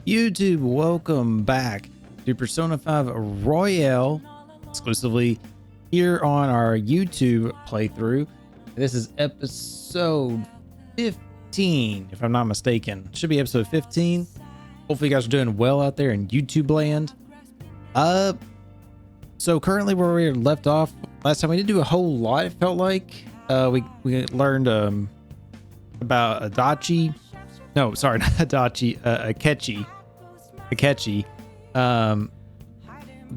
YouTube, welcome back to Persona 5 Royale, exclusively here on our YouTube playthrough. This is episode 15, if I'm not mistaken. Should be episode 15. Hopefully you guys are doing well out there in YouTube land. So currently where we left off last time, we didn't do a whole lot, it felt like. We learned about Adachi. No, sorry, not Adachi, Akechi,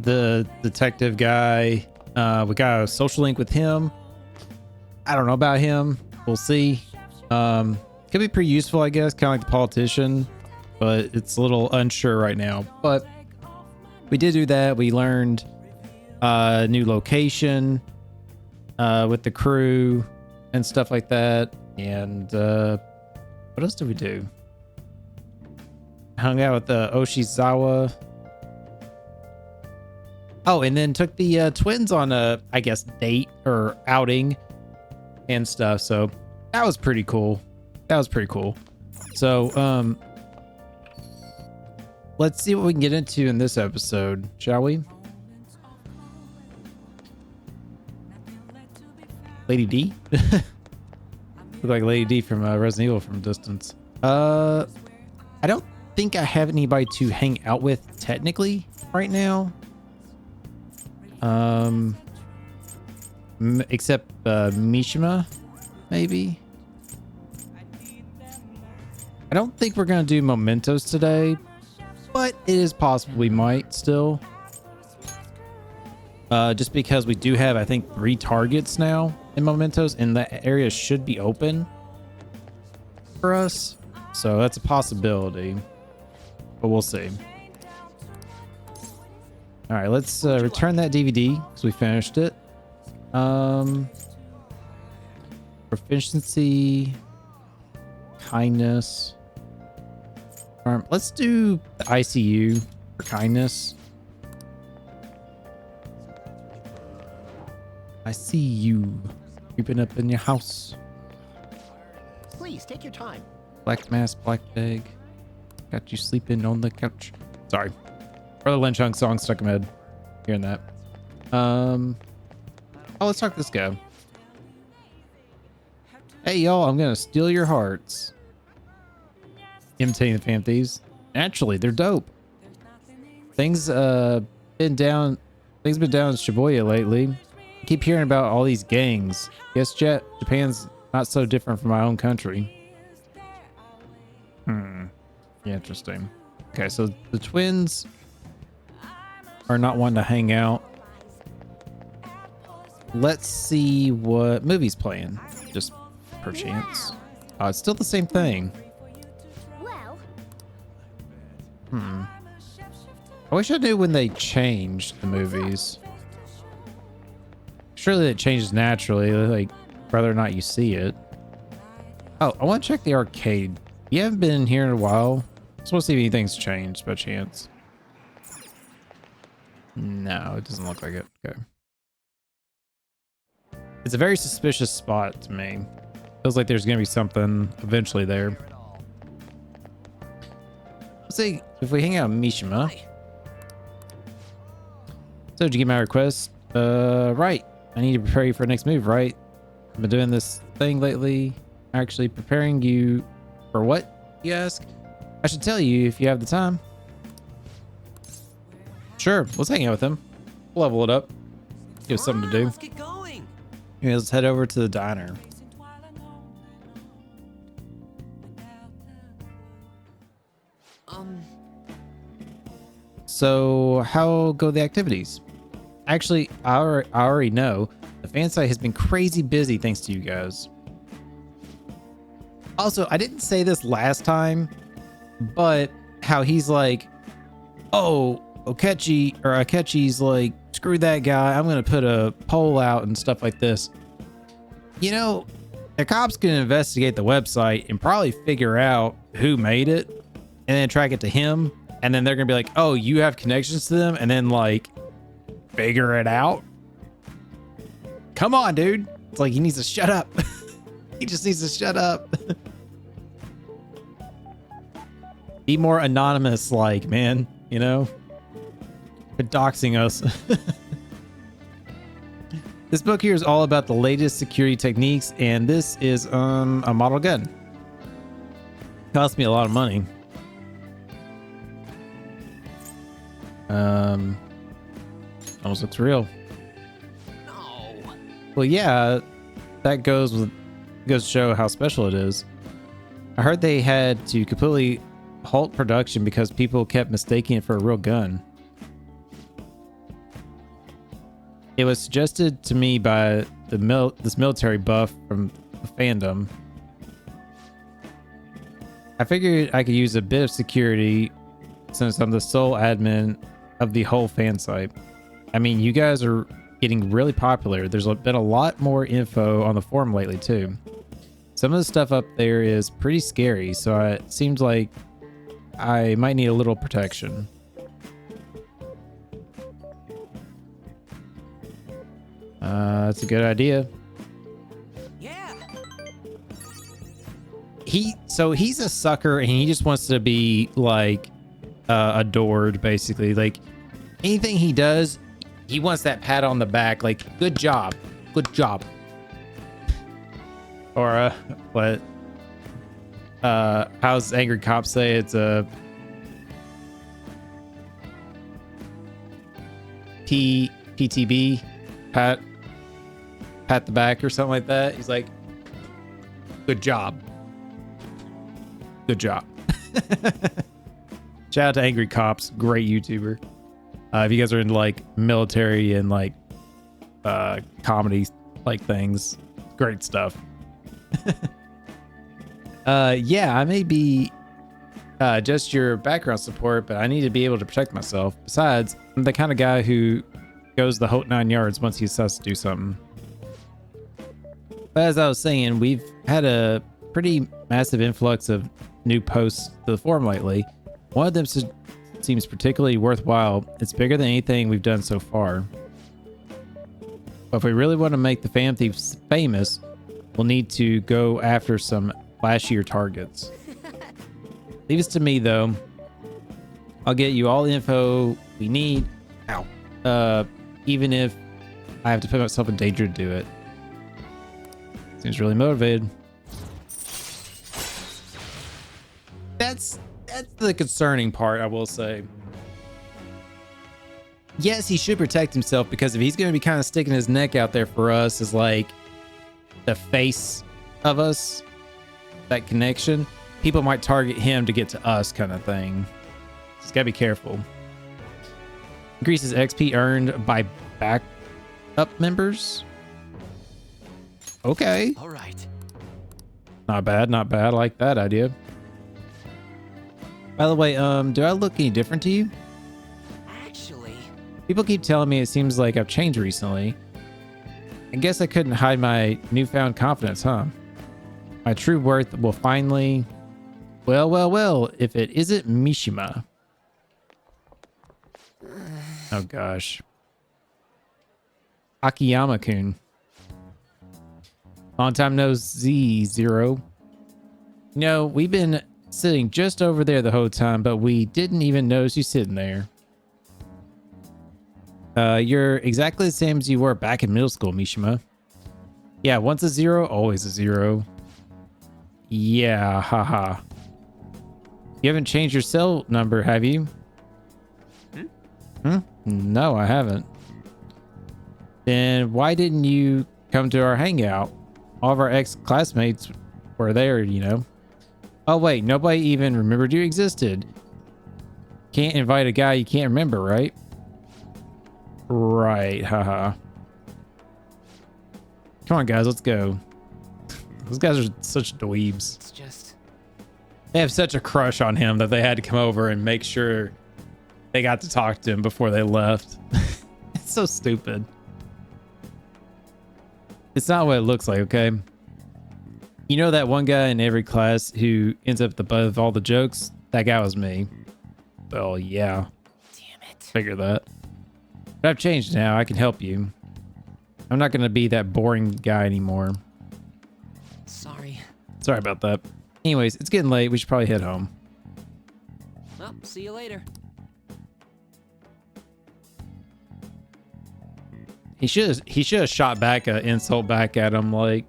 the detective guy. We got a social link with him. I don't know about him. We'll see. Could be pretty useful, I guess, kind of like the politician, but it's a little unsure right now. But we did do that. We learned a new location with the crew and stuff like that. And what else did we do? Hung out with Oshizawa. Oh, and then took the twins on a, I guess, date or outing and stuff. So that was pretty cool. So let's see what we can get into in this episode, shall we? Lady D. Look like Lady D from Resident Evil from a distance. I don't think I have anybody to hang out with technically right now. Except Mishima, maybe. I don't think we're gonna do mementos today, but it is possible we might still. Just because we do have, I think, 3 targets now in mementos, and the area should be open for us, so that's a possibility, but we'll see. All right, let's return that DVD because we finished it. Proficiency, kindness. Let's do the ICU for kindness. I see you creeping up in your house. Please take your time. Black mask, black bag. Got you sleeping on the couch. Sorry. Brother Lin Chung song stuck in my head. Hearing that. Oh, let's talk to this guy. Hey, y'all, I'm gonna steal your hearts. Imitating the Phantom Thieves. Naturally, they're dope. Things been down in Shibuya lately. I keep hearing about all these gangs. Guess Japan's not so different from my own country. Yeah, interesting. Okay, so the twins are not wanting to hang out. Let's see what movie's playing. Just perchance. Oh, it's still the same thing. I wish I knew when they changed the movies. Surely it changes naturally, like whether or not you see it. Oh, I want to check the arcade. You haven't been in here in a while. Just want to see if anything's changed by chance. No, it doesn't look like it. Okay. It's a very suspicious spot to me. Feels like there's gonna be something eventually there. Let's see if we hang out with Mishima. So did you get my request? Right. I need to prepare you for the next move, right? I've been doing this thing lately. Actually preparing you for what, you ask? I should tell you if you have the time. Sure, let's hang out with him. We'll level it up. Give us something to do. Let's get going. Yeah, let's head over to the diner. So how go the activities? Actually, I already know. The fan site has been crazy busy thanks to you guys. Also, I didn't say this last time, but how he's like, oh, Akechi's like, screw that guy. I'm going to put a poll out and stuff like this. You know, the cops can investigate the website and probably figure out who made it and then track it to him. And then they're going to be like, oh, you have connections to them, and then like figure it out. Come on, dude. It's like he needs to shut up. He just needs to shut up. Be more anonymous, like, man, you know? They're doxing us. This book here is all about the latest security techniques, and this is a model gun. Cost me a lot of money. Almost looks real. No. Well, yeah, that goes to show how special it is. I heard they had to completely halt production because people kept mistaking it for a real gun. It was suggested to me by this military buff from the fandom. I figured I could use a bit of security since I'm the sole admin of the whole fan site. I mean, you guys are getting really popular. There's been a lot more info on the forum lately too. Some of the stuff up there is pretty scary, so it seems like I might need a little protection. That's a good idea. Yeah. He's a sucker and he just wants to be like adored, basically. Like anything he does, he wants that pat on the back, like good job. Or what how's angry cop say? It's a PTB, pat the back or something like that. He's like, good job. Shout out to Angry Cops, great YouTuber. If you guys are into like military and like comedy like things, great stuff. Yeah, I may be just your background support, but I need to be able to protect myself. Besides, I'm the kind of guy who goes the whole 9 yards once he decides to do something. But as I was saying, we've had a pretty massive influx of new posts to the forum lately. One of them seems particularly worthwhile. It's bigger than anything we've done so far. But if we really want to make the Fan Thieves famous, we'll need to go after some flashier targets. Leave this to me, though. I'll get you all the info we need. Ow. Even if I have to put myself in danger to do it. Seems really motivated. That's the concerning part, I will say. Yes, he should protect himself, because if he's going to be kind of sticking his neck out there for us as like the face of us, that connection, people might target him to get to us, kind of thing. Just gotta be careful. Increases XP earned by backup members. Okay. All right. Not bad. I like that idea. By the way, do I look any different to you? Actually, People keep telling me it seems like I've changed recently. I guess I couldn't hide my newfound confidence, huh? My true worth will finally... Well, if it isn't Mishima. Oh gosh. Akiyama-kun. Long time no see, Zero. You know, we've been sitting just over there the whole time, but we didn't even notice you sitting there. You're exactly the same as you were back in middle school, Mishima. Yeah, once a zero, always a zero. Yeah, haha. You haven't changed your cell number, have you? No, I haven't. Then why didn't you come to our hangout? All of our ex-classmates were there, you know. Oh wait, nobody even remembered you existed. Can't invite a guy you can't remember, right? Right, haha. Come on, guys, let's go. Those guys are such dweebs. it's just... They have such a crush on him that they had to come over and make sure they got to talk to him before they left. It's so stupid. It's not what it looks like, okay? You know that one guy in every class who ends up the butt of all the jokes? That guy was me. Well, yeah. Damn it. Figure that. But I've changed now. I can help you. I'm not going to be that boring guy anymore. Sorry. Sorry about that. Anyways, it's getting late. We should probably head home. Well, see you later. He should have shot back an insult back at him like,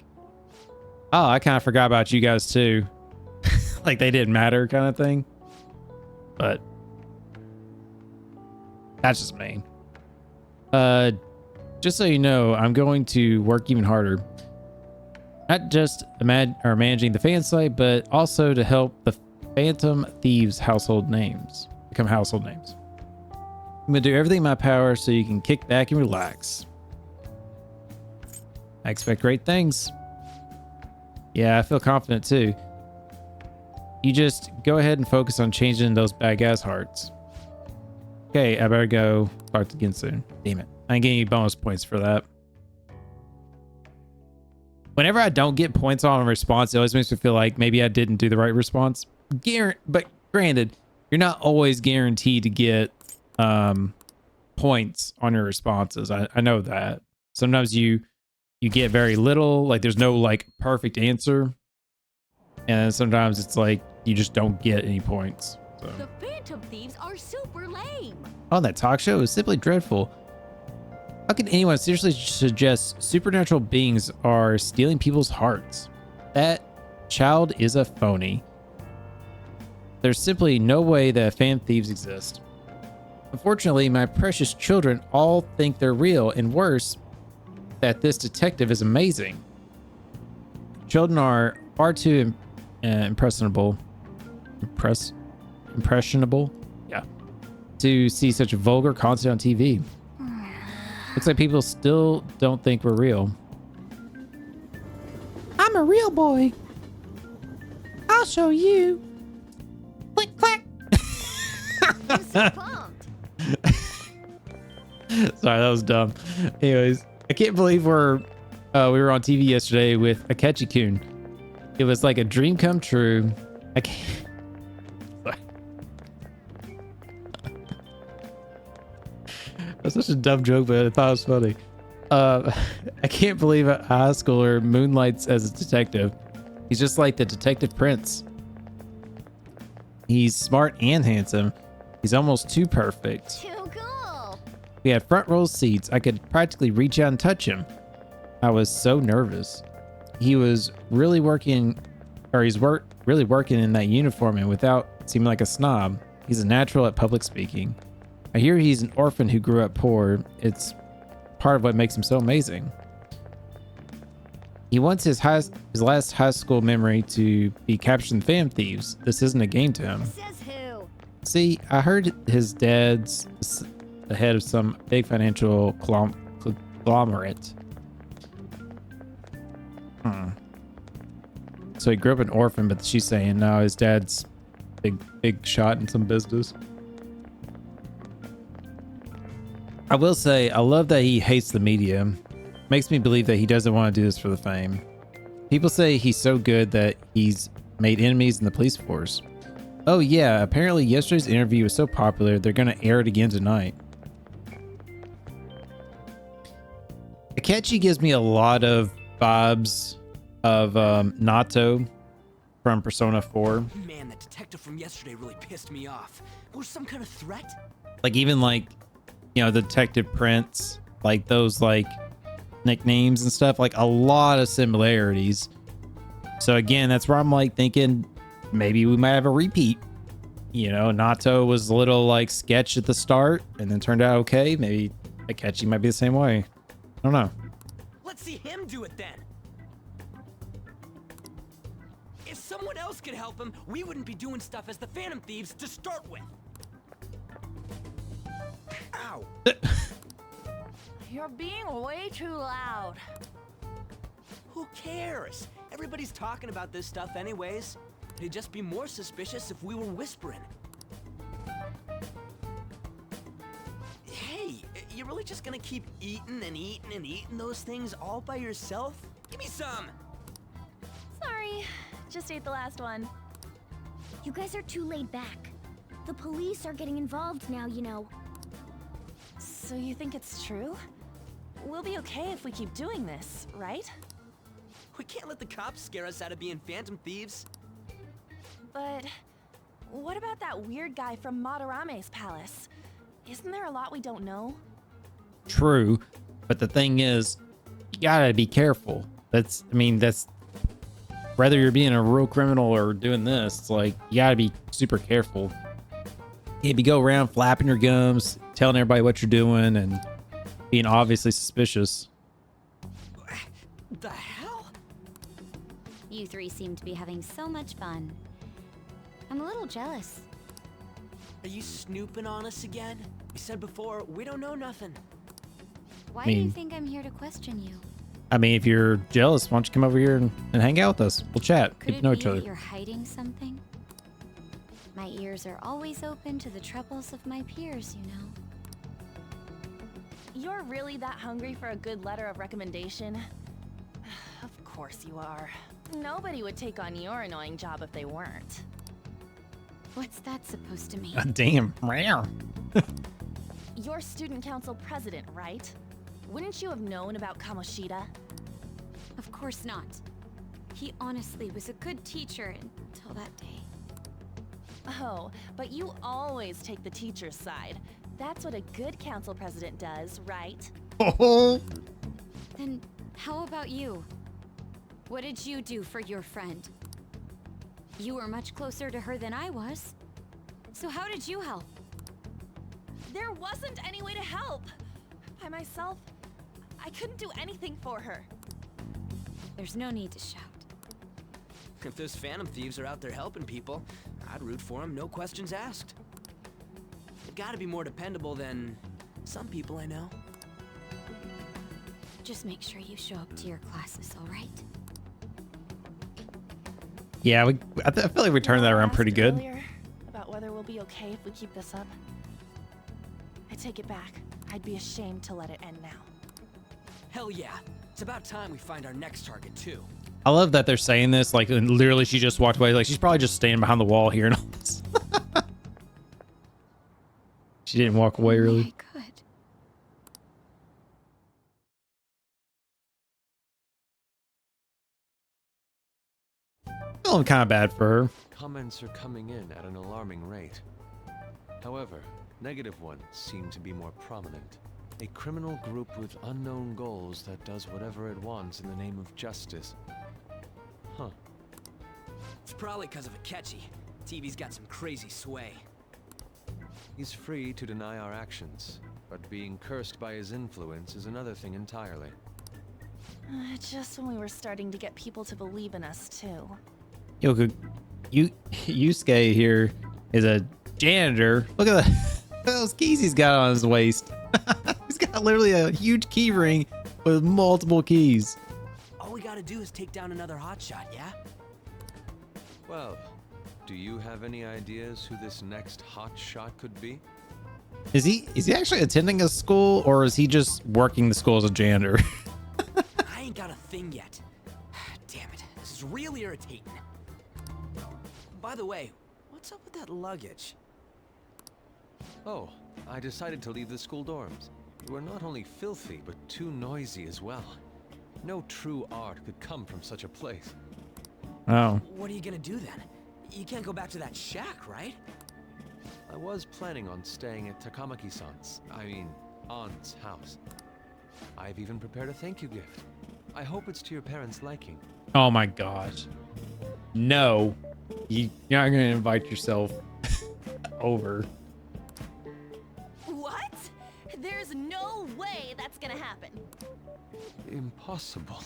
oh, I kind of forgot about you guys too. Like they didn't matter kind of thing. But that's just me. Just so you know, I'm going to work even harder. Not just managing the fan site, but also to help the Phantom Thieves household names become household names. I'm gonna do everything in my power so you can kick back and relax. I expect great things. Yeah, I feel confident too. You just go ahead and focus on changing those bad guys' hearts. Okay, I better go. Talk to you again soon. Damn it. I ain't getting any bonus points for that. Whenever I don't get points on a response, it always makes me feel like maybe I didn't do the right response. But granted, you're not always guaranteed to get points on your responses. I know that. Sometimes you get very little, like there's no like perfect answer. And sometimes it's like you just don't get any points. So. The Phantom Thieves are super lame. Oh, that talk show is simply dreadful. How can anyone seriously suggest supernatural beings are stealing people's hearts? That child is a phony. There's simply no way that Phantom Thieves exist. Unfortunately, my precious children all think they're real, and worse, that this detective is amazing. Children are far too impressionable, yeah, to see such vulgar content on TV. Looks like people still don't think we're real. I'm a real boy. I'll show you. Click, clack. I'm so pumped. Sorry, that was dumb. Anyways, I can't believe we were on TV yesterday with Akechi-kun. It was like a dream come true. I can't. That's such a dumb joke, but I thought it was funny. I can't believe a high schooler moonlights as a detective. He's just like the Detective Prince. He's smart and handsome. He's almost too perfect. Too cool. We had front row seats. I could practically reach out and touch him. I was so nervous. He was really working, or really working in that uniform and without seeming like a snob. He's a natural at public speaking. I hear he's an orphan who grew up poor. It's part of what makes him so amazing. He wants his last high school memory to be capturing Phantom Thieves. This isn't a game to him. Says who? See, I heard his dad's the head of some big financial conglomerate. So he grew up an orphan, but she's saying no, his dad's big shot in some business. I will say, I love that he hates the media. Makes me believe that he doesn't want to do this for the fame. People say he's so good that he's made enemies in the police force. Oh yeah, apparently yesterday's interview was so popular, they're gonna air it again tonight. Akechi gives me a lot of vibes of Nato from Persona 4. Man, that detective from yesterday really pissed me off. Was some kind of threat? Like even like, you know, the Detective Prince, like those like nicknames and stuff, like a lot of similarities. So again, that's where I'm like thinking maybe we might have a repeat. You know, Nato was a little like sketch at the start and then turned out okay. Maybe Akechi might be the same way. I don't know. Let's see him do it then. If someone else could help him, we wouldn't be doing stuff as the Phantom Thieves to start with. Ow. You're being way too loud. Who cares? Everybody's talking about this stuff anyways. It'd just be more suspicious if we were whispering. Hey, you really just gonna keep eating and eating and eating those things all by yourself? Give me some! Sorry, just ate the last one. You guys are too laid back. The police are getting involved now, you know. So you think it's true? We'll be okay if we keep doing this, right? We can't let the cops scare us out of being Phantom Thieves. But What about that weird guy from Madarame's palace? Isn't there a lot we don't know? True, but the thing is, you gotta be careful. That's whether you're being a real criminal or doing this, it's like you gotta be super careful. If you go around flapping your gums, telling everybody what you're doing, and being obviously suspicious. The hell? You three seem to be having so much fun. I'm a little jealous. Are you snooping on us again? You said before, we don't know nothing. Why do you think I'm here to question you? I mean, if you're jealous, why don't you come over here and hang out with us? We'll chat, Could get it to know be each other. that you're hiding something? My ears are always open to the troubles of my peers, you know. You're really that hungry for a good letter of recommendation? Of course you are. Nobody would take on your annoying job if they weren't. What's that supposed to mean? Damn, rare. You're student council president, right? Wouldn't you have known about Kamoshida? Of course not. He honestly was a good teacher until that day. Oh, but you always take the teacher's side. That's what a good council president does, right? Then how about you? What did you do for your friend? You were much closer to her than I was. So how did you help? There wasn't any way to help. By myself, I couldn't do anything for her. There's no need to shout. If those phantom thieves are out there helping people, I'd root for them, no questions asked. They've got to be more dependable than some people I know. Just make sure you show up to your classes, all right? Yeah, I feel like we turned that around pretty good. Earlier about whether we'll be okay if we keep this up. I take it back. I'd be ashamed to let it end now. Hell yeah. It's about time we find our next target, too. I love that they're saying this, like, and literally she just walked away. Like, she's probably just standing behind the wall hearing all this. She didn't walk away, really. I could. Feeling kind of bad for her. Comments are coming in at an alarming rate. However, negative ones seem to be more prominent. A criminal group with unknown goals that does whatever it wants in the name of justice. Huh. It's probably because of Akechi. TV's got some crazy sway. He's free to deny our actions, but being cursed by his influence is another thing entirely. Just when we were starting to get people to believe in us, too. Yusuke here is a janitor. Look at those keys he's got on his waist. He's got literally a huge key ring with multiple keys. All we gotta do is take down another hotshot, yeah? Well, do you have any ideas who this next hot shot could be? Is he actually attending a school, or is he just working the school as a janitor? I ain't got a thing yet. Damn it, this is real irritating. By the way, what's up with that luggage? Oh, I decided to leave the school dorms. They were not only filthy, but too noisy as well. No true art could come from such a place. Oh. What are you gonna do then? You can't go back to that shack, right? I was planning on staying at Takamaki-san's, aunt's house. I've even prepared a thank you gift. I hope it's to your parents' liking. Oh my gosh. No. You're not going to invite yourself over. What? There's no way that's gonna happen. Impossible.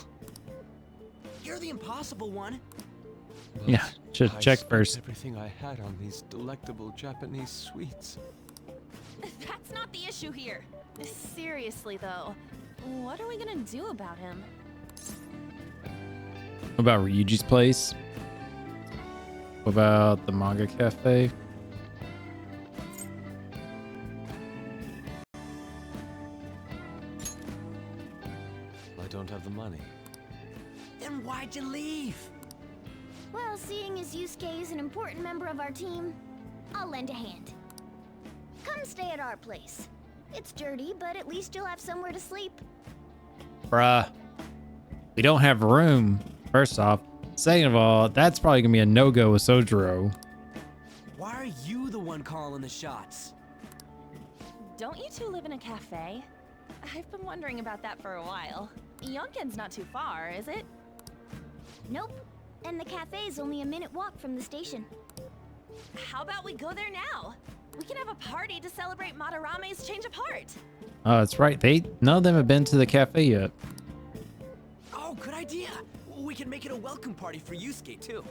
You're the impossible one. But Yeah, should I check spent first. everything I had on these delectable Japanese sweets. That's not the issue here. Seriously, though, what are we gonna do about him? What about Ryuji's place? What about the manga cafe? I don't have the money. Then why'd you leave? Well, seeing as Yusuke is an important member of our team, I'll lend a hand. Come stay at our place. It's dirty, but at least you'll have somewhere to sleep. Bruh. We don't have room, first off. Second of all, that's probably going to be a no-go with Sojiro. Why are one calling the shots. Don't you two live in a cafe? I've been wondering about that for a while. Yonken's not too far, is it? Nope. And the cafe's only a minute walk from the station. How about we go there now? We can have a party to celebrate Madarame's change of heart. Oh, that's right. None of them have been to the cafe yet. Oh, good idea. We can make it a welcome party for Yusuke, too.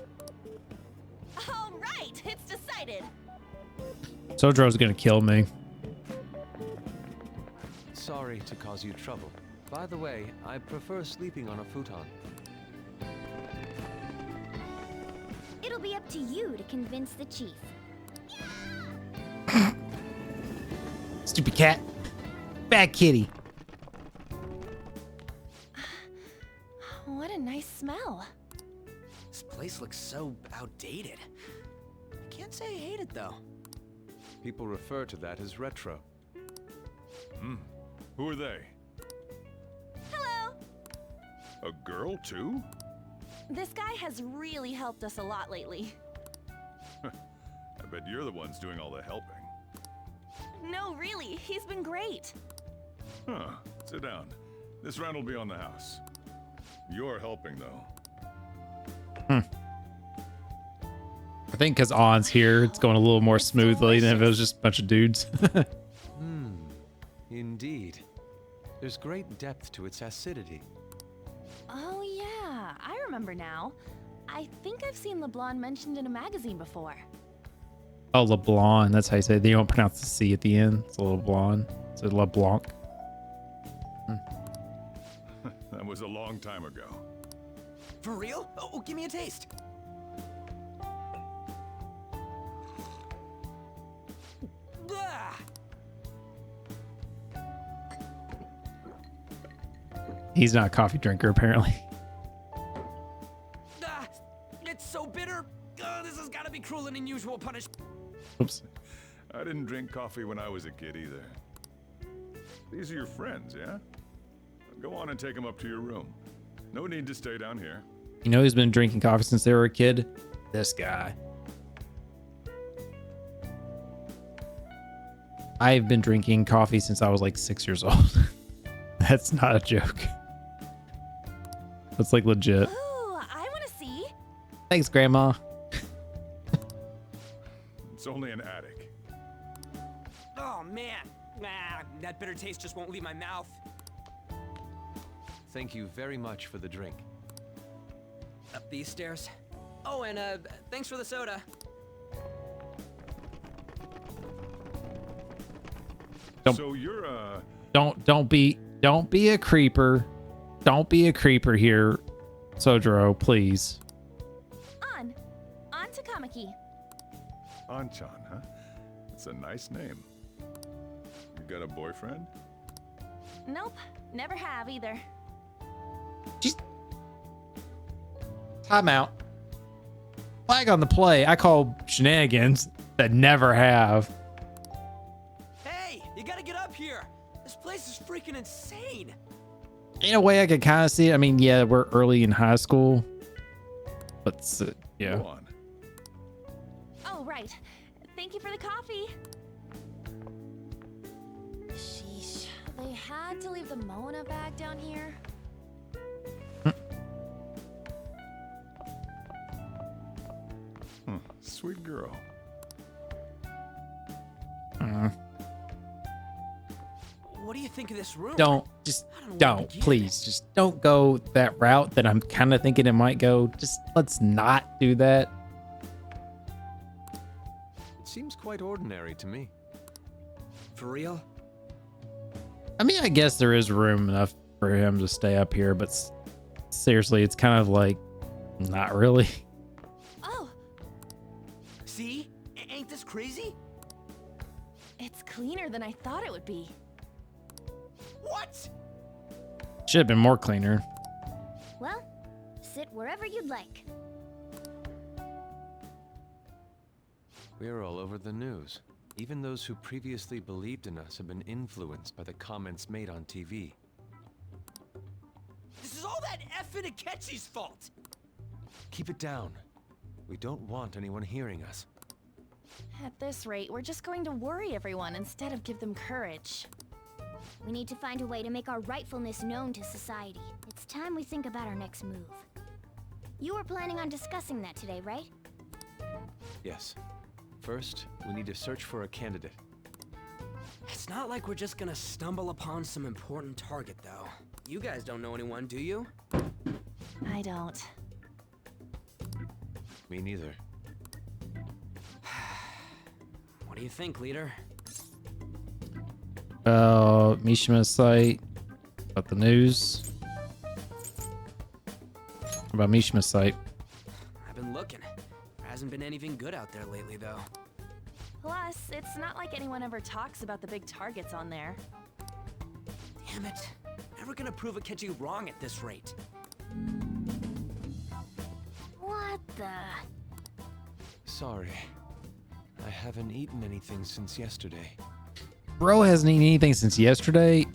All right, it's decided. Sojo's gonna kill me. Sorry to cause you trouble. By the way, I prefer sleeping on a futon. It'll be up to you to convince the chief. Stupid cat. Bad kitty. What a nice smell. This place looks so outdated. Can't say I hate it, though. People refer to that as retro. Who are they? Hello. A girl, too? This guy has really helped us a lot lately. I bet you're the ones doing all the helping. No, really, he's been great. Huh. Sit down. This round will be on the house. You're helping, though. I think because On's here, it's going a little more smoothly than if it was just a bunch of dudes. Indeed. There's great depth to its acidity. Oh yeah, I remember now. I think I've seen LeBlanc mentioned in a magazine before. Oh, LeBlanc. That's how you say it. They don't pronounce the C at the end. It's a LeBlanc. It's a LeBlanc. That was a long time ago. For real? Oh, give me a taste. Ah! He's not a coffee drinker, apparently. Ah! It's so bitter. This has got to be cruel and unusual punishment. Oops. I didn't drink coffee when I was a kid either. These are your friends, yeah? Go on and take them up to your room. No need to stay down here. You know who's been drinking coffee since they were a kid? This guy. I've been drinking coffee since I was like 6 years old. That's not a joke. That's like legit. Ooh, I want to see. Thanks, Grandma. It's only an attic. Oh, man. That bitter taste just won't leave my mouth. Thank you very much for the drink. Up these stairs. Oh, and thanks for the soda. Don't- So you're, Don't be a creeper. Don't be a creeper here, Sojiro, please. On Takamaki. Anchan, huh? That's a nice name. You got a boyfriend? Nope, never have either. Just time out. Flag on the play. I call shenanigans that never have. Hey, you gotta get up here. This place is freaking insane. In a way, I could kind of see it. I mean, yeah, we're early in high school, but yeah. Go on. Oh, right. Thank you for the coffee. Sheesh, they had to leave the Mona bag down here. Sweet girl. What do you think of this room? I Don't don't know where to don't begin. please just don't go that route that I'm kind of thinking it might go. Just let's not do that. It seems quite ordinary to me. For real? I mean, I guess there is room enough for him to stay up here, but seriously, it's kind of like not really. Oh, See? Ain't this crazy? it's cleaner than I thought it would be. What? Should have been more cleaner. Well, sit wherever you'd like. We're all over the news. Even those who previously believed in us have been influenced by the comments made on TV. This is all that effing Akechi's fault. Keep it down. We don't want anyone hearing us. At this rate, we're just going to worry everyone instead of give them courage. We need to find a way to make our rightfulness known to society. It's time we think about our next move. You were planning on discussing that today, right? Yes. First, we need to search for a candidate. It's not like we're just gonna stumble upon some important target, though. You guys don't know anyone, do you? I don't. Me neither. What do you think, leader? Mishima's site. About the news. About Mishima's site. I've been looking. There hasn't been anything good out there lately, though. Plus, it's not like anyone ever talks about the big targets on there. Damn it. Never gonna prove Akechi wrong at this rate. What the? Sorry. I haven't eaten anything since yesterday. Bro hasn't eaten anything since yesterday.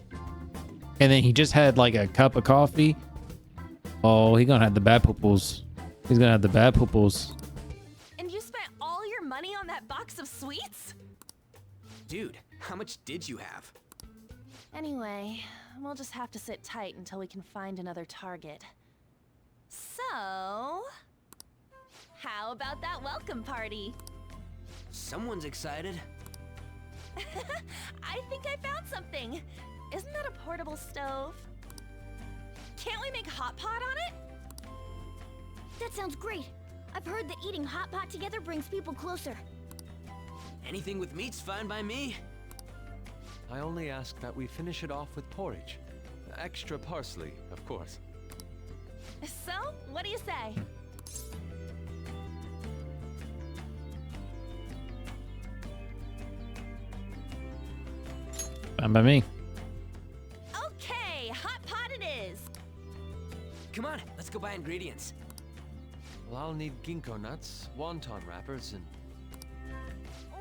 And then he just had like a cup of coffee. Oh, he's gonna have the bad pooples. He's gonna have the bad pooples. And you spent all your money on that box of sweets? Dude, how much did you have? Anyway, we'll just have to sit tight until we can find another target. So, how about that welcome party? Someone's excited. I think I found something. Isn't that a portable stove? Can't we make hot pot on it? That sounds great. I've heard that eating hot pot together brings people closer. Anything with meat's fine by me. I only ask that we finish it off with porridge. Extra parsley, of course. So, what do you say? Fine by me. Okay, hot pot it is. Come on, let's go buy ingredients. Well, I'll need ginkgo nuts, wonton wrappers, and...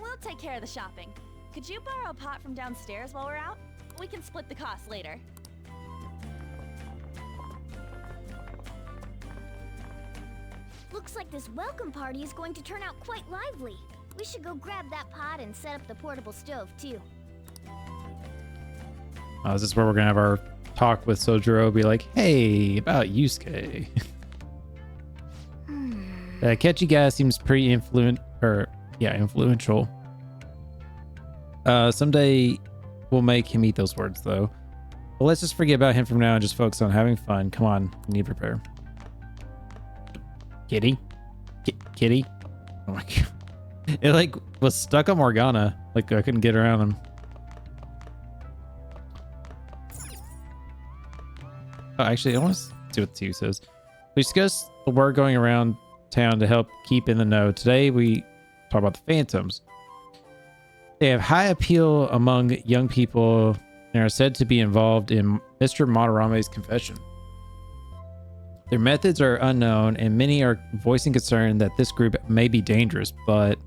We'll take care of the shopping. Could you borrow a pot from downstairs while we're out? We can split the cost later. Looks like this welcome party is going to turn out quite lively. We should go grab that pot and set up the portable stove, too. Is this where we're gonna have our talk with Sojiro? Be like, hey, about Yusuke. Akechi guy seems pretty influential. Someday we'll make him eat those words, though. But let's just forget about him from now and just focus on having fun. Come on, we need to prepare. Kitty? Kitty? Oh my god. It like was stuck on Morgana. Like I couldn't get around him. Oh, actually, I want to see what the T says. We discussed the word going around town to help keep in the know. Today we talk about the Phantoms. They have high appeal among young people and are said to be involved in Mr. Matarame's confession. Their methods are unknown, and many are voicing concern that this group may be dangerous, but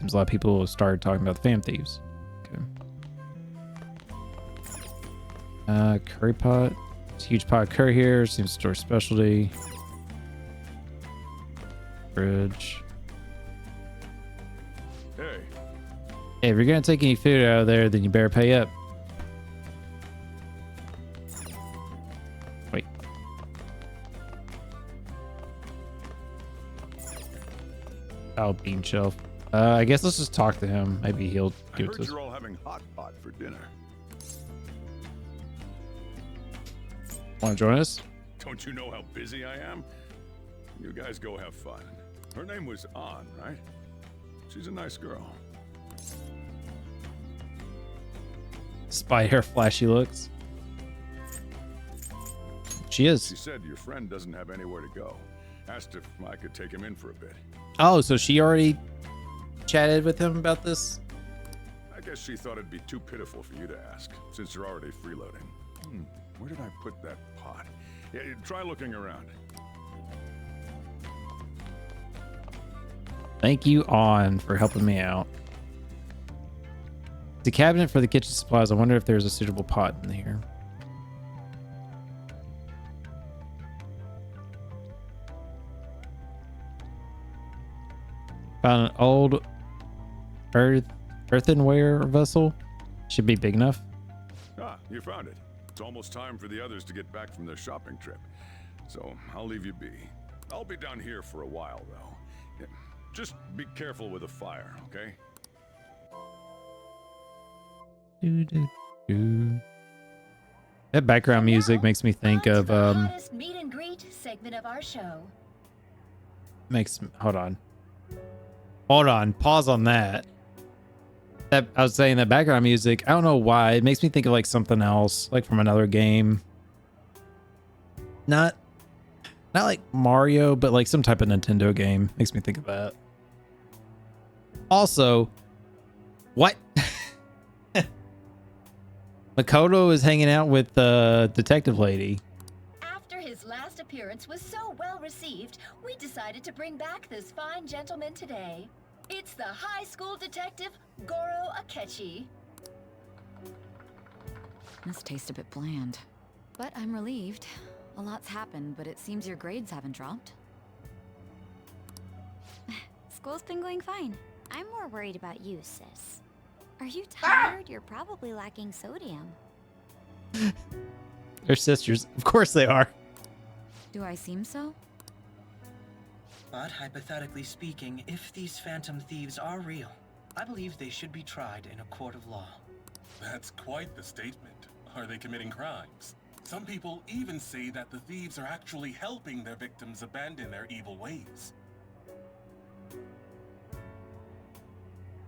seems a lot of people have started talking about the Phantom Thieves. Okay. Curry pot. It's a huge pot of curry here. Seems store specialty. Fridge. Hey, Hey, if you're gonna take any food out of there, then you better pay up. Wait. Oh, bean shelf. I guess let's just talk to him. Maybe he'll I give it heard to us. you're all having hot pot for dinner. Want to join us? Don't you know how busy I am? You guys go have fun. Her name was An, right? She's a nice girl. Despite her flashy looks. She is. She said your friend doesn't have anywhere to go. Asked if I could take him in for a bit. Oh, so she already chatted with him about this? I guess she thought it'd be too pitiful for you to ask, since you're already freeloading. Where did I put that pot? Yeah, try looking around. Thank you, On, for helping me out. The cabinet for the kitchen supplies. I wonder if there's a suitable pot in here. Found an old earthenware vessel. Should be big enough. Ah, you found it. It's almost time for the others to get back from their shopping trip. So I'll leave you be. I'll be down here for a while, though. Yeah, just be careful with the fire, okay? That background music makes me think of hottest meet and greet segment of our show. hold on, pause on that. That I was saying that background music, I don't know why, it makes me think of like something else, like from another game. Not like Mario, but like some type of Nintendo game. Makes me think of that. Also, what? Makoto is hanging out with the detective lady. After his last appearance was so well received, we decided to bring back this fine gentleman today. It's the high school detective, Goro Akechi. This tastes a bit bland, but I'm relieved. A lot's happened, but it seems your grades haven't dropped. School's been going fine. I'm more worried about you, sis. Are you tired? You're probably lacking sodium. They're sisters. Of course they are. Do I seem so? But hypothetically speaking, if these phantom thieves are real, I believe they should be tried in a court of law. That's quite the statement. Are they committing crimes? Some people even say that the thieves are actually helping their victims abandon their evil ways.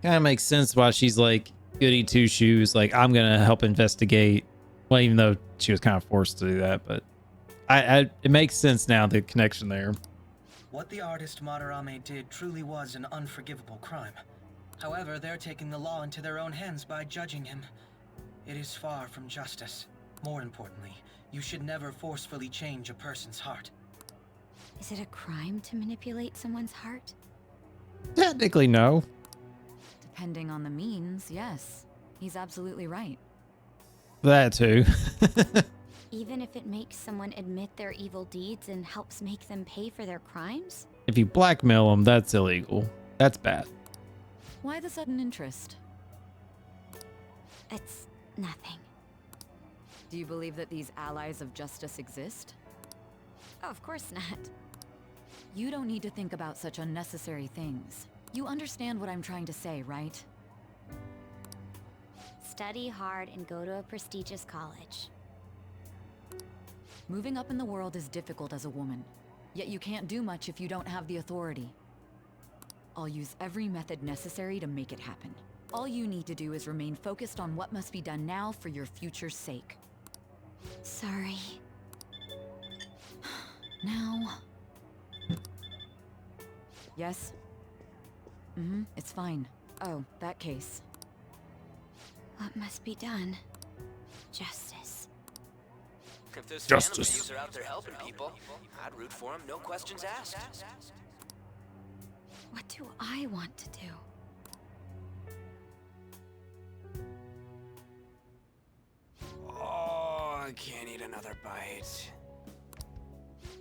Kind of makes sense why she's like goody two shoes. Like, I'm gonna help investigate. Well, even though she was kind of forced to do that, but it makes sense now, the connection there. What the artist Madarame did truly was an unforgivable crime. However, they're taking the law into their own hands by judging him. It is far from justice. More importantly, you should never forcefully change a person's heart. Is it a crime to manipulate someone's heart? Technically, no. Depending on the means, yes. He's absolutely right. That too. Even if it makes someone admit their evil deeds and helps make them pay for their crimes? If you blackmail them, that's illegal. That's bad. Why the sudden interest? It's nothing. Do you believe that these allies of justice exist? Oh, of course not. You don't need to think about such unnecessary things. You understand what I'm trying to say, right? Study hard and go to a prestigious college. Moving up in the world is difficult as a woman, yet you can't do much if you don't have the authority. I'll use every method necessary to make it happen. All you need to do is remain focused on what must be done now for your future's sake. Sorry. Now... Yes? It's fine. Oh, that case. What must be done? Justice. If those Justice. phantom thieves are out there helping people, I'd root for them, no questions asked. What do I want to do? Oh, I can't eat another bite.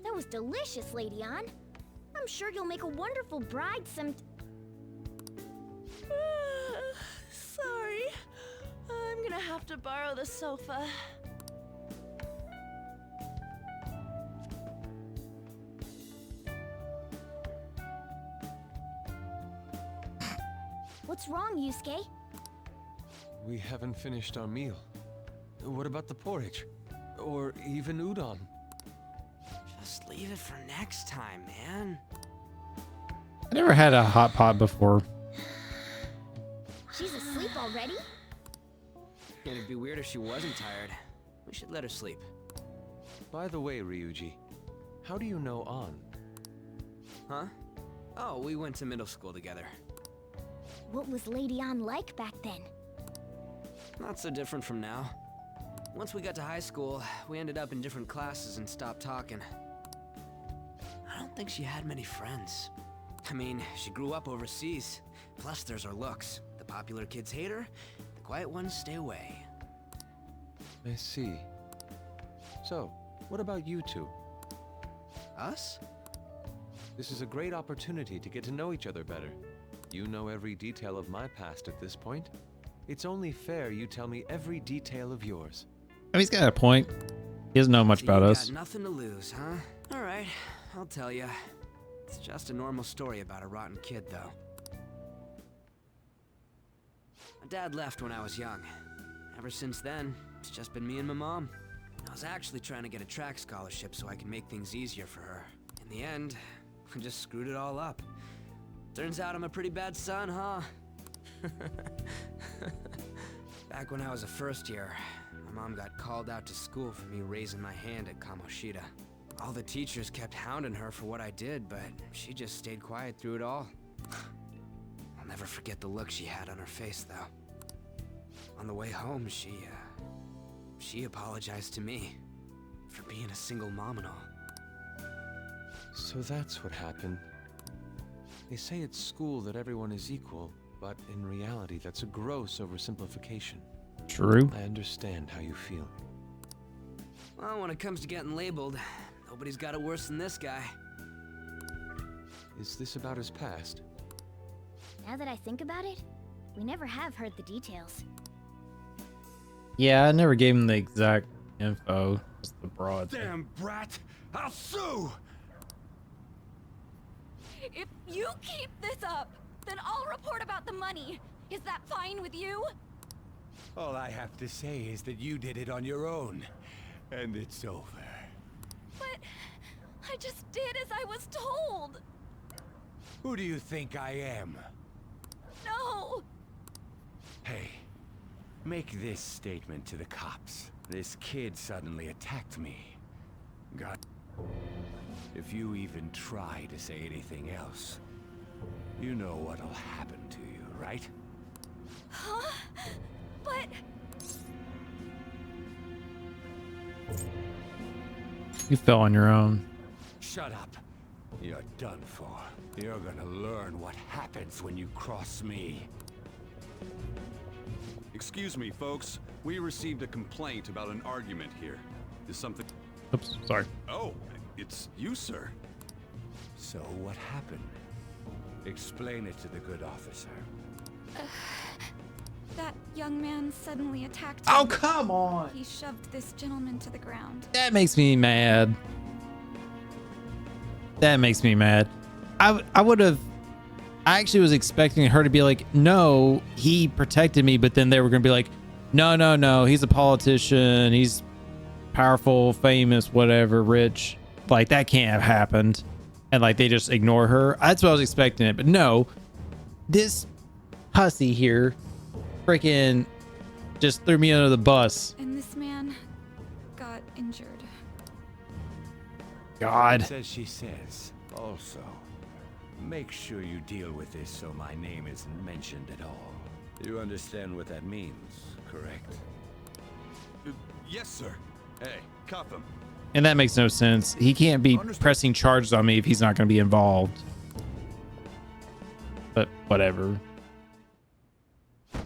That was delicious, Lady Ann. I'm sure you'll make a wonderful bride Sorry. I'm gonna have to borrow the sofa. What's wrong, Yusuke? We haven't finished our meal. What about the porridge? Or even udon? Just leave it for next time, man. I never had a hot pot before. She's asleep already? It'd be weird if she wasn't tired. We should let her sleep. By the way, Ryuji, how do you know An? Huh? Oh, we went to middle school together. What was Lady Ann like back then? Not so different from now. Once we got to high school, we ended up in different classes and stopped talking. I don't think she had many friends. I mean, she grew up overseas. Plus, there's her looks. The popular kids hate her, the quiet ones stay away. I see. So, what about you two? Us? This is a great opportunity to get to know each other better. You know every detail of my past at this point. It's only fair you tell me every detail of yours. Oh, he's got a point. He doesn't know much about you us. got nothing to lose, huh? All right, I'll tell you. It's just a normal story about a rotten kid, though. My dad left when I was young. Ever since then, it's just been me and my mom. I was actually trying to get a track scholarship so I could make things easier for her. In the end, I just screwed it all up. Turns out I'm a pretty bad son, huh? Back when I was a first year, my mom got called out to school for me raising my hand at Kamoshida. All the teachers kept hounding her for what I did, but she just stayed quiet through it all. I'll never forget the look she had on her face, though. On the way home, she apologized to me for being a single mom and all. So that's what happened. They say at school that everyone is equal, but in reality that's a gross oversimplification. True. I understand how you feel. Well, when it comes to getting labeled, nobody's got it worse than this guy. Is this about his past? Now that I think about it, we never have heard the details. Yeah, I never gave him the exact info. Just the broad. Damn brat! I'll sue! If you keep this up, then I'll report about the money. Is that fine with you? All I have to say is that you did it on your own, and it's over. But I just did as I was told. Who do you think I am? No. Hey, make this statement to the cops. This kid suddenly attacked me. God, if you even try to say anything else, you know what'll happen to you, right? Huh? But... You fell on your own. Shut up. You're done for. You're gonna learn what happens when you cross me. Excuse me, folks. We received a complaint about an argument here. Is something... Oops, sorry. Oh, it's you, sir. So what happened? Explain it to the good officer. That young man suddenly attacked Oh, him. come on. He shoved this gentleman to the ground. That makes me mad. That makes me mad. I actually was expecting her to be like, no, he protected me, but then they were going to be like, no, he's a politician. He's powerful, famous, whatever, rich. Like, that can't have happened. And like, they just ignore her. That's what I was expecting it. But no, this hussy here freaking just threw me under the bus. And this man got injured. God. Says she says. Also, make sure you deal with this so my name isn't mentioned at all. You understand what that means, correct? Yes, sir. Hey, cuff him. And that makes no sense. He can't be pressing charges on me if he's not going to be involved. But whatever.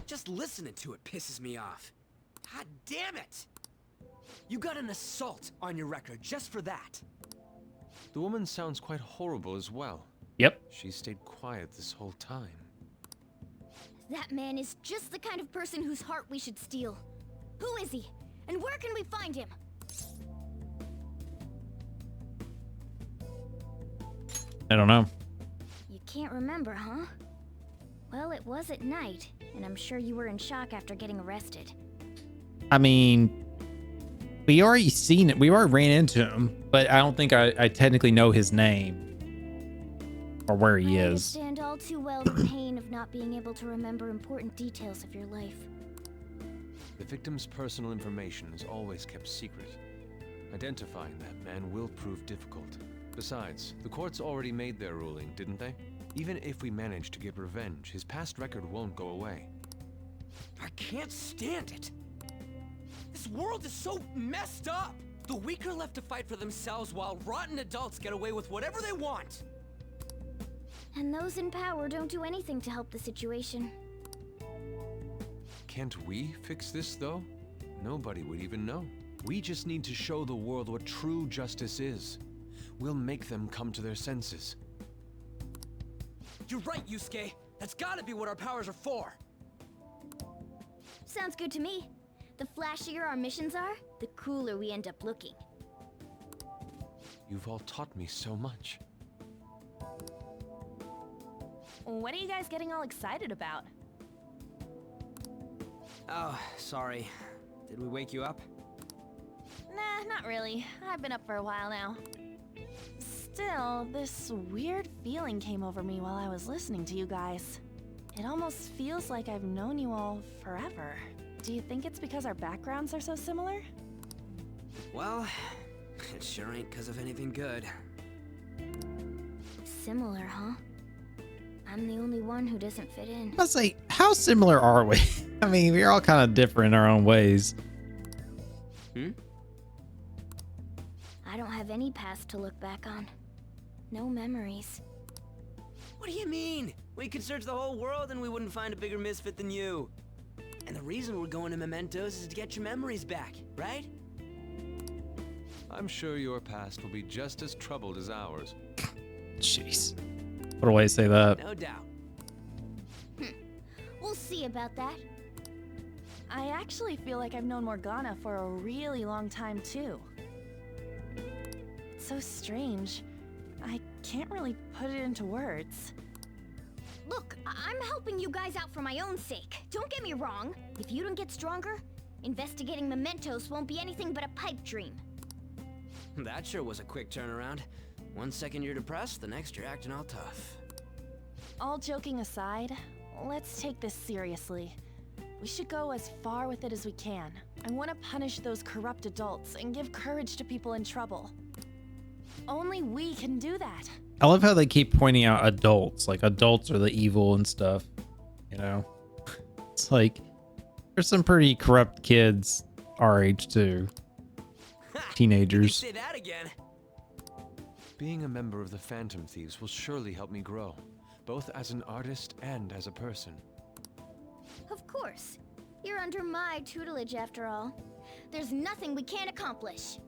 Just listening to it pisses me off. God damn it! You got an assault on your record just for that. The woman sounds quite horrible as well. Yep. She stayed quiet this whole time. That man is just the kind of person whose heart we should steal. Who is he? And where can we find him? I don't know. You can't remember, huh? Well, it was at night, and I'm sure you were in shock after getting arrested. I mean, we already seen it. We already ran into him, but I don't think I technically know his name or where he I is. understand all too well the pain of not being able to remember important details of your life. The victim's personal information is always kept secret. Identifying that man will prove difficult. Besides, the courts already made their ruling, didn't they? Even if we manage to get revenge, his past record won't go away. I can't stand it. This world is so messed up. The weak are left to fight for themselves while rotten adults get away with whatever they want. And those in power don't do anything to help the situation. Can't we fix this, though? Nobody would even know. We just need to show the world what true justice is. We'll make them come to their senses. You're right, Yusuke. That's gotta be what our powers are for. Sounds good to me. The flashier our missions are, the cooler we end up looking. You've all taught me so much. What are you guys getting all excited about? Oh, sorry. Did we wake you up? Nah, not really. I've been up for a while now. Still, this weird feeling came over me while I was listening to you guys. It almost feels like I've known you all forever. Do you think it's because our backgrounds are so similar? Well, it sure ain't because of anything good. Similar, huh? I'm the only one who doesn't fit in. Let's say, how similar are we? I mean, we're all kind of different in our own ways. I don't have any past to look back on. No memories. What do you mean? We could search the whole world and we wouldn't find a bigger misfit than you. And the reason we're going to Mementos is to get your memories back, right? I'm sure your past will be just as troubled as ours. Jeez. What a way to say that. No doubt. We'll see about that. I actually feel like I've known Morgana for a really long time, too. It's so strange. I can't really put it into words. Look, I'm helping you guys out for my own sake. Don't get me wrong. If you don't get stronger, investigating Mementos won't be anything but a pipe dream. That sure was a quick turnaround. 1 second you're depressed, the next you're acting all tough. All joking aside, let's take this seriously. We should go as far with it as we can. I want to punish those corrupt adults and give courage to people in trouble. Only we can do that. I love how they keep pointing out adults. Like, adults are the evil and stuff. You know? It's like, there's some pretty corrupt kids our age, too. Teenagers. Say that again. Being a member of the Phantom Thieves will surely help me grow, both as an artist and as a person. Of course. You're under my tutelage after all. There's nothing we can't accomplish.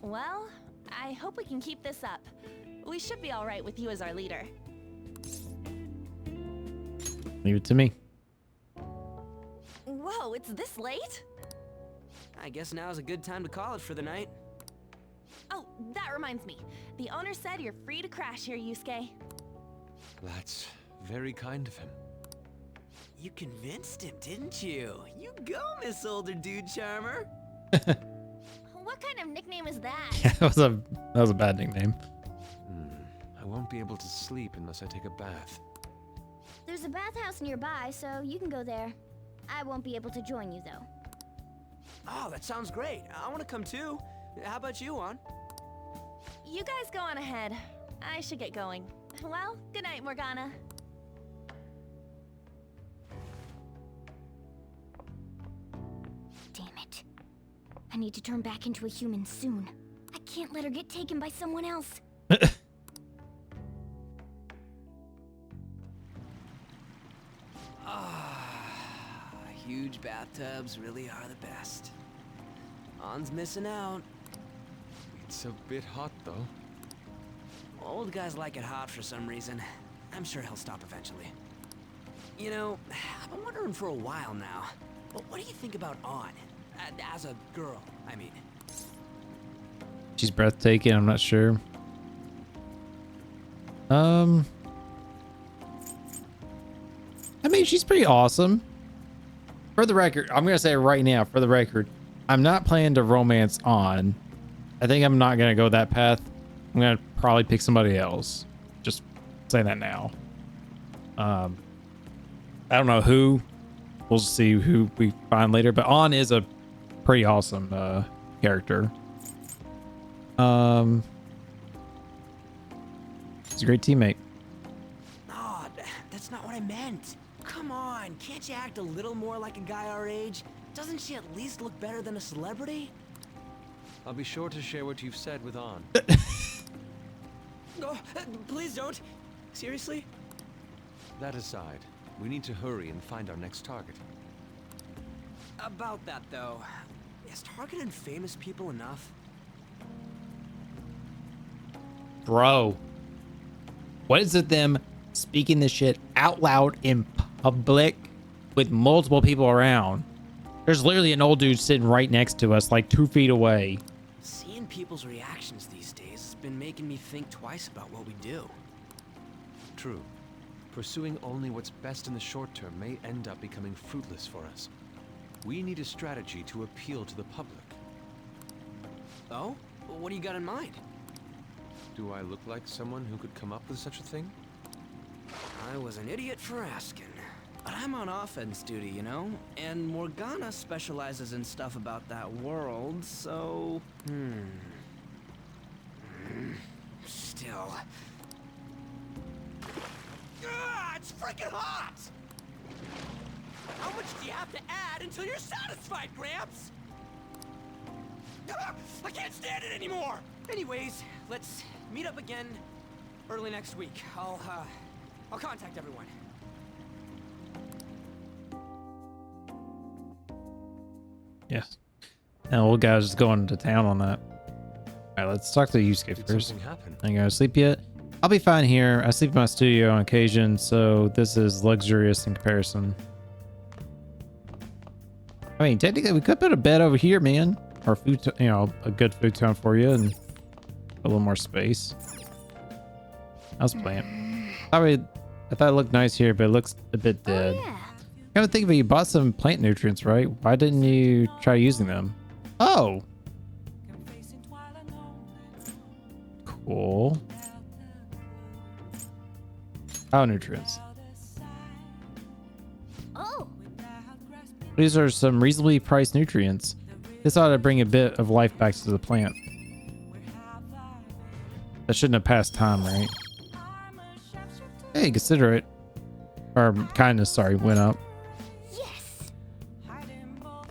Well, I hope we can keep this up. We should be all right with you as our leader. Leave it to me. Whoa, it's this late? I guess now's a good time to call it for the night. Oh, that reminds me. The owner said you're free to crash here, Yusuke. That's very kind of him. You convinced him, didn't you? You go, Miss Older Dude Charmer. What kind of nickname is that? Yeah, that was a bad nickname. I won't be able to sleep unless I take a bath. There's a bathhouse nearby, so you can go there. I won't be able to join you, though. Oh, that sounds great. I want to come too. How about you, Juan? You guys go on ahead. I should get going. Well, good night, Morgana. Damn it. I need to turn back into a human soon. I can't let her get taken by someone else. Huge bathtubs really are the best. On's missing out. It's a bit hot, though. Old guys like it hot for some reason. I'm sure he'll stop eventually. You know, I've been wondering for a while now. But what do you think about On? As a girl, I mean. She's breathtaking. I'm not sure. I mean, she's pretty awesome. For the record, I'm going to say it right now, for the record, I'm not planning to romance On. I think I'm not going to go that path. I'm going to probably pick somebody else. Just say that now. I don't know who. We'll see who we find later. But On is a pretty awesome character. He's a great teammate. Oh, that's not what I meant. Come on, can't you act a little more like a guy our age? Doesn't she at least look better than a celebrity? I'll be sure to share what you've said with On. Oh, please don't. Seriously? That aside, we need to hurry and find our next target. About that, though, is targeting famous people enough? Bro. What is it them speaking this shit out loud in public with multiple people around. There's literally an old dude sitting right next to us, like 2 feet away. Seeing people's reactions these days has been making me think twice about what we do. True. Pursuing only what's best in the short term may end up becoming fruitless for us. We need a strategy to appeal to the public. Oh? What do you got in mind? Do I look like someone who could come up with such a thing? I was an idiot for asking. But I'm on offense duty, you know? And Morgana specializes in stuff about that world, so... Still... it's freaking hot! How much do you have to add until you're satisfied, Gramps? I can't stand it anymore! Anyways, let's meet up again early next week. I'll contact everyone. Yes. Now old guy's just going to town on that. All right, let's talk to Yusuke Did first. something happen? Ain't gonna sleep yet? I'll be fine here. I sleep in my studio on occasion, so this is luxurious in comparison. I mean, technically, we could put a bed over here, man, or food, you know, a good futon for you, and a little more space. How's the plant? I thought it looked nice here, but it looks a bit dead. Oh, yeah. Come to think of it, you bought some plant nutrients, right? Why didn't you try using them? Oh, cool. Nutrients. Oh, These are some reasonably priced nutrients. This ought to bring a bit of life back to the plant. That shouldn't have passed time, right? Hey, consider it. Or kindness, sorry, went up. yes.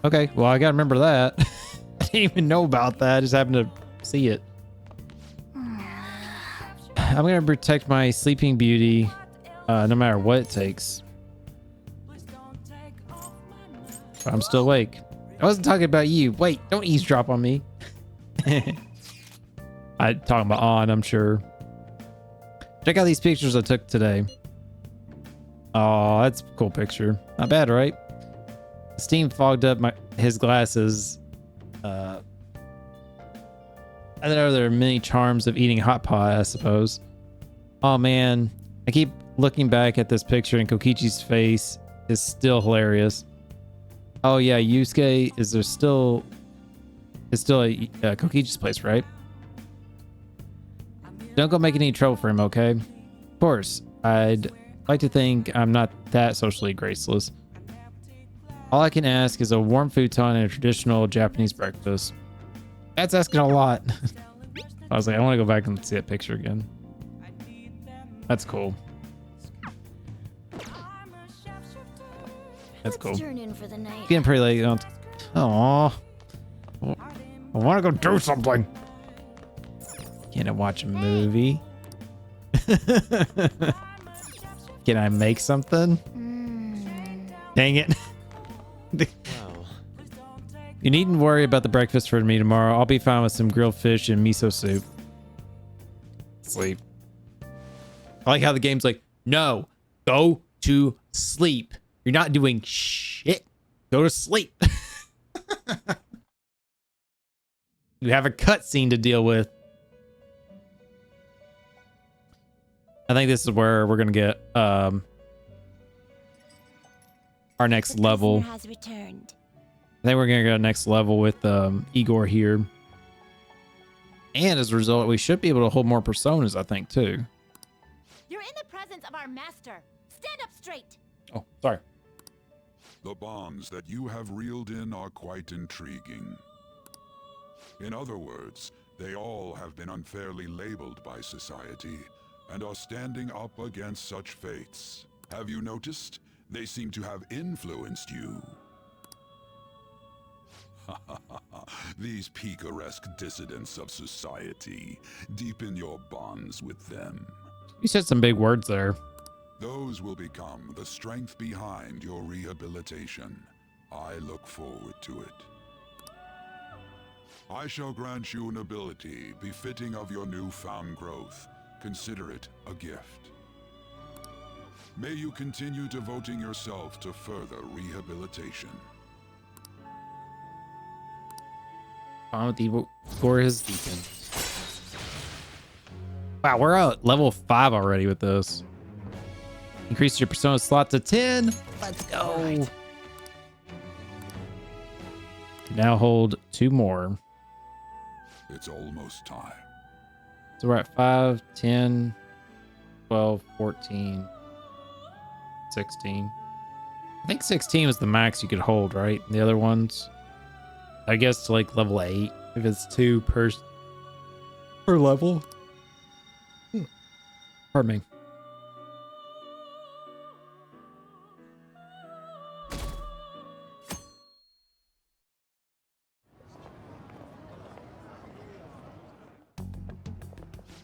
Okay, well, I gotta remember that. I didn't even know about that. I just happened to see it. I'm gonna protect my sleeping beauty, no matter what it takes. But I'm still awake. I wasn't talking about you. Wait, don't eavesdrop on me. I talking about On, I'm sure. Check out these pictures I took today. Oh, that's a cool picture. Not bad, right? Steam fogged up his glasses. I know there are many charms of eating hot pot, I suppose. Oh man, I keep looking back at this picture and Kokichi's face is still hilarious. Oh yeah, Yusuke, is still a Kokichi's place, right? Don't go make any trouble for him, okay? Of course, I'd like to think I'm not that socially graceless. All I can ask is a warm futon and a traditional Japanese breakfast. That's asking a lot. I was like, I want to go back and see that picture again. That's cool. That's cool. Let's turn in for the night. It's getting pretty late. Aww. I want to go do something. Can I watch a movie? Can I make something? Dang it. Well, You needn't worry about the breakfast for me tomorrow. I'll be fine with some grilled fish and miso soup. Sleep. I like how the game's like, no, go to sleep. You're not doing shit. Go to sleep. You have a cutscene to deal with. I think this is where we're gonna get our next level. Has returned. I think we're gonna go next level with Igor here. And as a result, we should be able to hold more personas, I think, too. You're in the presence of our master. Stand up straight. Oh, sorry. The bonds that you have reeled in are quite intriguing. In other words, they all have been unfairly labeled by society and are standing up against such fates. Have you noticed? They seem to have influenced you. These picaresque dissidents of society, deepen your bonds with them. You said some big words there. Those will become the strength behind your rehabilitation. I look forward to it. I shall grant you an ability befitting of your newfound growth. Consider it a gift. May you continue devoting yourself to further rehabilitation. On with evil for his deacon. Wow, we're at level 5 already with this. Increase your persona slot to 10. Let's go. Right. Now hold 2 more. It's almost time. So we're at 5, 10, 12, 14, 16. I think 16 was the max you could hold, right? The other ones, I guess, to like level 8 if it's 2 per level. Pardon me.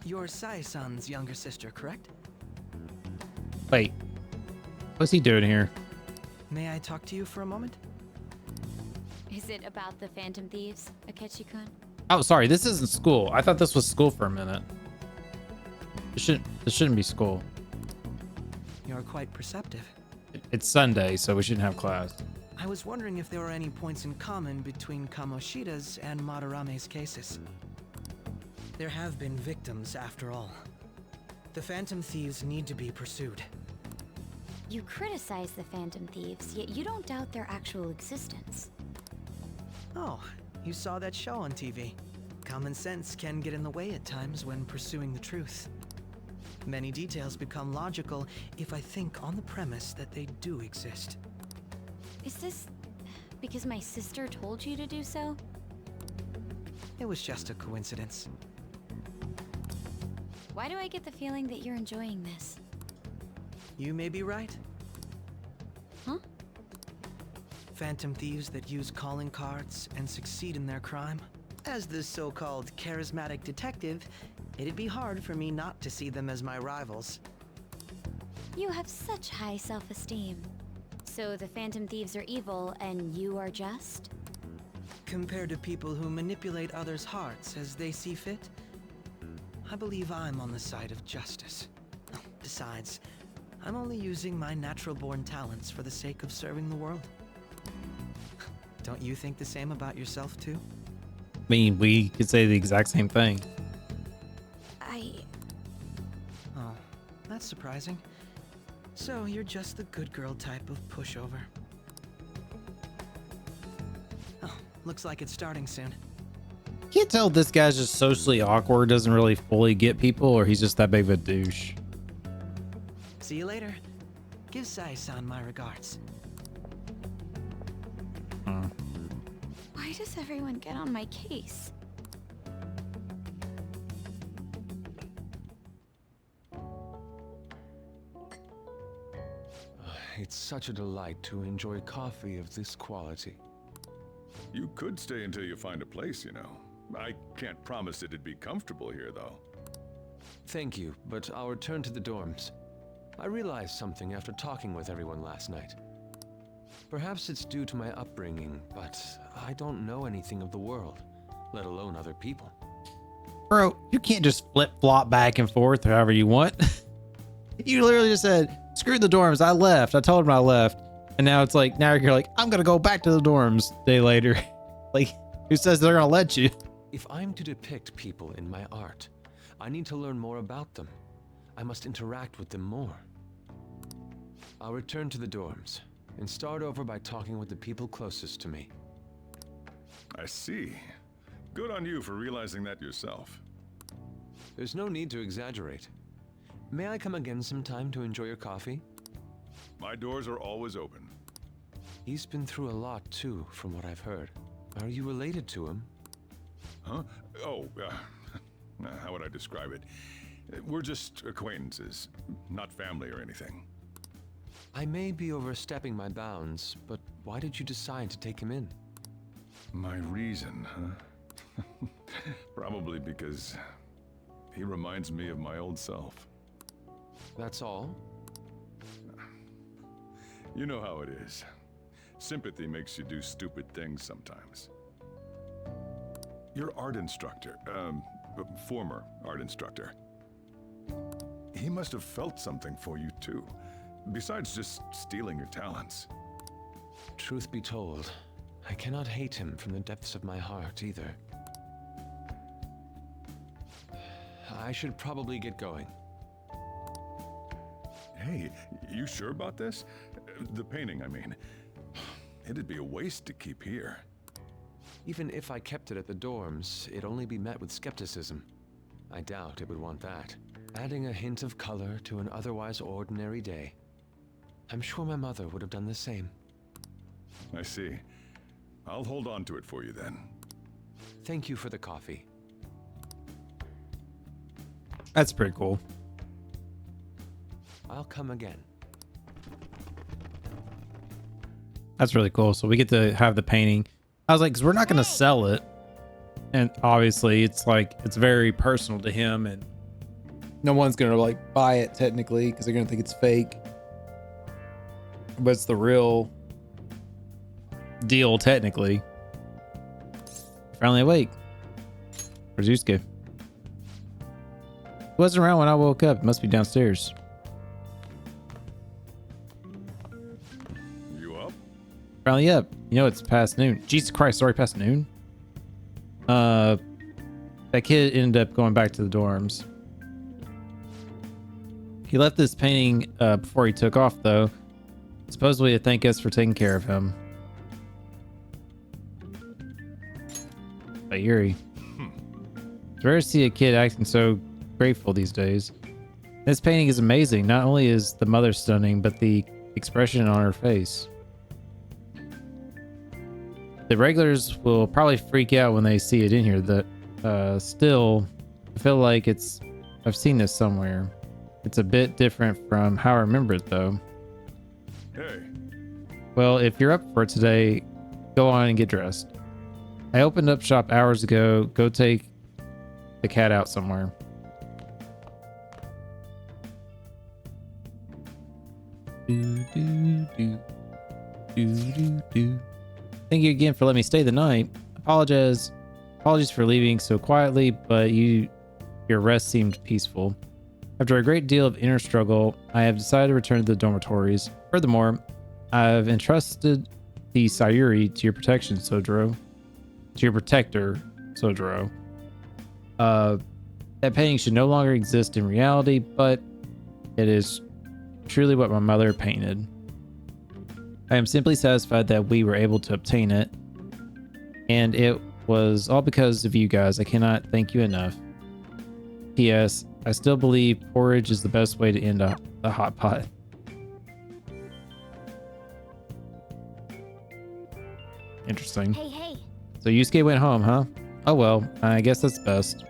You're Sai-san's younger sister, correct? Wait, what's he doing here? May I talk to you for a moment? Is it about the Phantom Thieves, Akechi-kun? Oh, sorry, this isn't school. I thought this was school for a minute. This shouldn't be school. You're quite perceptive. It's Sunday, so we shouldn't have class. I was wondering if there were any points in common between Kamoshida's and Madarame's cases. There have been victims, after all. The Phantom Thieves need to be pursued. You criticize the Phantom Thieves, yet you don't doubt their actual existence. Oh, you saw that show on TV. Common sense can get in the way at times when pursuing the truth. Many details become logical if I think on the premise that they do exist. Is this because my sister told you to do so? It was just a coincidence. Why do I get the feeling that you're enjoying this? You may be right. Huh? Phantom thieves that use calling cards and succeed in their crime. As the so-called charismatic detective, it'd be hard for me not to see them as my rivals. You have such high self-esteem. So the Phantom Thieves are evil and you are just? Compared to people who manipulate others' hearts as they see fit, I believe I'm on the side of justice. Besides, I'm only using my natural-born talents for the sake of serving the world. Don't you think the same about yourself, too? I mean, we could say the exact same thing. Oh, that's surprising. So you're just the good girl type of pushover. Oh, looks like it's starting soon. Can't tell if this guy's just socially awkward, doesn't really fully get people, or he's just that big of a douche. See you later. Give Sai-san my regards. Why does everyone get on my case? It's such a delight to enjoy coffee of this quality. You could stay until you find a place, you know. I can't promise it'd be comfortable here, though. Thank you, but I'll return to the dorms. I realized something after talking with everyone last night. Perhaps it's due to my upbringing, but I don't know anything of the world, let alone other people. Bro, you can't just flip-flop back and forth however you want. You literally just said, screw the dorms, I left. I told him I left. And now it's like, now you're like, I'm gonna go back to the dorms a day later. Like, who says they're gonna let you? If I'm to depict people in my art, I need to learn more about them. I must interact with them more. I'll return to the dorms and start over by talking with the people closest to me. I see. Good on you for realizing that yourself. There's no need to exaggerate. May I come again sometime to enjoy your coffee? My doors are always open. He's been through a lot too, from what I've heard. Are you related to him? Huh? Oh, how would I describe it? We're just acquaintances, not family or anything. I may be overstepping my bounds, but why did you decide to take him in? My reason, huh? Probably because he reminds me of my old self. That's all? You know how it is. Sympathy makes you do stupid things sometimes. Your art instructor, former art instructor, he must have felt something for you too. besides just stealing your talents. Truth be told, I cannot hate him from the depths of my heart either. I should probably get going. Hey, you sure about this? The painting, I mean. It'd be a waste to keep here. Even if I kept it at the dorms, it'd only be met with skepticism. I doubt it would want that. Adding a hint of color to an otherwise ordinary day. I'm sure my mother would have done the same. I see. I'll hold on to it for you then. Thank you for the coffee. That's pretty cool. I'll come again. That's really cool. So we get to have the painting. I was like, because we're not going to sell it. And obviously it's like, it's very personal to him, and no one's going to like buy it technically because they're going to think it's fake. But it's the real deal technically. Finally awake. Where's Yusuke? He wasn't around when I woke up. It must be downstairs. You up? Finally up. You know it's past noon. Jesus Christ, sorry, past noon? That kid ended up going back to the dorms. He left this painting before he took off, though. Supposedly to thank us for taking care of him. By Yuri. It's rare to see a kid acting so grateful these days. This painting is amazing. Not only is the mother stunning, but the expression on her face. The regulars will probably freak out when they see it in here. Still, I feel like I've seen this somewhere. It's a bit different from how I remember it, though. Hey. Well, if you're up for it today, go on and get dressed. I opened up shop hours ago. Go take the cat out somewhere. Thank you again for letting me stay the night. Apologies for leaving so quietly, but your rest seemed peaceful. After a great deal of inner struggle, I have decided to return to the dormitories. Furthermore, I've entrusted the Sayuri to your protection, Sojiro. To your protector, Sojiro. That painting should no longer exist in reality, but it is truly what my mother painted. I am simply satisfied that we were able to obtain it, and it was all because of you guys. I cannot thank you enough. P.S. I still believe porridge is the best way to end a hot pot. Interesting. Hey. So Yusuke went home, huh? Oh well, I guess that's best.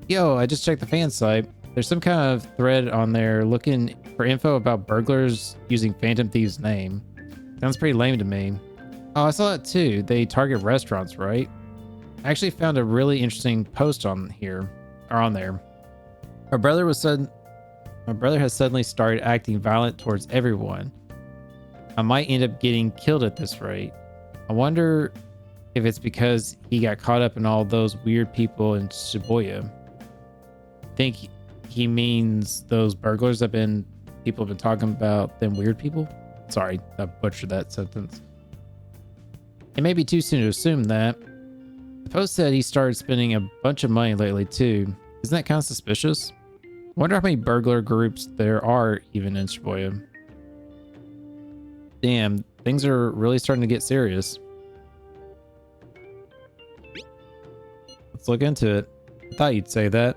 Yo, I just checked the fan site. There's some kind of thread on there looking for info about burglars using Phantom Thieves' name. Sounds pretty lame to me. Oh, I saw that too. They target restaurants, right? I actually found a really interesting post on there. My brother has suddenly started acting violent towards everyone. I might end up getting killed at this rate. I wonder if it's because he got caught up in all those weird people in Shibuya. Think he means those burglars people have been talking about them weird people? Sorry, I butchered that sentence. It may be too soon to assume that. The post said he started spending a bunch of money lately too. Isn't that kind of suspicious? Wonder how many burglar groups there are even in Shibuya. Damn, things are really starting to get serious. Let's look into it. I thought you'd say that.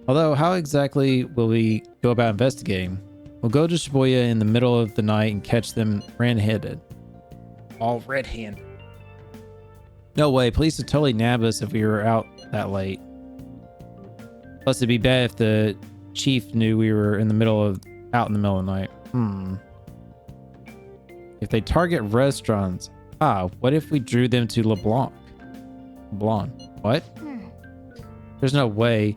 Although, how exactly will we go about investigating? We'll go to Shibuya in the middle of the night and catch them red-handed. All red-handed. No way, police would totally nab us if we were out that late. Plus, it'd be bad if the chief knew we were out in the middle of the night. If they target restaurants, what if we drew them to LeBlanc? What? There's no way.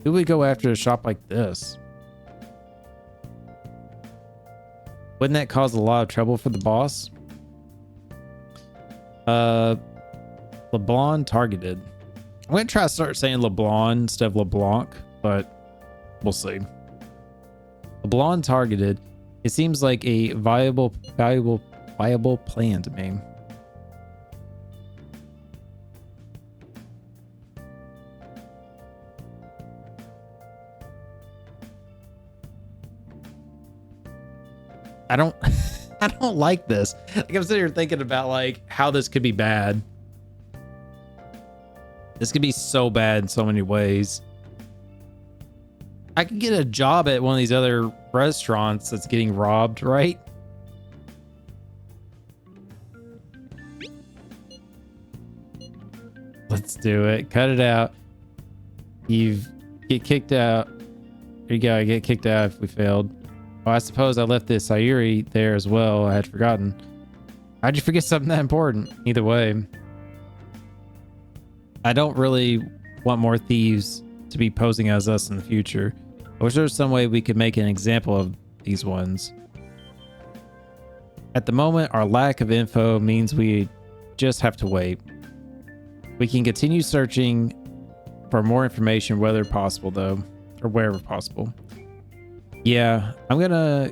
Who would go after a shop like this? Wouldn't that cause a lot of trouble for the boss? LeBlanc targeted. I'm gonna try to start saying LeBlanc instead of LeBlanc, but we'll see. A blonde targeted. It seems like a viable plan to me. I don't I don't like this. Like, I'm sitting here thinking about like how this could be bad. This could be so bad in so many ways. I could get a job at one of these other restaurants that's getting robbed, right? Let's do it. Cut it out. Get kicked out. There you go. I get kicked out if we failed. Well, I suppose I left the Sayuri there as well. I had forgotten. How'd you forget something that important? Either way, I don't really want more thieves to be posing as us in the future. I wish there was some way we could make an example of these ones. At the moment, our lack of info means we just have to wait. We can continue searching for more information wherever possible, though. Or wherever possible. Yeah, I'm gonna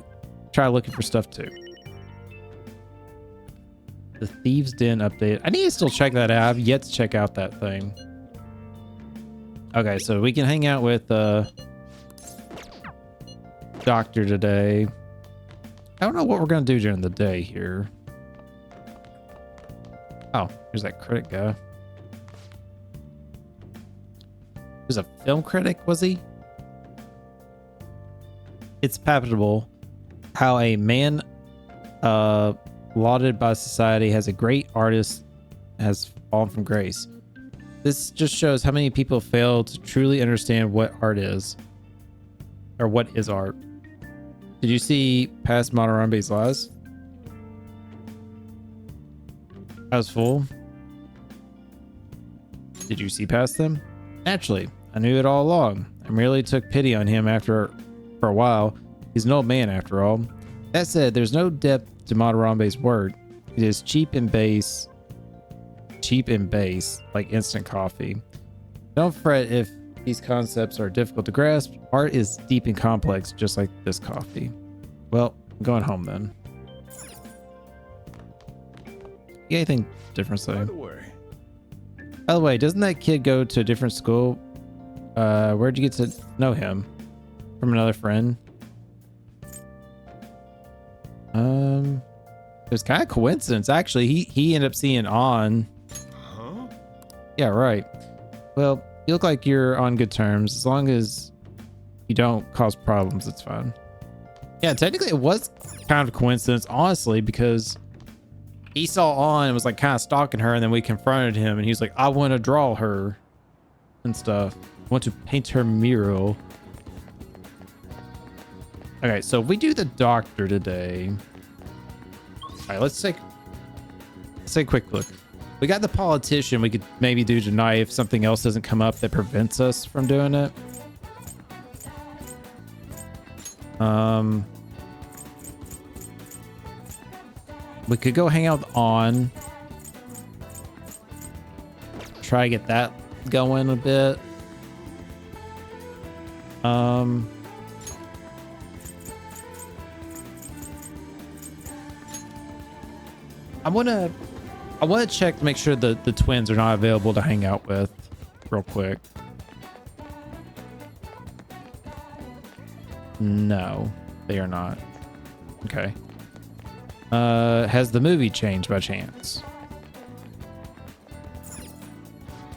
try looking for stuff too. The Thieves' Den update. I need to still check that out. I've yet to check out that thing. Okay, so we can hang out with Doctor today. I don't know what we're gonna do during the day here. Oh, here's that critic guy. He was a film critic, was he? It's palpable how a man lauded by society as a great artist has fallen from grace. This just shows how many people fail to truly understand what art is. Or what is art. Did you see past Monorambe's lies? I was full. Did you see past them? Naturally, I knew it all along. I merely took pity on him for a while. He's an old man after all. That said, there's no depth to Monorambe's work. It is cheap and base, like instant coffee. Don't fret if these concepts are difficult to grasp. Art is deep and complex, just like this coffee. Well, I'm going home then. You got anything different to say? By the way, doesn't that kid go to a different school? Where'd you get to know him? From another friend? It was kind of coincidence, actually. He ended up seeing On. Huh? Yeah, right. Well, you look like you're on good terms. As long as you don't cause problems, it's fine. Yeah, technically it was kind of a coincidence, honestly, because he saw On and was like kind of stalking her, and then we confronted him, and he was like, I want to draw her and stuff. I want to paint her mural. Okay, so if we do the doctor today. All right, let's take a quick look. We got the politician we could maybe do tonight if something else doesn't come up that prevents us from doing it. We could go hang out with On. Try to get that going a bit. I want to check to make sure that the twins are not available to hang out with real quick. No, they are not. Okay. Has the movie changed by chance?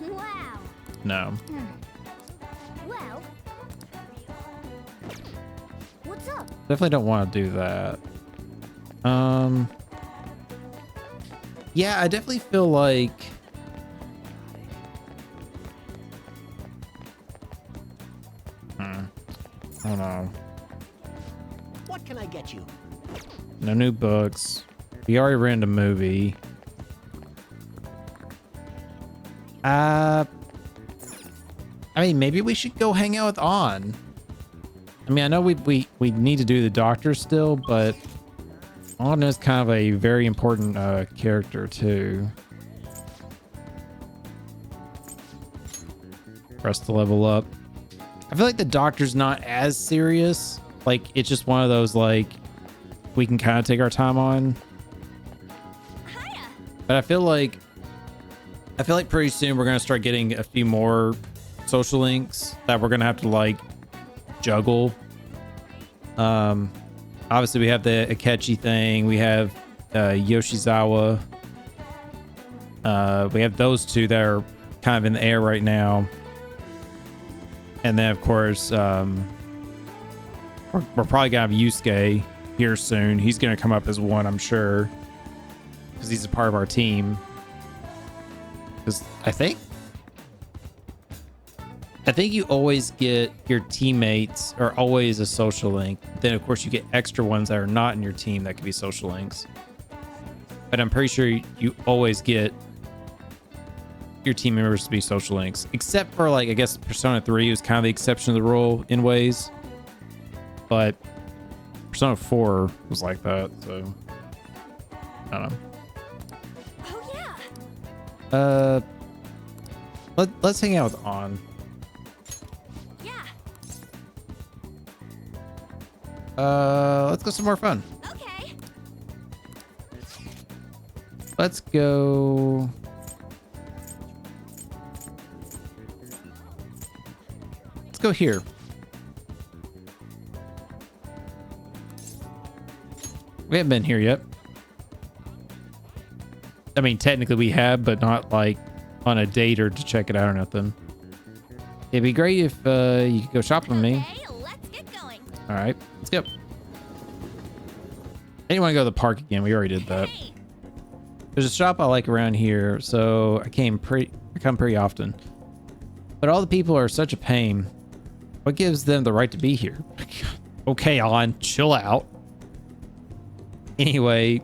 Wow. No. Well, what's up? Definitely don't want to do that. Yeah, I definitely feel like I don't know. What can I get you? No new books. We already ran a movie. I mean, maybe we should go hang out with On. I mean, I know we need to do the doctor still, but On is kind of a very important character too. For us to level up. I feel like the doctor's not as serious Like, it's just one of those, like, we can kind of take our time on. But I feel like pretty soon we're going to start getting a few more social links that we're going to have to, like, juggle. Obviously we have the Akechi thing. We have Yoshizawa. We have those two that are kind of in the air right now. And then, of course, we're probably gonna have Yusuke here soon. He's gonna come up as one, I'm sure, because he's a part of our team. Because I think you always get your teammates are always a social link. Then, of course, you get extra ones that are not in your team that could be social links. But I'm pretty sure you always get your team members to be social links, except for, like, I guess Persona 3 was kind of the exception of the rule in ways. But Persona 4 was like that, so I don't know. Oh yeah. Let's hang out with On. Let's go some more fun. Okay. Let's go. Let's go here. We haven't been here yet. I mean, technically we have, but not like on a date or to check it out or nothing. It'd be great if you could go shopping with me. Let's get going. All right, let's go. I didn't want to go to the park again. We already did that. There's a shop I like around here, so I come pretty often. But all the people are such a pain. What gives them the right to be here? Okay, On, chill out. Anyway,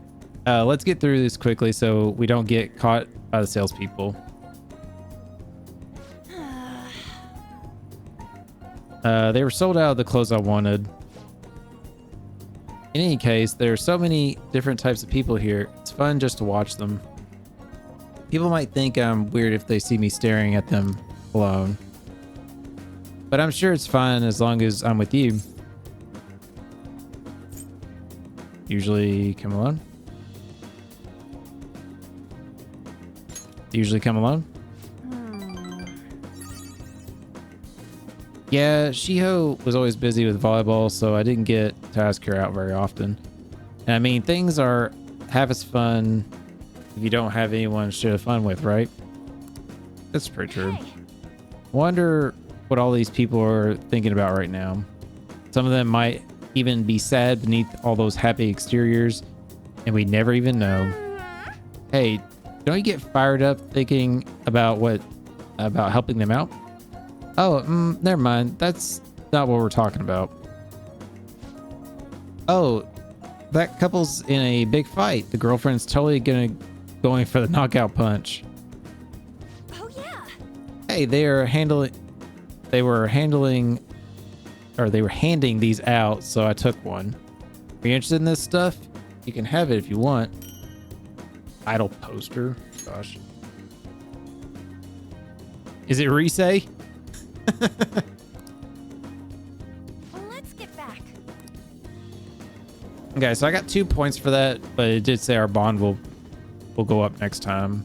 let's get through this quickly so we don't get caught by the salespeople. They were sold out of the clothes I wanted. In any case, there are so many different types of people here. It's fun just to watch them. People might think I'm weird if they see me staring at them alone. But I'm sure it's fine as long as I'm with you. Usually come alone? Usually come alone? Yeah, Shiho was always busy with volleyball, so I didn't get to ask her out very often. And I mean, things are half as fun if you don't have anyone to share the fun with, right? That's pretty true. Wonder what all these people are thinking about right now. Some of them might even be sad beneath all those happy exteriors, and we never even know. Hey, don't you get fired up thinking about helping them out? Oh, never mind. That's not what we're talking about. Oh, that couple's in a big fight. The girlfriend's totally going for the knockout punch. Oh yeah. Hey, they were handing these out, so I took one. Are you interested in this stuff? You can have it if you want. Idol poster. Gosh. Is it Risei? Let's get back. Okay, so I got 2 points for that, but it did say our bond will go up next time.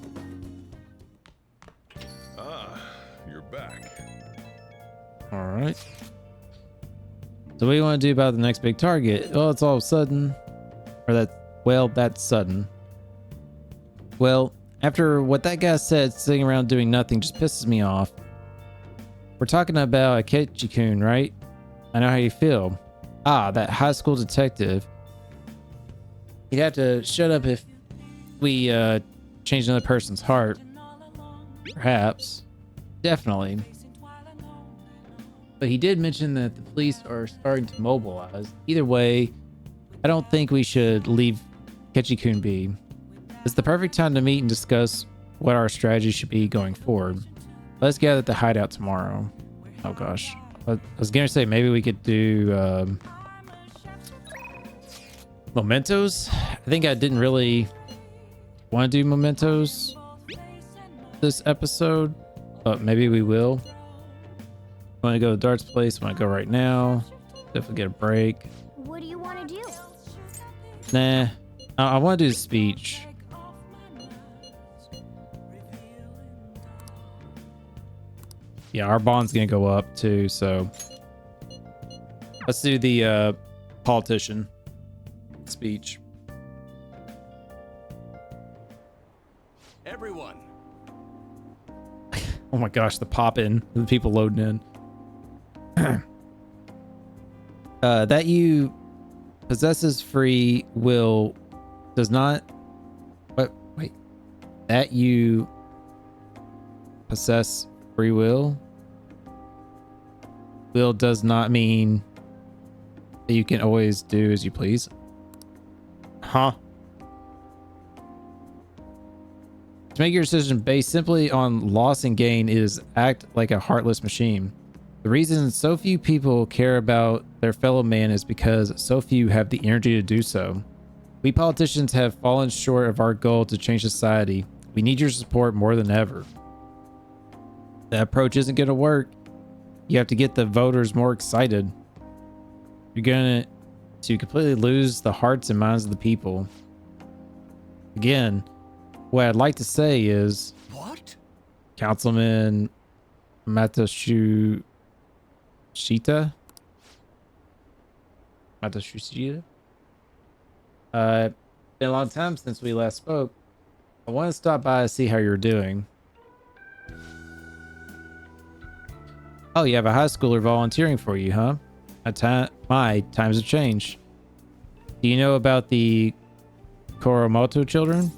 Ah, you're back. All right. So what do you want to do about the next big target? Oh, it's all sudden. That's sudden. Well, after what that guy said, sitting around doing nothing just pisses me off. We're talking about Akechi-kun, right? I know how you feel. Ah, that high school detective. He'd have to shut up if we change another person's heart. Perhaps. Definitely. But he did mention that the police are starting to mobilize. Either way, I don't think we should leave Akechi-kun be. It's the perfect time to meet and discuss what our strategy should be going forward. Let's gather at the hideout tomorrow. Oh gosh. I was gonna say maybe we could do mementos. I think I didn't really want to do mementos this episode, but maybe we will. Want to go to Dart's place? Want to go right now? Definitely get a break. What do you want to do? Nah, I want to do the speech. Yeah, our bond's gonna go up too, so let's do the politician speech. Everyone. Oh my gosh, the pop in, the people loading in. That you possesses free will does not. What? Wait. That you possess free will. Will does not mean that you can always do as you please. Huh? To make your decision based simply on loss and gain is act like a heartless machine. The reason so few people care about their fellow man is because so few have the energy to do so. We politicians have fallen short of our goal to change society. We need your support more than ever. That approach isn't going to work. You have to get the voters more excited. You're going to completely lose the hearts and minds of the people. Again, what I'd like to say is, What? Councilman Matasushita? Matasushita? Been a long time since we last spoke. I want to stop by to see how you're doing. Oh, you have a high schooler volunteering for you, huh? My times have changed. Do you know about the Koromoto children?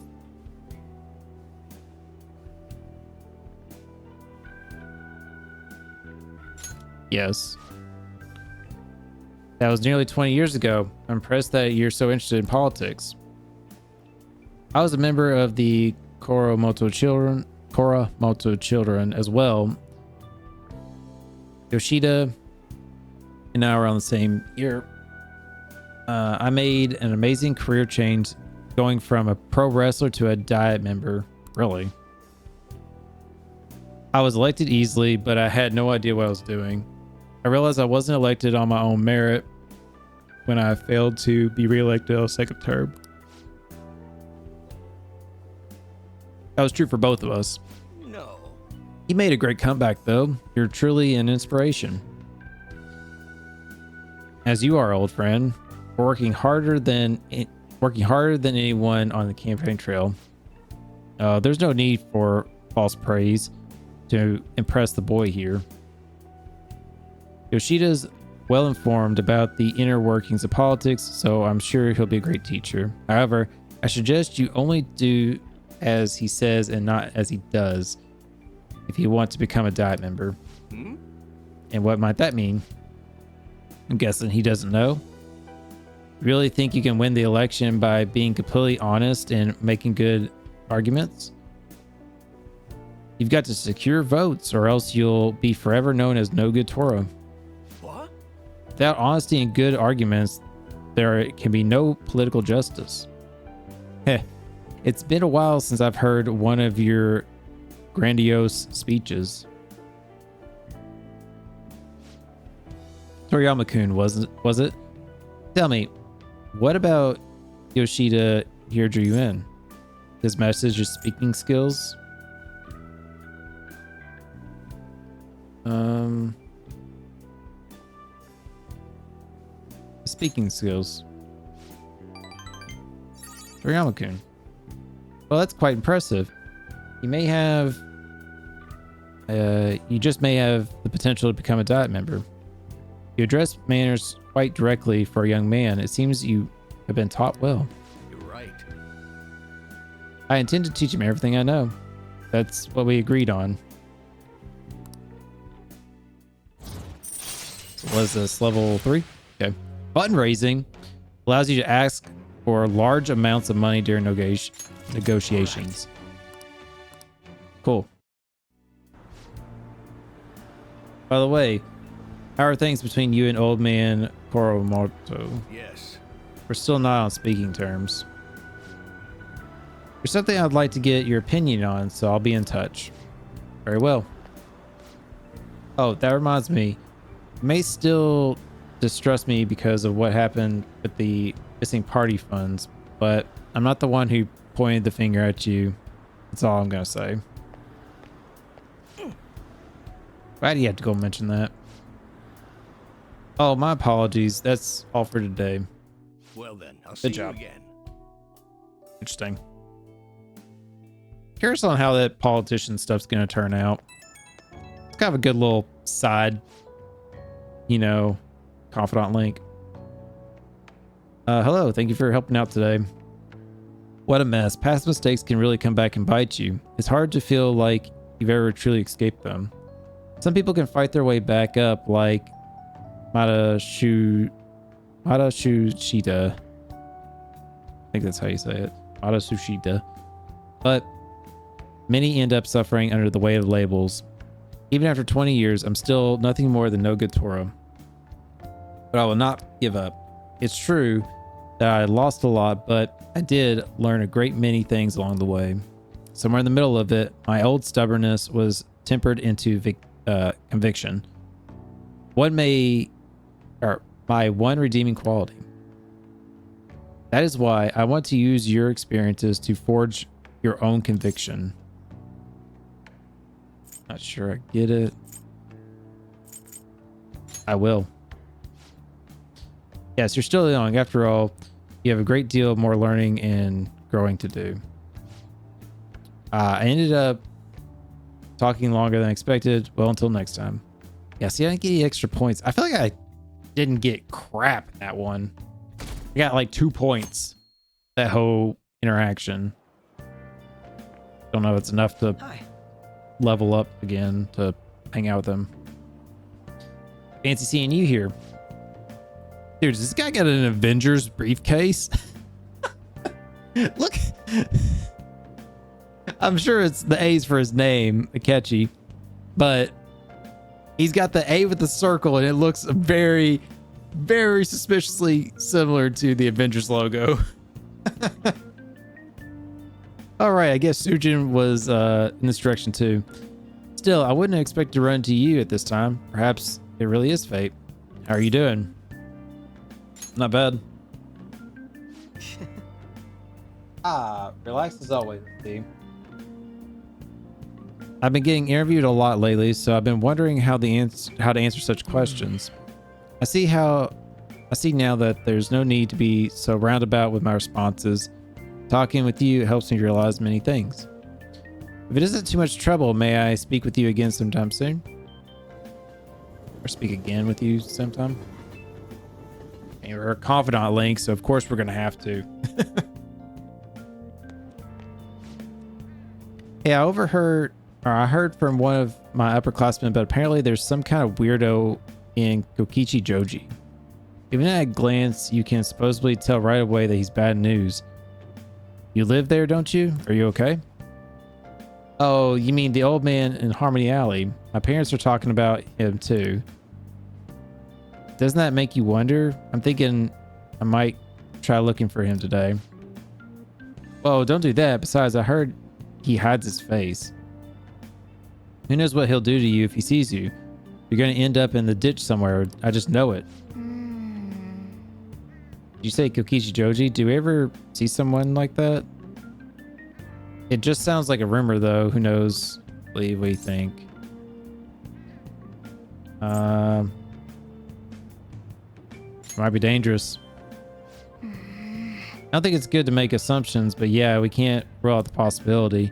Yes. That was nearly 20 years ago. I'm impressed that you're so interested in politics. I was a member of the Koromoto children as well. Yoshida and I were on the same year. I made an amazing career change going from a pro wrestler to a diet member. Really. I was elected easily, but I had no idea what I was doing. I realized I wasn't elected on my own merit when I failed to be reelected a second term. That was true for both of us. No. You made a great comeback, though. You're truly an inspiration. As you are, old friend. We're working harder than anyone on the campaign trail. There's no need for false praise to impress the boy here. Yoshida's well informed about the inner workings of politics, so I'm sure he'll be a great teacher. However, I suggest you only do as he says and not as he does if you want to become a diet member. And what might that mean? I'm guessing he doesn't know. Really think you can win the election by being completely honest and making good arguments? You've got to secure votes or else you'll be forever known as no good Toro. What? Without honesty and good arguments, there can be no political justice. Heh. It's been a while since I've heard one of your grandiose speeches. Toriyama-kun, was it? Tell me, what about Yoshida here drew you in? His message, his speaking skills? Speaking skills. Toriyama-kun. Well, that's quite impressive. You may have... you just may have the potential to become a diet member. You address manners quite directly for a young man. It seems you have been taught well. You're right. I intend to teach him everything I know. That's what we agreed on. So what is this, level 3? Okay. Button raising allows you to ask for large amounts of money during negotiations. Cool. By the way, how are things between you and old man Koromoto? Yes. We're still not on speaking terms. There's something I'd like to get your opinion on, so I'll be in touch. Very well. Oh, that reminds me. You may still distrust me because of what happened with the missing party funds, but I'm not the one who pointed the finger at you. That's all I'm gonna say. Why do you have to go mention that? Oh, my apologies. That's all for today. Well then, I'll see Good you job. again. Interesting. Curious on how that politician stuff's going to turn out. It's kind of a good little side, you know, confidant link. Hello, thank you for helping out today. What a mess. Past mistakes can really come back and bite you. It's hard to feel like you've ever truly escaped them. Some people can fight their way back up, like Matasushita. I think that's how you say it. Matasushita. But many end up suffering under the weight of labels. Even after 20 years, I'm still nothing more than no good Torah. But I will not give up. It's true that I lost a lot, but I did learn a great many things along the way. Somewhere in the middle of it, my old stubbornness was tempered into conviction. My one redeeming quality. That is why I want to use your experiences to forge your own conviction. Not sure I get it. I will. Yes, you're still young. After all, you have a great deal more learning and growing to do. I ended up talking longer than expected. Well, until next time. Yeah, see, I didn't get any extra points. I feel like I didn't get crap in that one. I got like 2 points. That whole interaction. Don't know if it's enough to level up again to hang out with them. Fancy seeing you here. Dude, does this guy got an Avengers briefcase? Look. I'm sure it's the A's for his name, Akechi, but he's got the A with the circle and it looks very, very suspiciously similar to the Avengers logo. All right, I guess Sujin was in this direction too. Still, I wouldn't expect to run into you at this time. Perhaps it really is fate. How are you doing? Not bad. Relax as always, Steve. I've been getting interviewed a lot lately, so I've been wondering how to answer such questions. I see now that there's no need to be so roundabout with my responses. Talking with you helps me realize many things. If it isn't too much trouble, may I speak with you again sometime soon? Or speak again with you sometime? And we're a confidant link, so of course we're going to have to. Hey, I heard from one of my upperclassmen, but apparently there's some kind of weirdo in Kokichi Joji. Even at a glance, you can supposedly tell right away that he's bad news. You live there, don't you? Are you okay? Oh, you mean the old man in Harmony Alley. My parents are talking about him too. Doesn't that make you wonder? I'm thinking I might try looking for him today. Whoa, don't do that. Besides, I heard he hides his face. Who knows what he'll do to you if he sees you? You're going to end up in the ditch somewhere. I just know it. Did you say Kokichi Joji? Do we ever see someone like that? It just sounds like a rumor, though. Who knows? What do you think? Might be dangerous. I don't think it's good to make assumptions, but yeah, we can't rule out the possibility.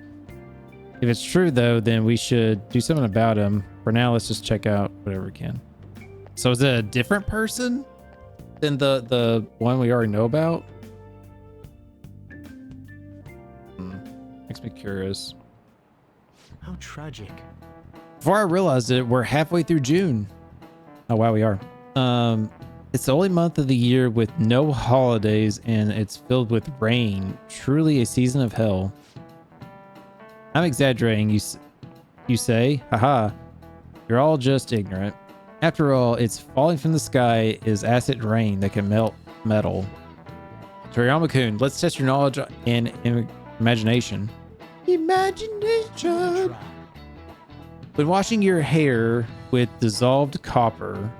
If it's true, though, then we should do something about him. For now, let's just check out whatever we can. So is it a different person than the one we already know about? Makes me curious. How tragic. Before I realized it, we're halfway through June. Oh, wow, we are. It's the only month of the year with no holidays, and it's filled with rain. Truly a season of hell. I'm exaggerating, you say? Haha. You're all just ignorant. After all, it's falling from the sky is acid rain that can melt metal. Toriyama-kun, let's test your knowledge and imagination. When washing your hair with dissolved copper,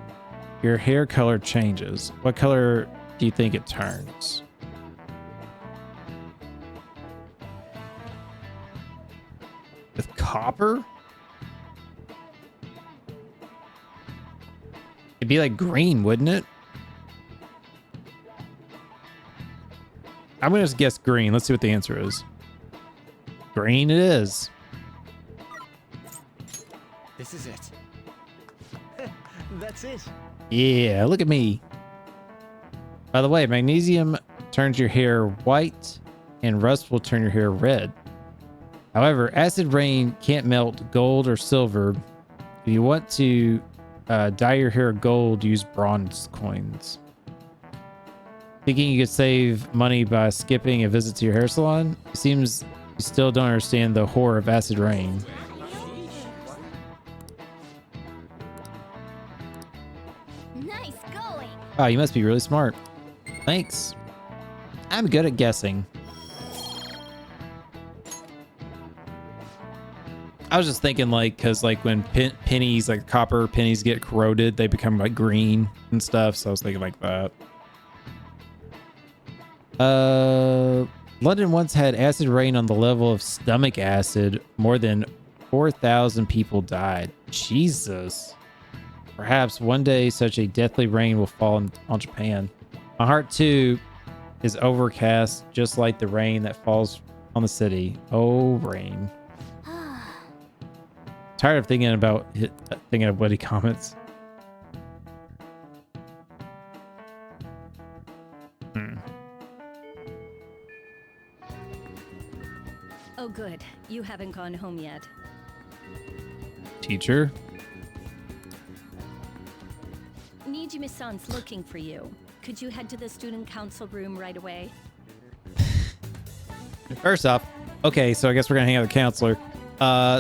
your hair color changes. What color do you think it turns? With copper? It'd be like green, wouldn't it? I'm gonna just guess green. Let's see what the answer is. Green it is. This is it. That's it. Yeah, look at me. By the way, magnesium turns your hair white and rust will turn your hair red. However, acid rain can't melt gold or silver. If you want to dye your hair gold, use bronze coins. Thinking you could save money by skipping a visit to your hair salon? It seems you still don't understand the horror of acid rain. Nice going. Wow, you must be really smart. Thanks. I'm good at guessing. I was just thinking, like, because like when pennies, like copper pennies get corroded, they become like green and stuff. So I was thinking like that. London once had acid rain on the level of stomach acid. More than 4,000 people died. Jesus. Perhaps one day such a deathly rain will fall on Japan. My heart too is overcast, just like the rain that falls on the city. Oh, rain. Tired of thinking of witty comments. Oh, good. You haven't gone home yet. Teacher? Nijime-san's looking for you. Could you head to the student council room right away? First off, okay, so I guess we're gonna hang out with the counselor.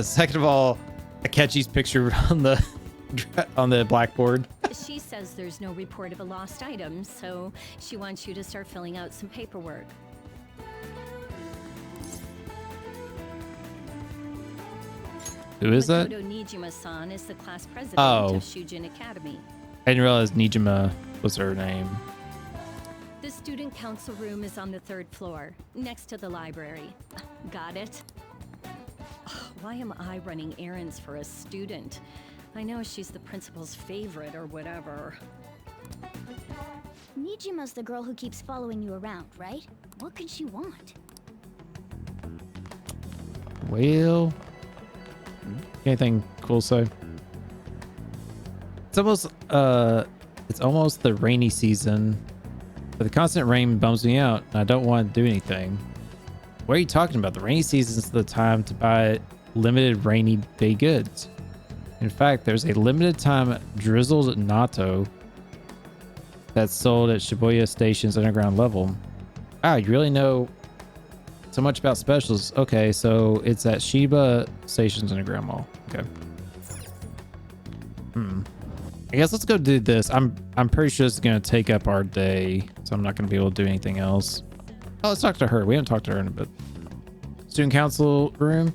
Second of all, Akechi's picture on the blackboard. She says there's no report of a lost item, so she wants you to start filling out some paperwork. Who is that? Makoto Nijima-san is the class president Oh. of Shujin Academy. I didn't realize Nijima was her name. The student council room is on the 3rd floor, next to the library. Got it? Why am I running errands for a student? I know she's the principal's favorite or whatever. Nijima's the girl who keeps following you around, right? What could she want? Well, anything cool to say? It's almost the rainy season, but the constant rain bums me out, and I don't want to do anything. What are you talking about? The rainy season is the time to buy limited rainy day goods. In fact, there's a limited time drizzled natto that's sold at Shibuya Station's underground level. Wow, you really know so much about specials. Okay, so it's at Shiba Station's underground mall. Okay. I guess let's go do this. I'm pretty sure this is gonna take up our day, so I'm not gonna be able to do anything else. Oh, let's talk to her. We haven't talked to her in a bit. Student council room.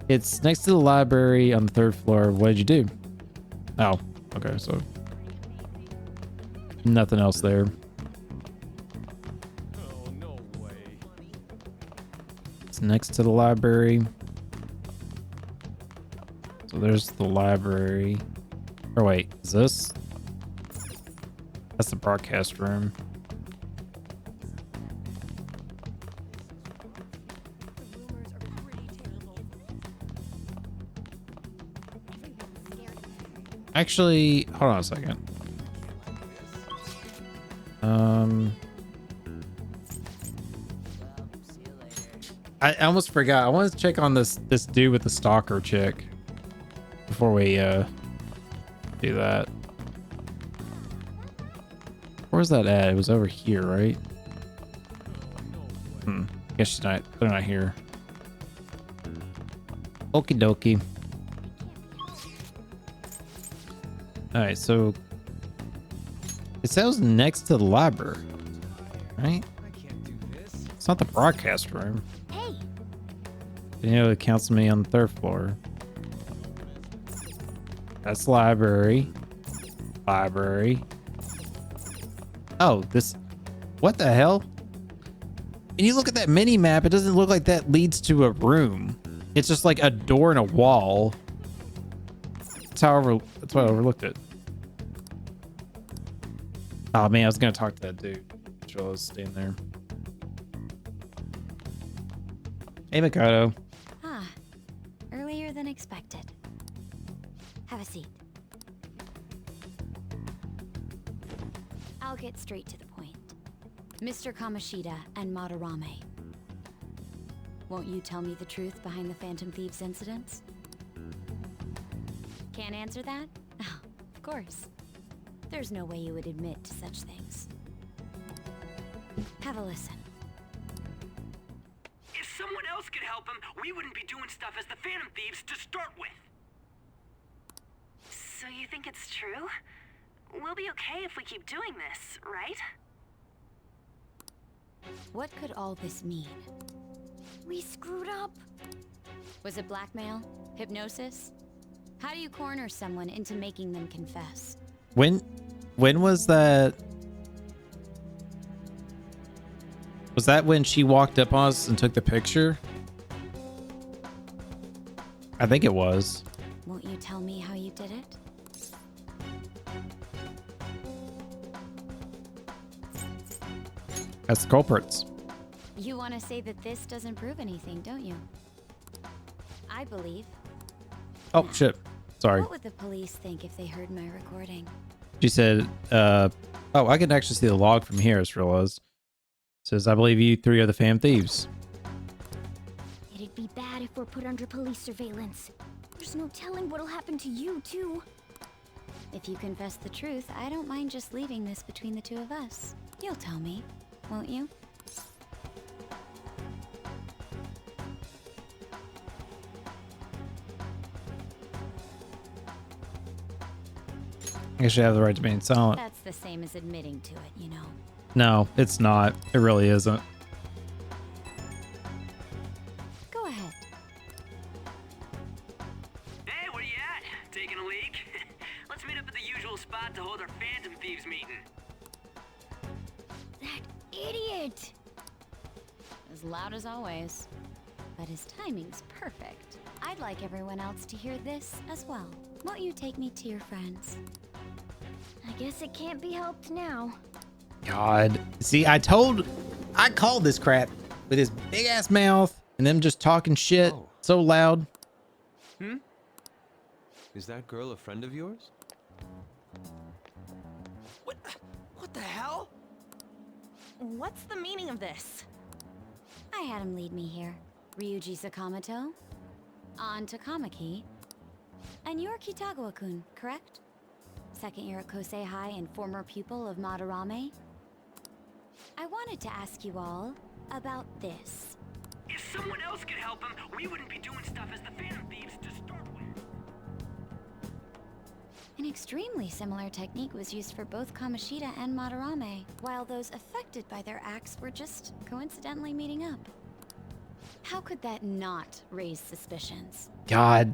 It's next to the library on the 3rd floor. What did you do? Oh, okay, so nothing else there. Oh, no way. It's next to the library. So there's the library. Or wait, is this? That's the broadcast room. Actually, hold on a second. I almost forgot. I wanted to check on this dude with the stalker chick before we do that. Where's that at? It was over here, right? Guess she's not. They're not here. Okie dokie. All right, so it says next to the library, right? It's not the broadcast room. Hey. You know, it counts me on the 3rd floor. That's library. library. Oh, this... What the hell? And you look at that mini map, it doesn't look like that leads to a room. It's just like a door and a wall. That's why I overlooked it. Oh man, I was gonna talk to that dude. While I was staying there. Hey, Mikado. Ah, earlier than expected. Have a seat. I'll get straight to the point. Mr. Kamoshida and Madarame. Won't you tell me the truth behind the Phantom Thieves incidents? Can't answer that? Oh, of course. There's no way you would admit to such things. Have a listen. If someone else could help him, we wouldn't be doing stuff as the Phantom Thieves to start with. So you think it's true? We'll be okay if we keep doing this, right? What could all this mean? We screwed up. Was it blackmail? Hypnosis? How do you corner someone into making them confess? When was that? Was that when she walked up on us and took the picture? I think it was. Won't you tell me how you did it? That's the culprits. You want to say that this doesn't prove anything, don't you? I believe. Oh, shit. Sorry. What would the police think if they heard my recording? She said, oh, I can actually see the log from here, I just realized. It says, I believe you three are the Phantom Thieves. It'd be bad if we're put under police surveillance. There's no telling what'll happen to you, too. If you confess the truth, I don't mind just leaving this between the two of us. You'll tell me, won't you? I guess you have the right to remain silent. That's the same as admitting to it, you know. No, it's not. It really isn't. Go ahead. Hey, where you at? Taking a leak? Let's meet up at the usual spot to hold our Phantom Thieves meeting. That idiot! As loud as always. But his timing's perfect. I'd like everyone else to hear this as well. Won't you take me to your friends? I guess it can't be helped now. God. See, I called this crap with his big ass mouth and them just talking shit so loud. Hmm? Is that girl a friend of yours? What the hell? What's the meaning of this? I had him lead me here. Ryuji Sakamoto, on Takamaki, and you're Kitagawa-kun, correct? Second year at Kosei High and former pupil of Madarame. I wanted to ask you all about this. If someone else could help him, we wouldn't be doing stuff as the Phantom Thieves to start with. An extremely similar technique was used for both Kamoshida and Madarame, while those affected by their acts were just coincidentally meeting up. How could that not raise suspicions? God.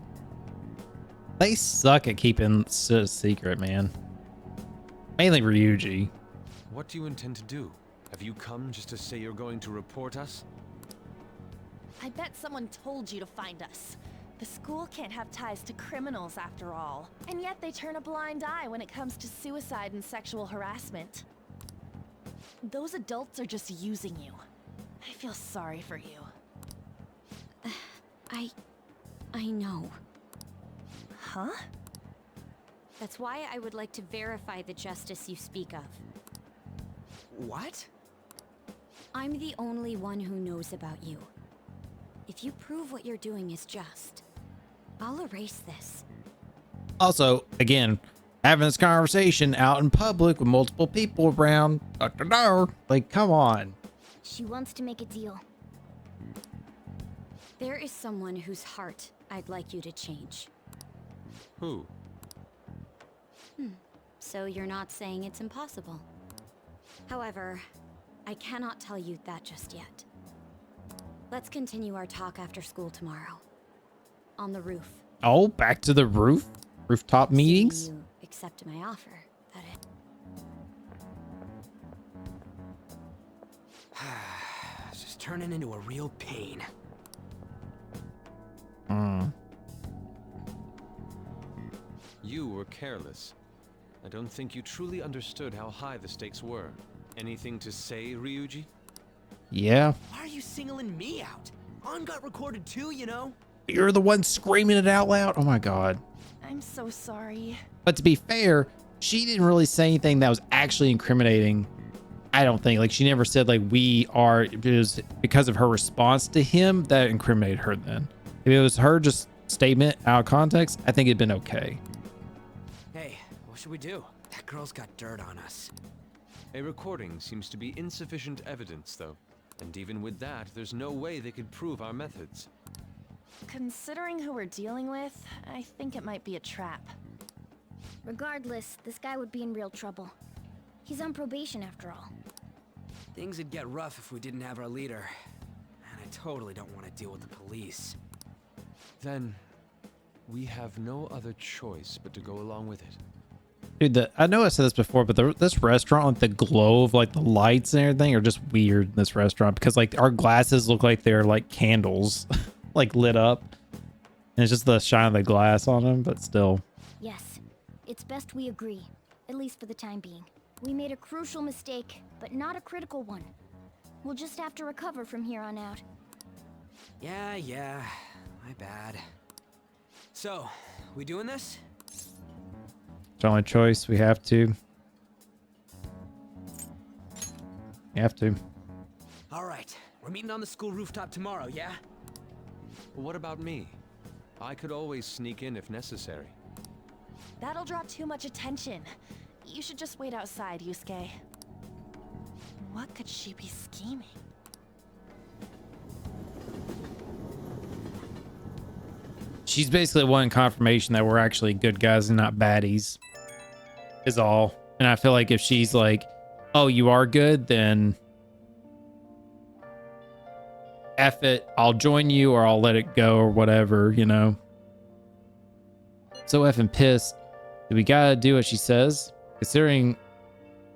They suck at keeping shit a secret, man. Mainly Ryuji. What do you intend to do? Have you come just to say you're going to report us? I bet someone told you to find us. The school can't have ties to criminals after all. And yet they turn a blind eye when it comes to suicide and sexual harassment. Those adults are just using you. I feel sorry for you. I know. Huh? That's why I would like to verify the justice you speak of. What? I'm the only one who knows about you. If you prove what you're doing is just, I'll erase this. Also, again, having this conversation out in public with multiple people around. Like, come on. She wants to make a deal. There is someone whose heart I'd like you to change. Who? So you're not saying it's impossible. However, I cannot tell you that just yet. Let's continue our talk after school tomorrow. On the roof. Oh, back to the roof? Rooftop meetings? Assuming you accept my offer, It's just turning into a real pain. You were careless. I don't think you truly understood how high the stakes were. Anything to say, Ryuji? Yeah. Why are you singling me out? On got recorded too, you know? You're the one screaming it out loud. Oh my God. I'm so sorry. But to be fair, she didn't really say anything that was actually incriminating. I don't think. Like, she never said, like, it was because of her response to him that incriminated her then. If it was her just statement out of context, I think it'd been okay. Hey, what should we do? That girl's got dirt on us. A recording seems to be insufficient evidence, though. And even with that, there's no way they could prove our methods. Considering who we're dealing with, I think it might be a trap. Regardless, this guy would be in real trouble. He's on probation after all. Things would get rough if we didn't have our leader. And I totally don't want to deal with the police. Then, we have no other choice but to go along with it. Dude, I know I said this before, but this restaurant, like the glow of like the lights and everything are just weird in this restaurant because like our glasses look like they're like candles like lit up. And it's just the shine of the glass on them, but still. Yes, it's best we agree, at least for the time being. We made a crucial mistake, but not a critical one. We'll just have to recover from here on out. Yeah, my bad. So, we doing this? It's our only choice. We have to. You have to. All right, we're meeting on the school rooftop tomorrow, yeah? What about me? I could always sneak in if necessary. That'll draw too much attention. You should just wait outside, Yusuke. What could she be scheming? She's basically wanting confirmation that we're actually good guys and not baddies. Is all. And I feel like if she's like, oh, you are good, then F it. I'll join you or I'll let it go or whatever, you know. So effing pissed. Do we gotta do what she says? Considering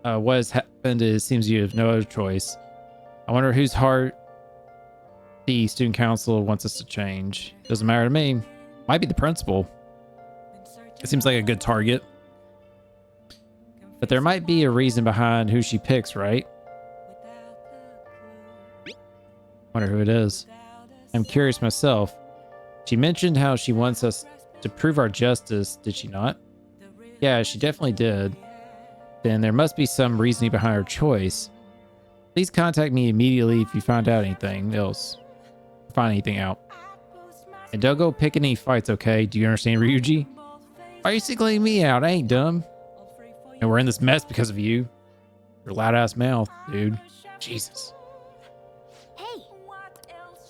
what has happened, it seems you have no other choice. I wonder whose heart the student council wants us to change. Doesn't matter to me. Might be the principal. It seems like a good target. But there might be a reason behind who she picks, right? Wonder who it is. I'm curious myself. She mentioned how she wants us to prove our justice, did she not? Yeah, she definitely did. Then there must be some reasoning behind her choice. Please contact me immediately if you find out anything else. Find anything out. And don't go pick any fights, okay? Do you understand, Ryuji? Why are you singling me out? I ain't dumb. And we're in this mess because of you. Your loud ass mouth, dude. Jesus. Hey!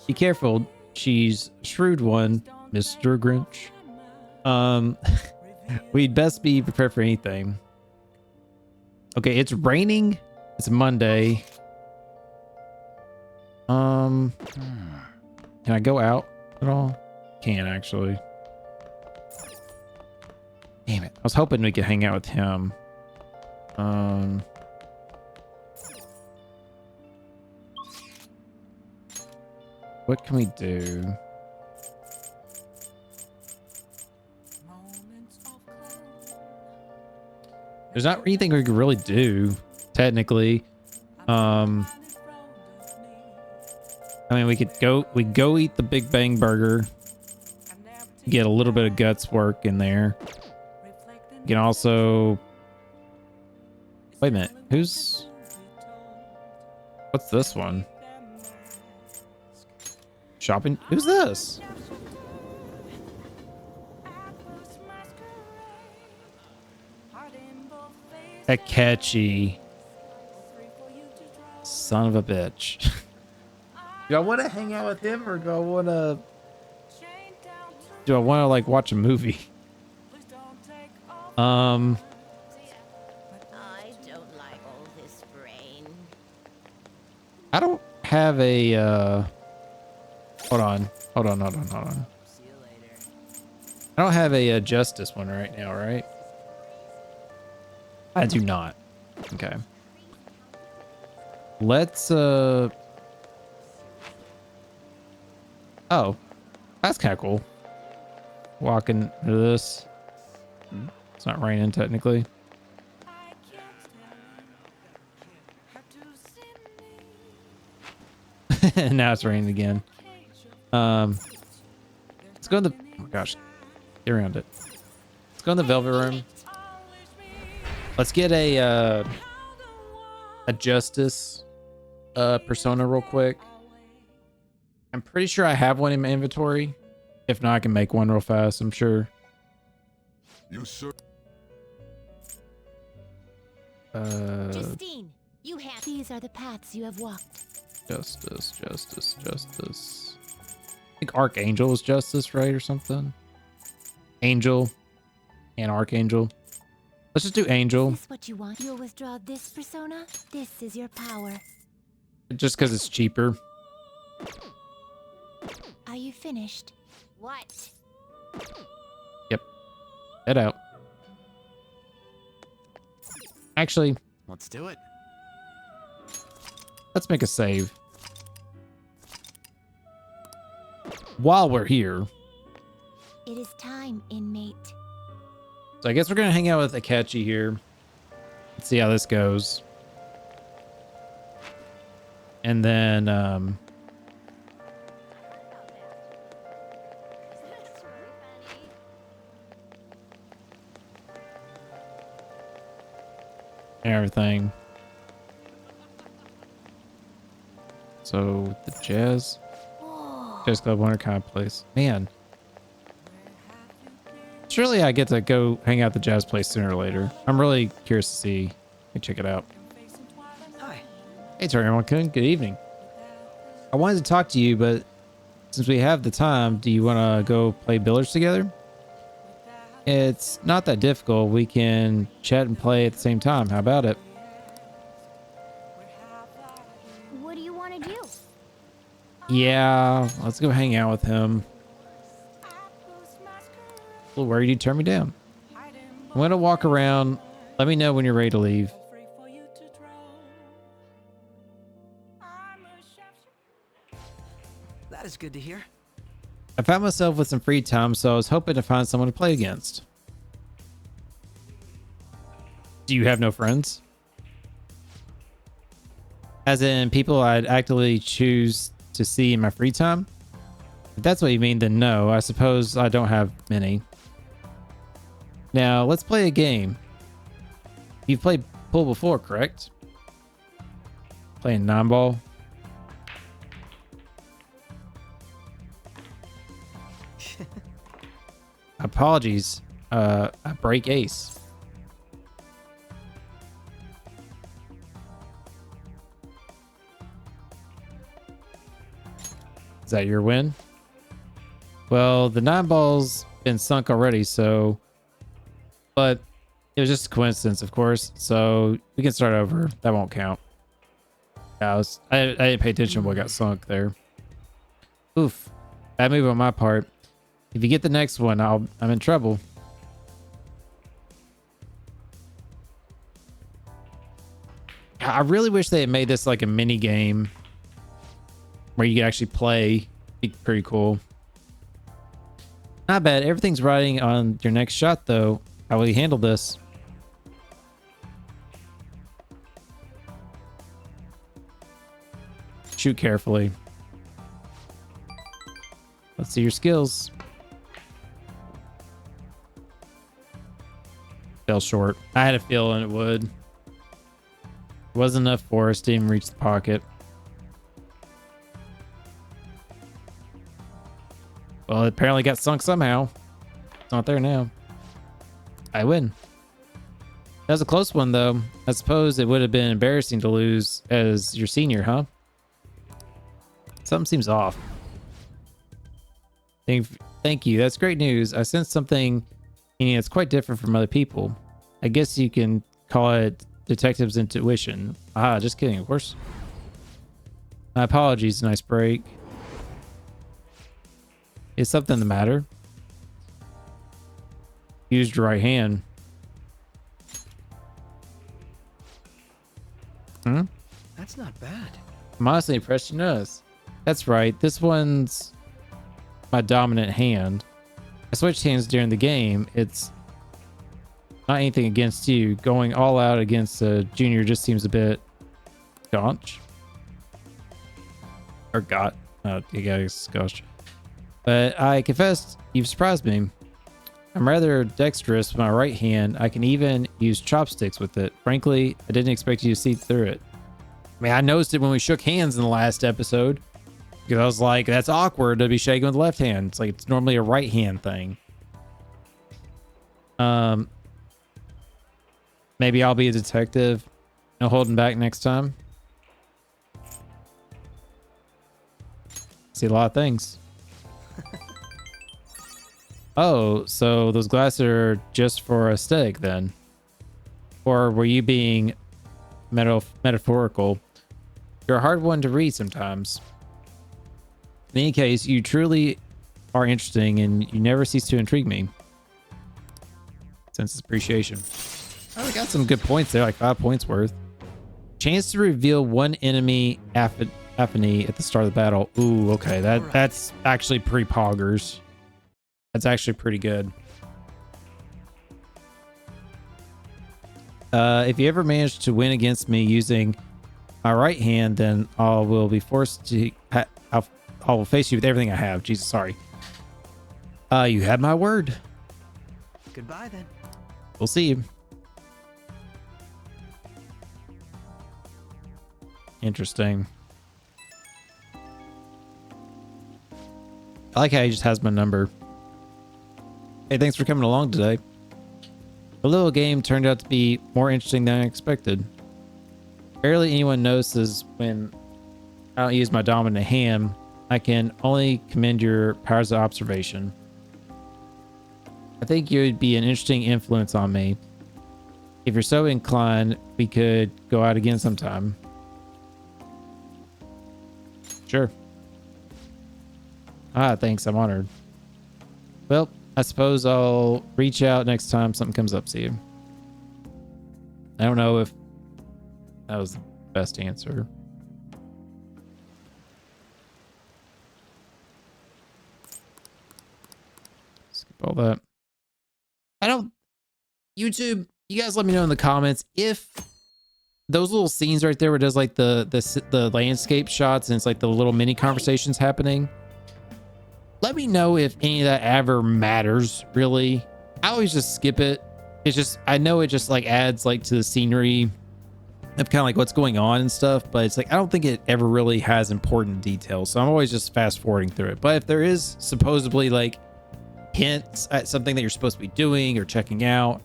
Be careful. She's a shrewd one, Mr. Grinch. We'd best be prepared for anything. Okay, it's raining. It's Monday. Can I go out at all? Can actually. Damn it. I was hoping we could hang out with him. What can we do? There's not anything we could really do, technically. I mean, we go eat the Big Bang Burger. Get a little bit of guts work in there. You can also... Wait a minute. What's this one? Shopping? Who's this? Akechi. Son of a bitch. Do I want to hang out with him or do I want to... like watch a movie? I don't like all this rain. I don't have a hold on. I don't have a justice one right now, right? I do not. Okay. let's oh, that's kind of cool. Walking to this. It's not raining technically. Now it's raining again. Let's go in the, oh my gosh, get around it. Let's go in the Velvet Room. Let's get a Justice persona real quick. I'm pretty sure I have one in my inventory. If not, I can make one real fast, I'm sure. You sir. Justine, you have. These are the paths you have walked. Justice. I think Archangel is Justice, right, or something? Angel and Archangel. Let's just do Angel. Is this what you want? You'll withdraw this persona. This is your power. Just because it's cheaper. Are you finished? What? Yep. Head out. Actually, Let's do it. let's make a save. While we're here. It is time, inmate. So I guess we're going to hang out with Akechi here. Let's see how this goes. And then, everything. So the Jazz Club Winter kind of place. Man. Surely I get to go hang out at the Jazz place sooner or later. I'm really curious to see. Let me check it out. Hi. Hey, Tori-kun. Good evening. I wanted to talk to you, but since we have the time, do you want to go play billiards together? It's not that difficult. We can chat and play at the same time. How about it? What do you want to do? Yeah, let's go hang out with him. Well, where did you turn me down? I'm going to walk around. Let me know when you're ready to leave. That is good to hear. I found myself with some free time, so I was hoping to find someone to play against. Do you have no friends? As in people I'd actively choose to see in my free time? If that's what you mean, then no. I suppose I don't have many. Now, let's play a game. You've played pool before, correct? Playing 9-ball. Apologies. I break ace. Is that your win? Well, the 9-ball's been sunk already, so... But it was just a coincidence, of course, so we can start over. That won't count. Yeah, I didn't pay attention to what got sunk there. Oof. Bad move on my part. If you get the next one, I'm in trouble. I really wish they had made this like a mini game where you could actually play. Be pretty cool. Not bad. Everything's riding on your next shot, though. How will you handle this? Shoot carefully. Let's see your skills. Fell short. I had a feeling it would. Wasn't enough force to even reach the pocket. Well, it apparently got sunk somehow. It's not there now. I win. That was a close one, though. I suppose it would have been embarrassing to lose as your senior, huh? Something seems off. Thank you. That's great news. I sense something in you that's quite different from other people. I guess you can call it detective's intuition. Ah, just kidding, of course. My apologies, nice break. Is something the matter? Used your right hand. That's not bad. I'm honestly impressed you noticed. That's right. This one's my dominant hand. I switched hands during the game. It's not anything against you. Going all out against a junior just seems a bit gaunch. Or got. You guys, gosh. But I confess, you've surprised me. I'm rather dexterous with my right hand. I can even use chopsticks with it. Frankly, I didn't expect you to see through it. I mean, I noticed it when we shook hands in the last episode. Because I was like, that's awkward to be shaking with the left hand. It's like, it's normally a right hand thing. Maybe I'll be a detective. No holding back next time. See a lot of things. Oh, so those glasses are just for aesthetic then? Or were you being metaphorical? You're a hard one to read sometimes. In any case, you truly are interesting and you never cease to intrigue me. Sense appreciation. Oh, I got some good points there, like 5 points worth. Chance to reveal one enemy Aphany at the start of the battle. Ooh, okay. That's actually pretty poggers. That's actually pretty good. If you ever manage to win against me using my right hand, then I will be forced to... I will face you with everything I have. Jesus, sorry. You had my word. Goodbye then. We'll see you. Interesting. I like how he just has my number. Hey, thanks for coming along today. The little game turned out to be more interesting than I expected. Barely anyone notices when I don't use my dominant hand. I can only commend your powers of observation. I think you would be an interesting influence on me. If you're so inclined, we could go out again sometime. Sure. Ah, thanks. I'm honored. Well, I suppose I'll reach out next time something comes up to you. I don't know if that was the best answer. Skip all that. YouTube, you guys let me know in the comments if those little scenes right there where it does like the landscape shots and it's like the little mini conversations happening. Let me know if any of that ever matters, really. I always just skip it. It's just, I know it just like adds like to the scenery of kind of like what's going on and stuff, but it's like, I don't think it ever really has important details. So I'm always just fast forwarding through it. But if there is supposedly like hints at something that you're supposed to be doing or checking out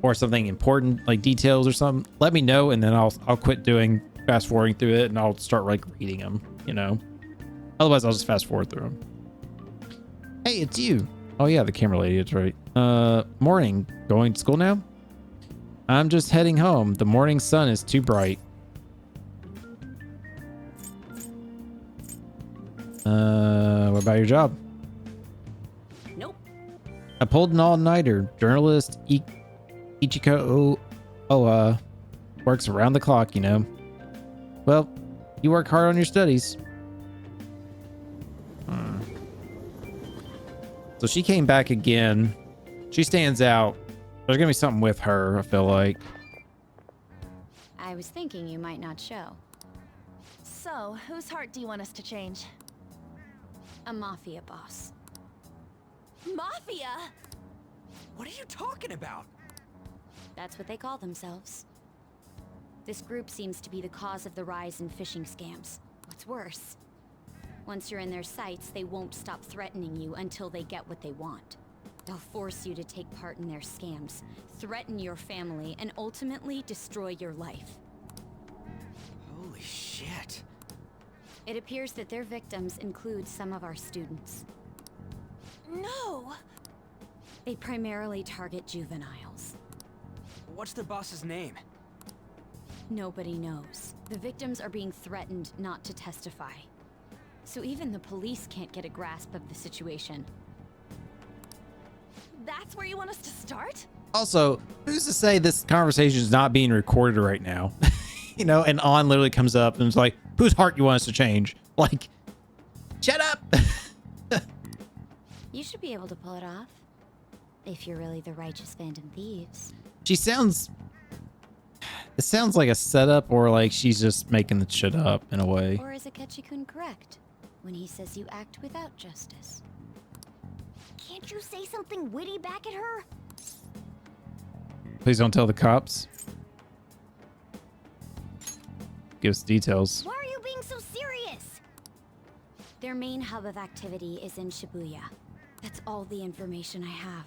or something important, like details or something, let me know. And then I'll quit doing fast forwarding through it and I'll start like reading them, you know, otherwise I'll just fast forward through them. Hey, it's you. Oh yeah, the camera lady, that's right. Morning. Going to school now? I'm just heading home. The morning sun is too bright. What about your job? Nope. I pulled an all-nighter. Journalist Ichiko works around the clock, you know. Well, you work hard on your studies. So she came back again. She stands out. There's gonna be something with her, I feel like. I was thinking you might not show. So, whose heart do you want us to change? A mafia boss. Mafia? What are you talking about? That's what they call themselves. This group seems to be the cause of the rise in phishing scams. What's worse, once you're in their sights, they won't stop threatening you until they get what they want. They'll force you to take part in their scams, threaten your family, and ultimately destroy your life. Holy shit. It appears that their victims include some of our students. No! They primarily target juveniles. What's their boss's name? Nobody knows. The victims are being threatened not to testify. So even the police can't get a grasp of the situation. That's where you want us to start? Also, who's to say this conversation is not being recorded right now? You know, and On literally comes up and is like, whose heart you want us to change? Like, shut up. You should be able to pull it off. If you're really the righteous Phantom Thieves. She sounds... It sounds like a setup, or like she's just making the shit up in a way. Or is Akechi-kun correct when he says you act without justice? Can't you say something witty back at her? Please don't tell the cops. Give us details. Why are you being so serious? Their main hub of activity is in Shibuya. That's all the information I have.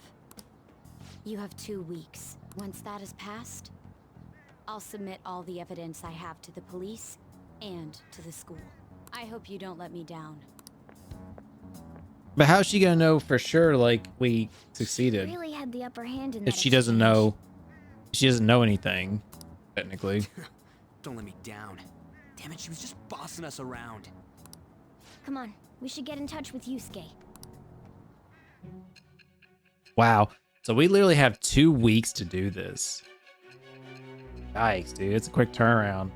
You have 2 weeks. Once that is passed, I'll submit all the evidence I have to the police and to the school. I hope you don't let me down. But how's she gonna know for sure, like, we succeeded? Really had the upper hand in If that she doesn't exchange. know, she doesn't know anything, technically. Don't let me down. Damn it, she was just bossing us around. Come on, we should get in touch with Yusuke. Wow. So we literally have 2 weeks to do this. Yikes, dude. It's a quick turnaround.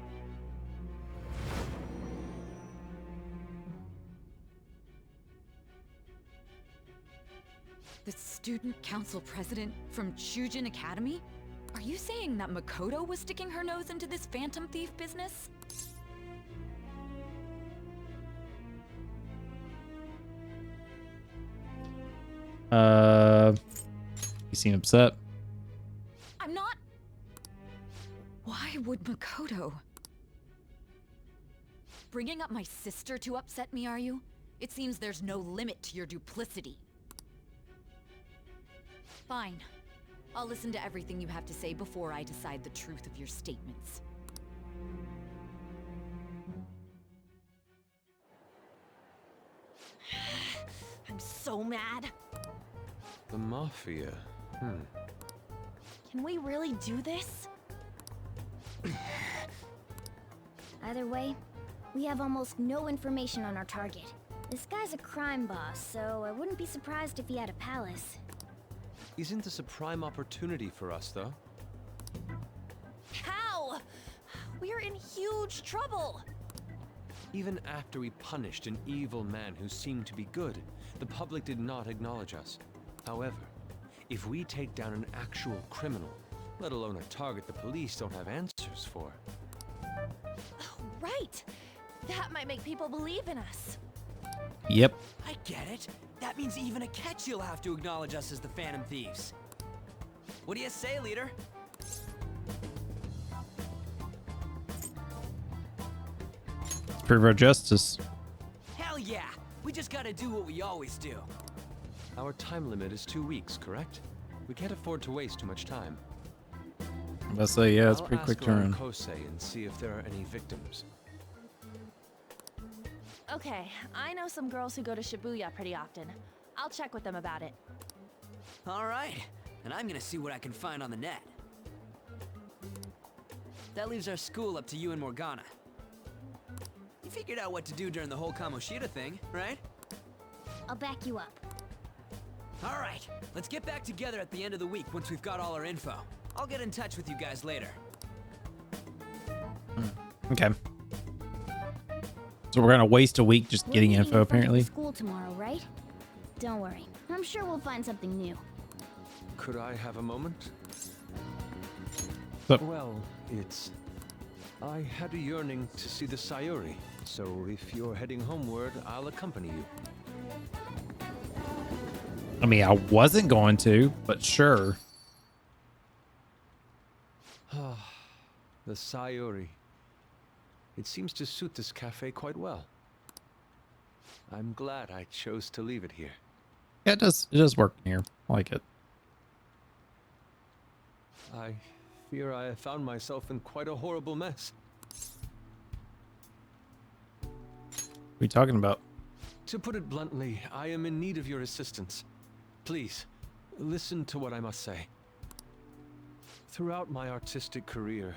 The student council president from Chujin Academy? Are you saying that Makoto was sticking her nose into this phantom thief business? You seem upset. I'm not... Why would Makoto? Bringing up my sister to upset me, are you? It seems there's no limit to your duplicity. Fine. I'll listen to everything you have to say before I decide the truth of your statements. I'm so mad. The Mafia. Can we really do this? Either way, we have almost no information on our target. This guy's a crime boss, so I wouldn't be surprised if he had a palace. Isn't this a prime opportunity for us, though? How? We're in huge trouble. Even after we punished an evil man who seemed to be good, the public did not acknowledge us. However, if we take down an actual criminal, let alone a target the police don't have answers for. Right. That might make people believe in us. Yep. I get it. That means even Akechi will have to acknowledge us as the Phantom Thieves. What do you say, leader? Prove our justice. Hell yeah! We just gotta do what we always do. Our time limit is 2 weeks, correct? We can't afford to waste too much time. I'm about to say, yeah, it's a I'll pretty quick ask around turn. Kosei and see if there are any victims. Okay, I know some girls who go to Shibuya pretty often. I'll check with them about it. Alright, and I'm gonna see what I can find on the net. That leaves our school up to you and Morgana. You figured out what to do during the whole Kamoshida thing, right? I'll back you up. Alright, let's get back together at the end of the week once we've got all our info. I'll get in touch with you guys later. Okay. So we're gonna waste a week just getting We're meeting info, in front of the apparently. School tomorrow, right? Don't worry. I'm sure we'll find something new. Could I have a moment? But Well, I had a yearning to see the Sayuri, so if you're heading homeward, I'll accompany you. I mean, I wasn't going to, but sure. The Sayuri. It seems to suit this cafe quite well. I'm glad I chose to leave it here. Yeah, it does work here. I like it. I fear I have found myself in quite a horrible mess. What are you talking about? To put it bluntly, I am in need of your assistance. Please, listen to what I must say. Throughout my artistic career,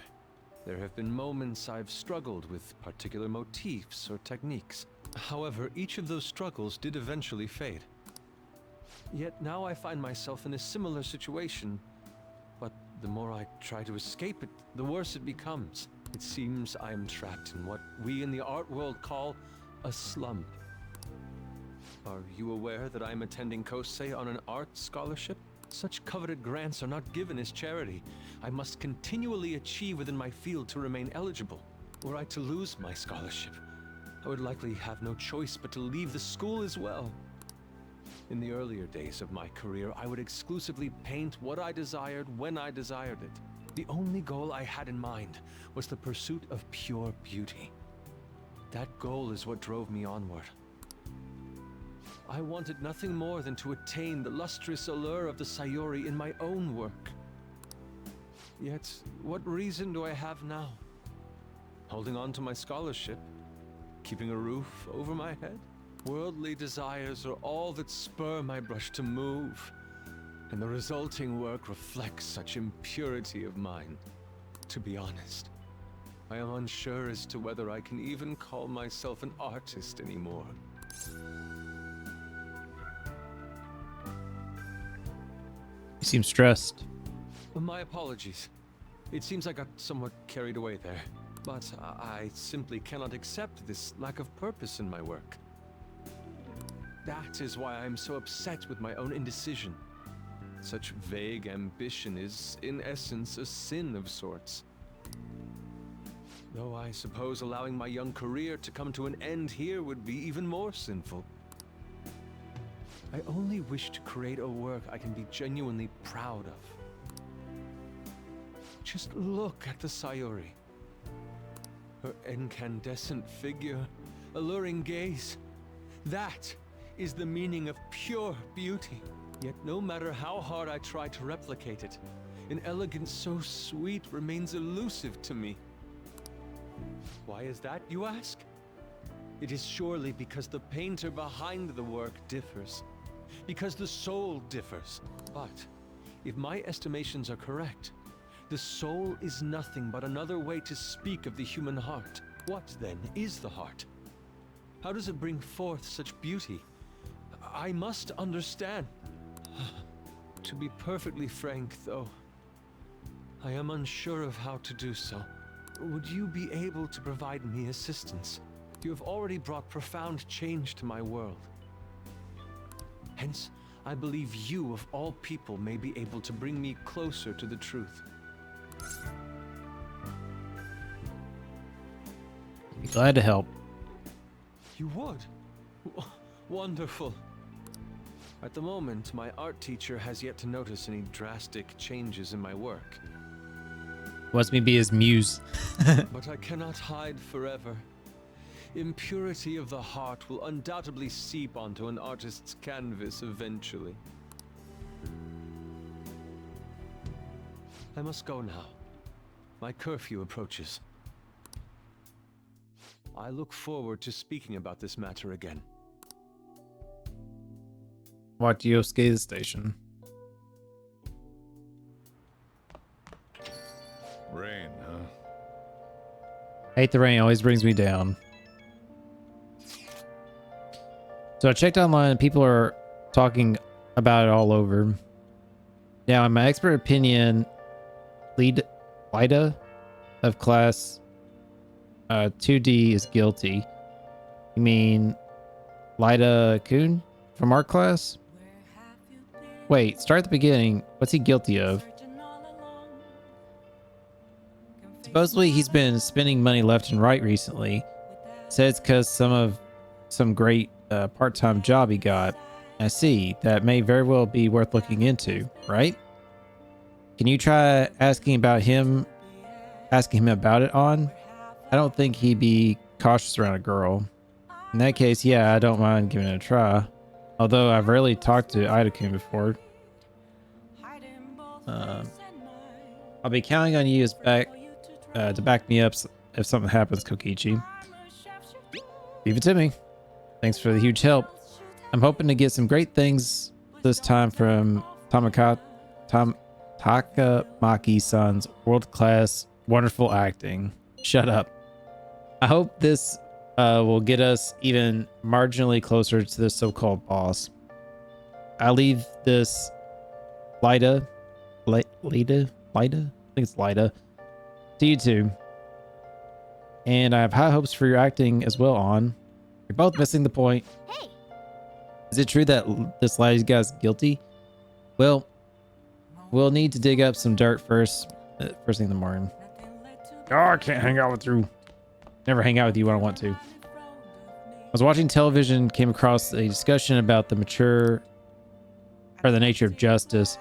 there have been moments I've struggled with particular motifs or techniques. However, each of those struggles did eventually fade. Yet now I find myself in a similar situation, but the more I try to escape it, the worse it becomes. It seems I am trapped in what we in the art world call a slump. Are you aware that I am attending Kosei on an art scholarship? Such coveted grants are not given as charity. I must continually achieve within my field to remain eligible. Were I to lose my scholarship, I would likely have no choice but to leave the school as well. In the earlier days of my career, I would exclusively paint what I desired when I desired it. The only goal I had in mind was the pursuit of pure beauty. That goal is what drove me onward. I wanted nothing more than to attain the lustrous allure of the Sayuri in my own work. Yet, what reason do I have now? Holding on to my scholarship? Keeping a roof over my head? Worldly desires are all that spur my brush to move, and the resulting work reflects such impurity of mind. To be honest, I am unsure as to whether I can even call myself an artist anymore. You seem stressed. My apologies. It seems I got somewhat carried away there, but I simply cannot accept this lack of purpose in my work. That is why I am so upset with my own indecision. Such vague ambition is, in essence, a sin of sorts. Though I suppose allowing my young career to come to an end here would be even more sinful. I only wish to create a work I can be genuinely proud of. Just look at the Sayuri. Her incandescent figure, alluring gaze. That is the meaning of pure beauty. Yet no matter how hard I try to replicate it, an elegance so sweet remains elusive to me. Why is that, you ask? It is surely because the painter behind the work differs. Because the soul differs. But if my estimations are correct, the soul is nothing but another way to speak of the human heart. What, then, is the heart? How does it bring forth such beauty? I must understand. To be perfectly frank, though, I am unsure of how to do so. Would you be able to provide me assistance? You have already brought profound change to my world. Hence, I believe you, of all people, may be able to bring me closer to the truth. Be glad to help. You would? Wonderful. At the moment, my art teacher has yet to notice any drastic changes in my work. Wants me to be his muse. But I cannot hide forever. Impurity of the heart will undoubtedly seep onto an artist's canvas eventually. I must go now. My curfew approaches. I look forward to speaking about this matter again. Walk to Yosuke station. Rain, huh? Hate the rain, always brings me down. So I checked online and people are talking about it all over. Now, in my expert opinion, Lida of class 2D is guilty. You mean Lida Kun from art class? Wait, start at the beginning. What's he guilty of? Supposedly he's been spending money left and right recently. Says because some great part-time job he got. I see. That may very well be worth looking into, right? Can you try asking him about it on? I don't think he'd be cautious around a girl. In that case, yeah, I don't mind giving it a try. Although I've rarely talked to Ida-kun before. I'll be counting on you to back me up if something happens, Kokichi. Leave it to me. Thanks for the huge help. I'm hoping to get some great things this time from Takamaki-san's world-class, wonderful acting. Shut up. I hope this will get us even marginally closer to the so-called boss. I leave this Lida? I think it's Lida. To you two. And I have high hopes for your acting as well, On. You're both missing the point. Hey, Is it true that this lady's guy's guilty? Well, we'll need to dig up some dirt first thing in the morning. Oh, I can't hang out with you. Never hang out with you when I want to. I was watching television, came across a discussion about the nature of justice.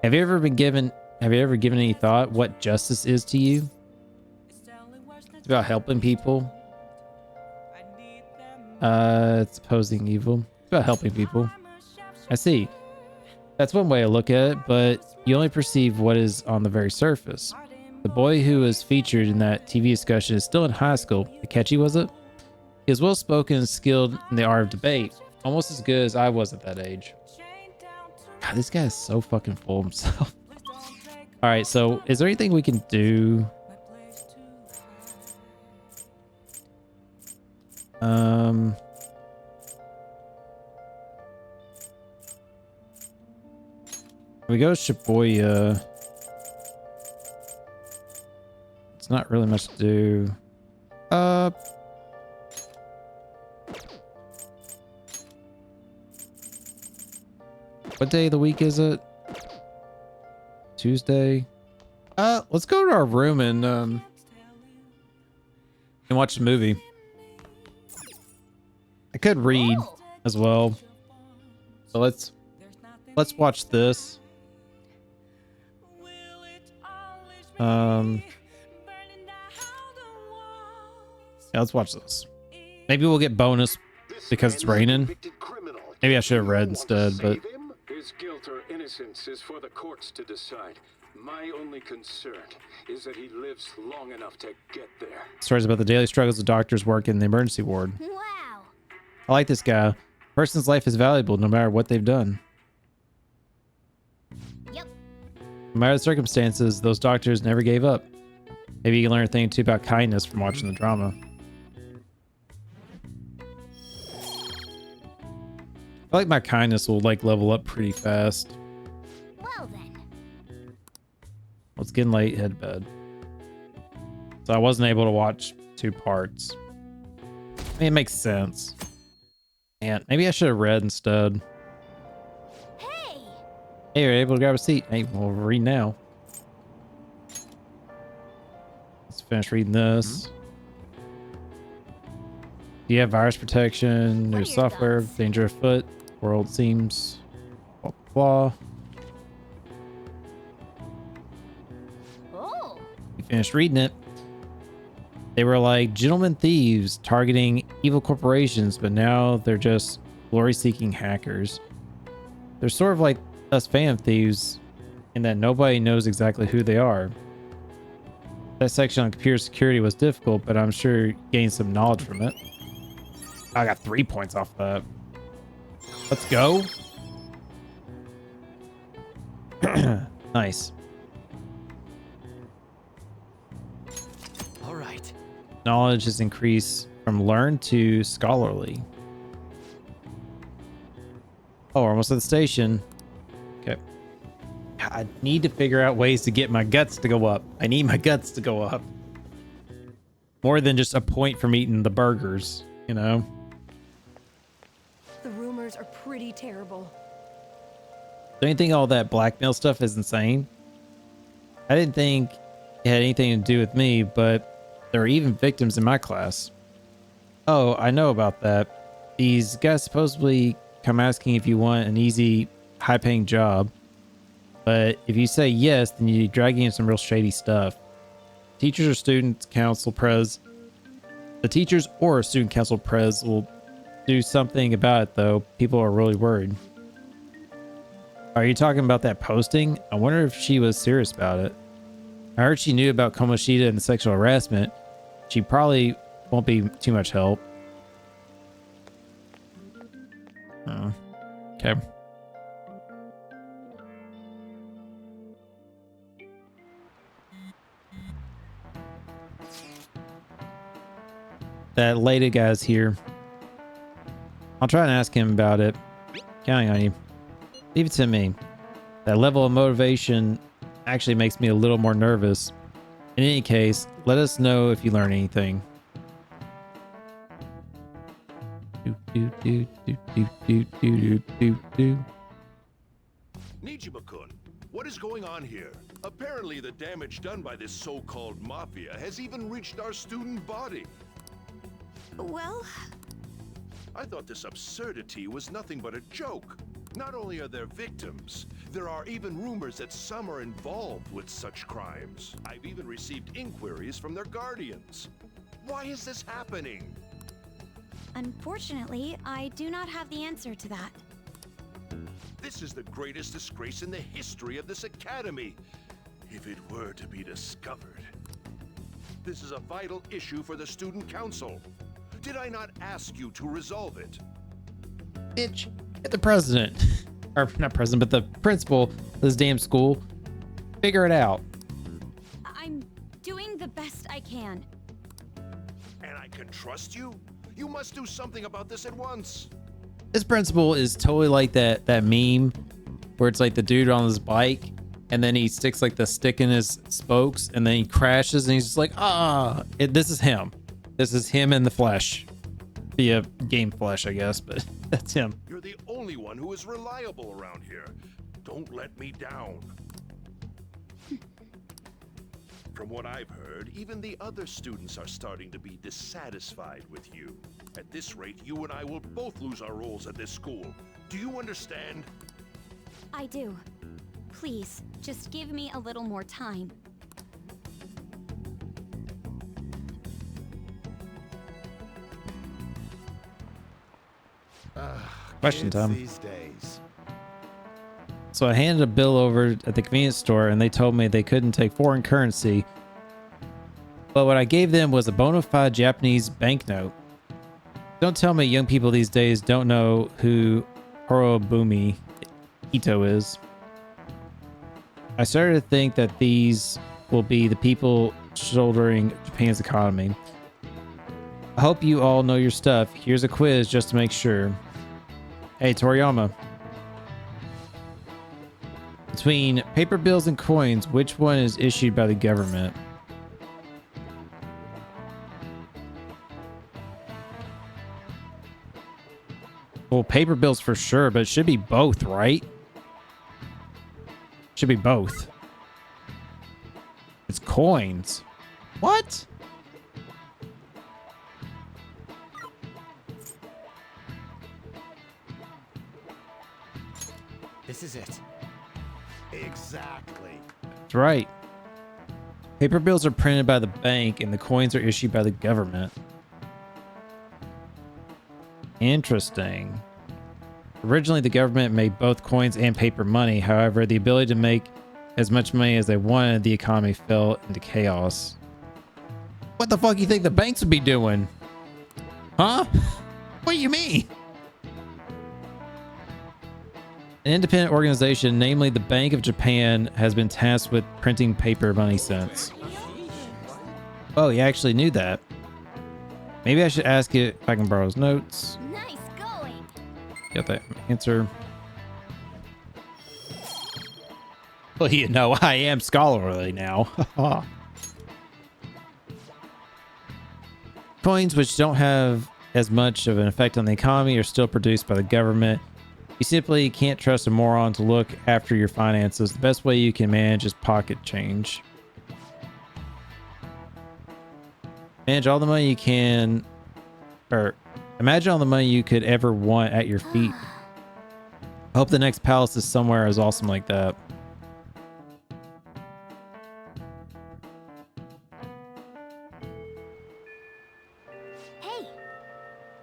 Have you ever given any thought what justice is to you? It's about helping people. It's opposing evil. It's about helping people. I see. That's one way to look at it, but you only perceive what is on the very surface. The boy who was featured in that TV discussion is still in high school. Akechi, was it? He is well spoken and skilled in the art of debate, almost as good as I was at that age. God, this guy is so fucking full of himself. All right, so is there anything we can do? We go to Shibuya. It's not really much to do. What day of the week is it? Tuesday. Let's go to our room and watch the movie. I could read as well. So let's watch this. Yeah, let's watch this. Maybe we'll get bonus because it's raining. Maybe I should have read instead, but his guilt or innocence is for the courts to decide. My only concern is that he lives long enough to get there. Stories about the daily struggles of doctors work in the emergency ward. wow. I like this guy. A person's life is valuable no matter what they've done. Yep. No matter the circumstances, those doctors never gave up. Maybe you can learn a thing or two about kindness from watching the drama. I feel like my kindness will like level up pretty fast. Well then. Well, it's getting late, head to bed. So I wasn't able to watch 2 parts. I mean, it makes sense. And maybe I should have read instead. Hey, you're able to grab a seat. Hey, we'll read now. Let's finish reading this. Do you have virus protection? New software, danger afoot. World seems blah blah. oh, You finished reading it. They were like gentlemen thieves targeting evil corporations, but now they're just glory-seeking hackers. They're sort of like us fan thieves in that nobody knows exactly who they are. That section on computer security was difficult, but I'm sure you gained some knowledge from it. I got 3 points off that. Let's go. Nice. All right. Knowledge has increased from learned to scholarly. Oh, we're almost at the station. Okay. I need to figure out ways to get my guts to go up. I need my guts to go up. More than just a point from eating the burgers, you know? The rumors are pretty terrible. Don't you think all that blackmail stuff is insane? I didn't think it had anything to do with me, but there are even victims in my class. Oh, I know about that. These guys supposedly come asking if you want an easy, high-paying job. But if you say yes, then you're dragging in some real shady stuff. Teachers or student council pres. The teachers or student council pres will do something about it, though. People are really worried. Are you talking about that posting? I wonder if she was serious about it. I heard she knew about Komoshida and the sexual harassment. She probably won't be too much help. Okay. That lady guy's here. I'll try and ask him about it. Counting on you. Leave it to me. That level of motivation actually makes me a little more nervous. In any case, let us know if you learn anything. Nijima-kun, what is going on here? Apparently the damage done by this so-called mafia has even reached our student body. Well, I thought this absurdity was nothing but a joke. Not only are there victims, there are even rumors that some are involved with such crimes. I've even received inquiries from their guardians. Why is this happening? unfortunately, I do not have the answer to that. This is the greatest disgrace in the history of this academy, if it were to be discovered. This is a vital issue for the student council. Did I not ask you to resolve it? Bitch, get the president, or not president, but the principal of this damn school. Figure it out. I'm doing the best I can. And I can trust you? You must do something about this at once. This principal is totally like that meme where it's like the dude on his bike and then he sticks like the stick in his spokes and then he crashes and he's just like, this is him. This is him in the flesh. Via game flesh, I guess, but that's him. You're the only one who is reliable around here. Don't let me down. From what I've heard, even the other students are starting to be dissatisfied with you. At this rate, you and I will both lose our roles at this school. Do you understand? I do. Please, just give me a little more time. Question time. These days. So I handed a bill over at the convenience store and they told me they couldn't take foreign currency. But what I gave them was a bona fide Japanese banknote. Don't tell me young people these days don't know who Horobumi Ito is. I started to think that these will be the people shouldering Japan's economy. I hope you all know your stuff. Here's a quiz just to make sure. Hey, Toriyama. Between paper bills and coins, which one is issued by the government? Well, paper bills for sure, but it should be both, right? Should be both. It's coins. What? This is it. Exactly. That's right. Paper bills are printed by the bank and the coins are issued by the government. Interesting. Originally, the government made both coins and paper money. However, the ability to make as much money as they wanted, the economy fell into chaos. What the fuck you think the banks would be doing? Huh? What do you mean? An independent organization, namely the Bank of Japan, has been tasked with printing paper money since. Oh, you actually knew that. Maybe I should ask it if I can borrow his notes. Nice going. Got that answer. Well, you know, I am scholarly now. Coins which don't have as much of an effect on the economy are still produced by the government. You simply can't trust a moron to look after your finances. The best way you can manage is pocket change. Manage all the money you can, or imagine all the money you could ever want at your feet. I hope the next palace is somewhere as awesome like that. Hey.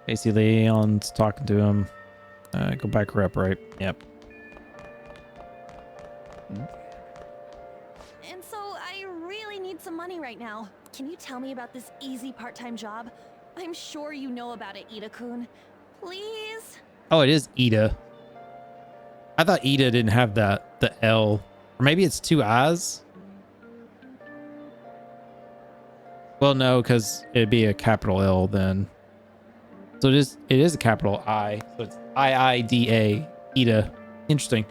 Casey Leon's talking to him. Go back her up, right? Yep. And so I really need some money right now. Can you tell me about this easy part-time job? I'm sure you know about it, Ida-kun. Please? Oh, it is Ida. I thought Ida didn't have the L. Or maybe it's two I's? Well, no, because it'd be a capital L then. So it is a capital I. So it's I-I-D-A. Ida. Interesting.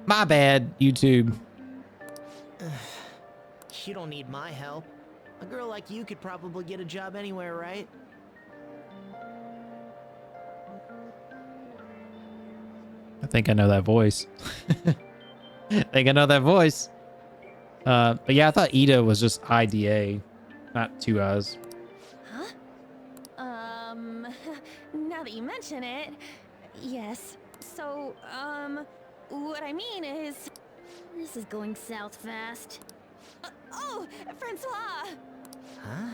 My bad, YouTube. You don't need my help. A girl like you could probably get a job anywhere, right? I think I know that voice. I think I know that voice. But yeah, I thought Ida was just IDA, not two eyes. Huh? Now that you mention it, yes. So, what I mean is... This is going south fast. Oh, Francois! Huh?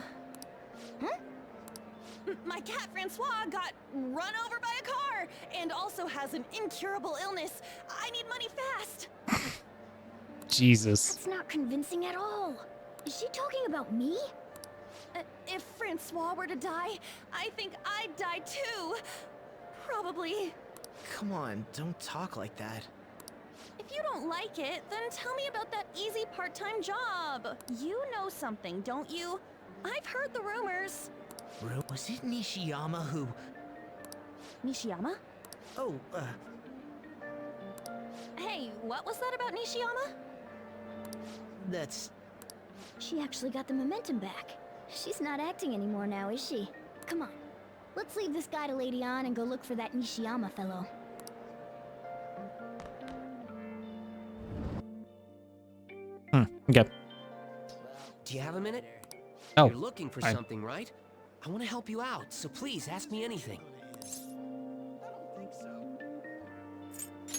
My cat Francois got run over by a car and also has an incurable illness. I need money fast. Jesus. That's not convincing at all. Is she talking about me? If Francois were to die, I think I'd die too. Probably. Come on, don't talk like that. If you don't like it, then tell me about that easy part-time job. You know something, don't you? I've heard the rumors. Was it Nishiyama who... Nishiyama? Oh, Hey, what was that about Nishiyama? That's... She actually got the momentum back. She's not acting anymore now, is she? Come on. Let's leave this guy to Lady On and go look for that Nishiyama fellow. Okay. Do you have a minute? Oh, You're looking for fine. something, right? I want to help you out, so please ask me anything.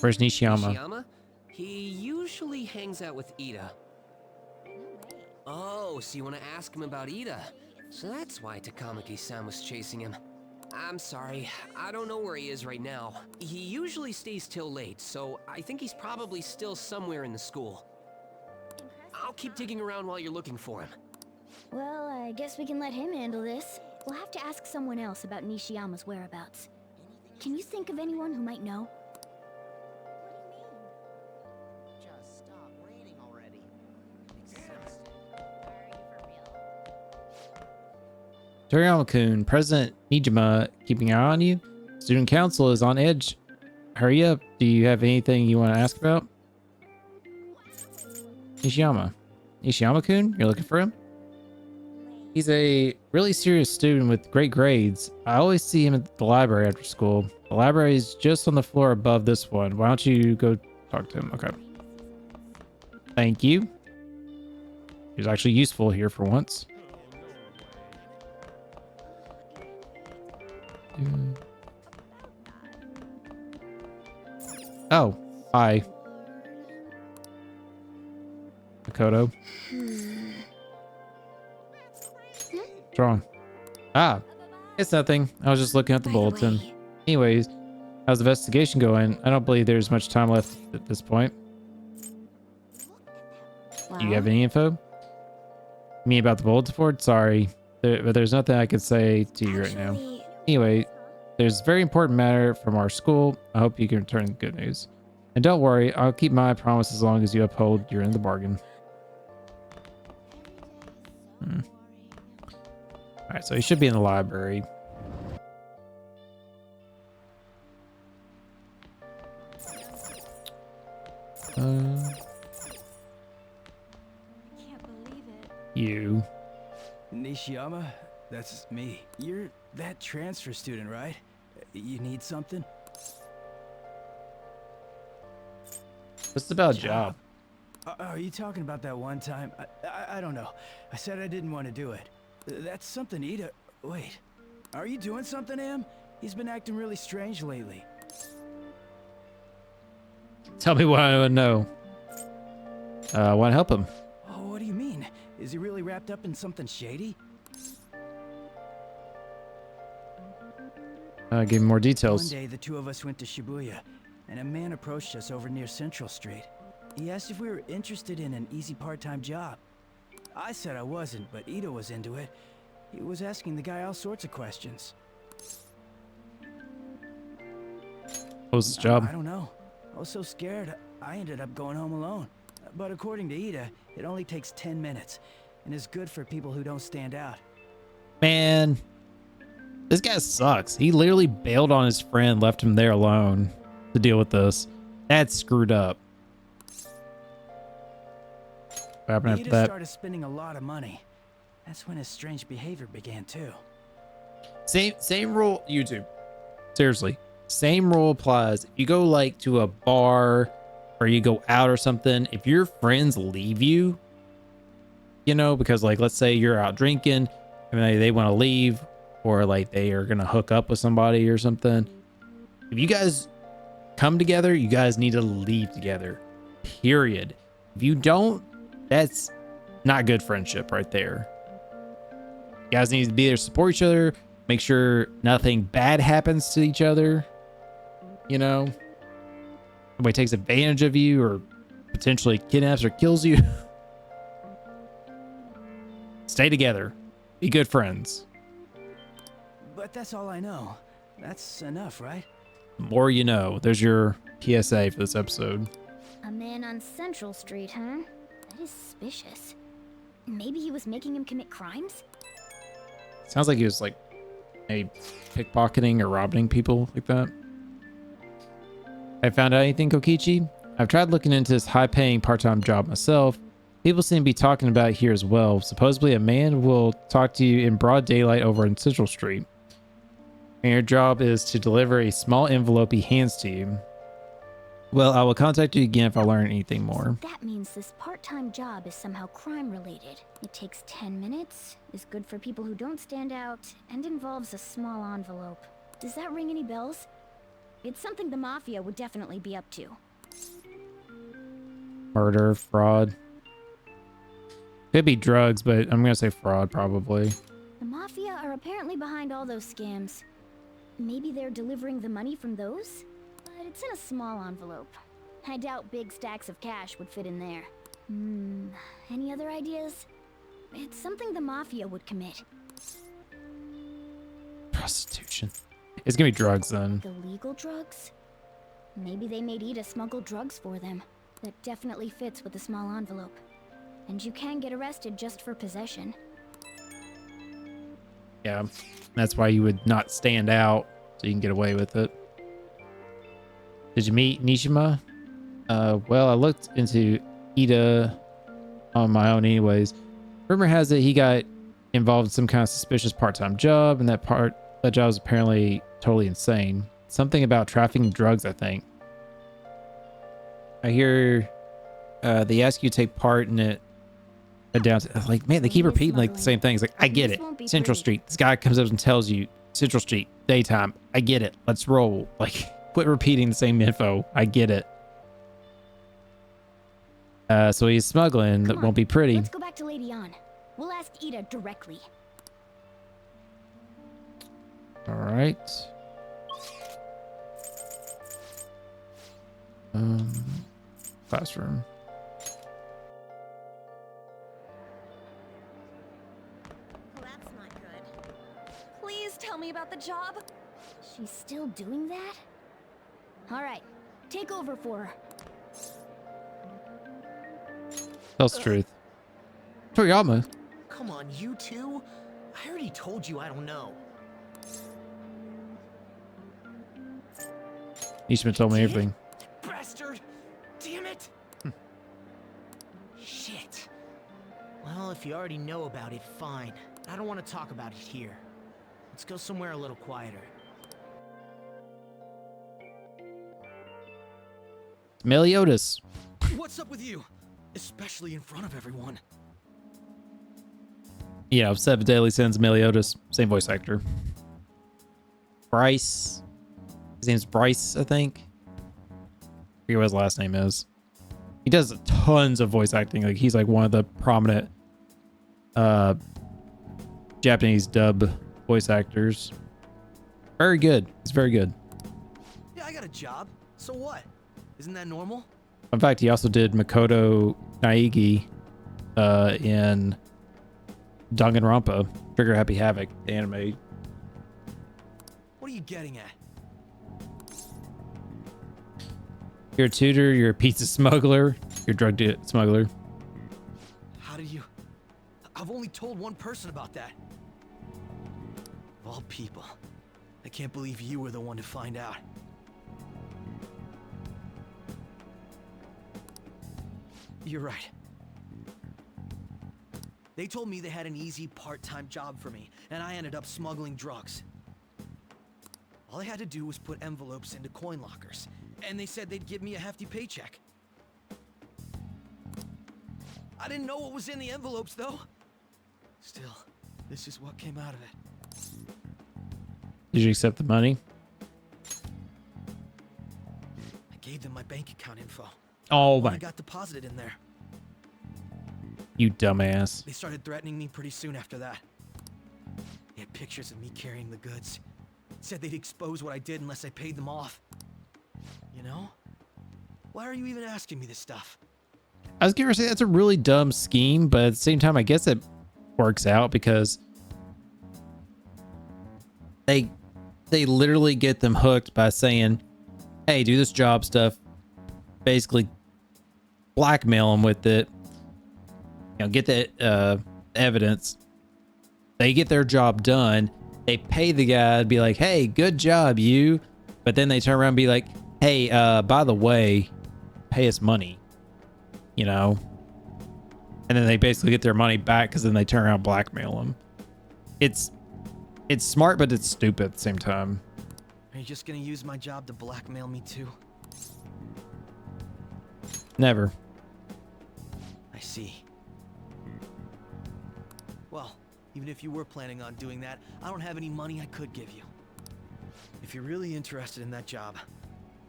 Where's Nishiyama? Nishiyama? He usually hangs out with Ida. Oh, so you want to ask him about Ida? So that's why Takamaki-san was chasing him. I'm sorry, I don't know where he is right now. He usually stays till late, so I think he's probably still somewhere in the school. I'll keep digging around while you're looking for him. Well, I guess we can let him handle this. We'll have to ask someone else about Nishiyama's whereabouts. Can you think of anyone who might know? Just stop raining already. Toriyama-kun, President Nijima keeping an eye on you. Student council is on edge. Hurry up. Do you have anything you want to ask about? Nishiyama. Nishiyama-kun? You're looking for him? He's a really serious student with great grades. I always see him at the library after school. The library is just on the floor above this one. Why don't you go talk to him? Okay. Thank you. He's actually useful here for once. Oh, hi. Makoto. What's wrong? Ah, it's nothing. I was just looking at the bulletin. Anyways, how's the investigation going? I don't believe there's much time left at this point. Do you have any info? Me about the bulletin board? Sorry, but there's nothing I can say to you right now. Anyway, there's a very important matter from our school. I hope you can return the good news. And don't worry, I'll keep my promise as long as you uphold your end of the bargain. Alright, so he should be in the library. You. Nishiyama? That's me. You're that transfer student, right? You need something? What's about a job? Are you talking about that one time? I don't know. I said I didn't want to do it. That's something Ida... Wait. Are you doing something to him? He's been acting really strange lately. Tell me what I want to know. I want to help him. Oh, what do you mean? Is he really wrapped up in something shady? Give me more details. One day, the two of us went to Shibuya, and a man approached us over near Central Street. He asked if we were interested in an easy part-time job. I said I wasn't, but Ida was into it. He was asking the guy all sorts of questions. What was his job? I don't know. I was so scared, I ended up going home alone. But according to Ida, it only takes 10 minutes, and is good for people who don't stand out. Man, this guy sucks. He literally bailed on his friend, left him there alone to deal with this. That's screwed up. What happened after Ida that? started spending a lot of money. That's when his strange behavior began too. Same rule, YouTube. Seriously, same rule applies. If you go like to a bar or you go out or something, if your friends leave you, you know, because like let's say you're out drinking and they want to leave, or like they are gonna hook up with somebody or something. If you guys come together, you guys need to leave together. Period. If you don't, that's not good friendship right there. You guys need to be there to support each other. Make sure nothing bad happens to each other. You know, nobody takes advantage of you or potentially kidnaps or kills you. Stay together. Be good friends. But that's all I know. That's enough, right? The more you know. There's your PSA for this episode. A man on Central Street, huh? That is suspicious. Maybe he was making him commit crimes? Sounds like he was like maybe pickpocketing or robbing people like that. I found out anything, Kokichi? I've tried looking into this high-paying part-time job myself. People seem to be talking about it here as well. Supposedly a man will talk to you in broad daylight over in Central Street. And your job is to deliver a small envelope he hands to you. Well, I will contact you again if I learn anything more. That means this part-time job is somehow crime-related. It takes 10 minutes, is good for people who don't stand out, and involves a small envelope. Does that ring any bells? It's something the Mafia would definitely be up to. Murder, fraud. Could be drugs, but I'm going to say fraud probably. The Mafia are apparently behind all those scams. Maybe they're delivering the money from those? But it's in a small envelope. I doubt big stacks of cash would fit in there. Any other ideas? It's something the Mafia would commit. Prostitution. It's going to be drugs then. Illegal drugs? Maybe they made Ida smuggle drugs for them. That definitely fits with the small envelope. And you can get arrested just for possession. Yeah, that's why you would not stand out so you can get away with it. Did you meet Nishima? Well, I looked into Ida on my own anyways. Rumor has it he got involved in some kind of suspicious part-time job, and that job is apparently totally insane. Something about trafficking drugs, I think. I hear they ask you to take part in it. Down, like, man, they keep repeating like the same things. Like, I get it. Central Street. This guy comes up and tells you Central Street, daytime. I get it. Let's roll. Like, quit repeating the same info. I get it. So he's smuggling. That won't be pretty. Let's go back to Lady Ann. We'll ask Ida directly. All right. Classroom. That's not good. Please tell me about the job. She's still doing that? All right, take over for her. Tell the truth. Toriyama. Come on, you two. I already told you I don't know. Nishima told me everything. Bastard! Damn it! Shit. Well, if you already know about it, fine. I don't want to talk about it here. Let's go somewhere a little quieter. Meliodas. What's up with you? Especially in front of everyone. You know, Seven Deadly Sins, Meliodas, same voice actor. Bryce. His name's Bryce, I think. I forget what his last name is. He does tons of voice acting. Like, he's like one of the prominent Japanese dub voice actors. Very good. He's very good. Yeah, I got a job. So what? Isn't that normal? In fact, he also did Makoto Naegi in Danganronpa, Trigger Happy Havoc, the anime. What are you getting at? You're a tutor, you're a pizza smuggler, you're a drug smuggler. How did you... I've only told one person about that. Of all people. I can't believe you were the one to find out. You're right. They told me they had an easy part-time job for me, and I ended up smuggling drugs. All I had to do was put envelopes into coin lockers, and they said they'd give me a hefty paycheck. I didn't know what was in the envelopes, though. Still, this is what came out of it. Did you accept the money? I gave them my bank account info. Oh Money my. got deposited in there. You dumbass. They started threatening me pretty soon after that. They had pictures of me carrying the goods. Said they'd expose what I did unless I paid them off. You know? Why are you even asking me this stuff? I was going to say that's a really dumb scheme, but at the same time, I guess it works out because they literally get them hooked by saying, hey, do this job stuff. Basically blackmail them with it. You know, get the evidence. They get their job done. They pay the guy to be like, hey, good job, you. But then they turn around and be like, hey, by the way, pay us money. You know? And then they basically get their money back because then they turn around and blackmail them. It's smart, but it's stupid at the same time. Are you just gonna use my job to blackmail me too? Never. I see. Well, even if you were planning on doing that, I don't have any money I could give you. If you're really interested in that job,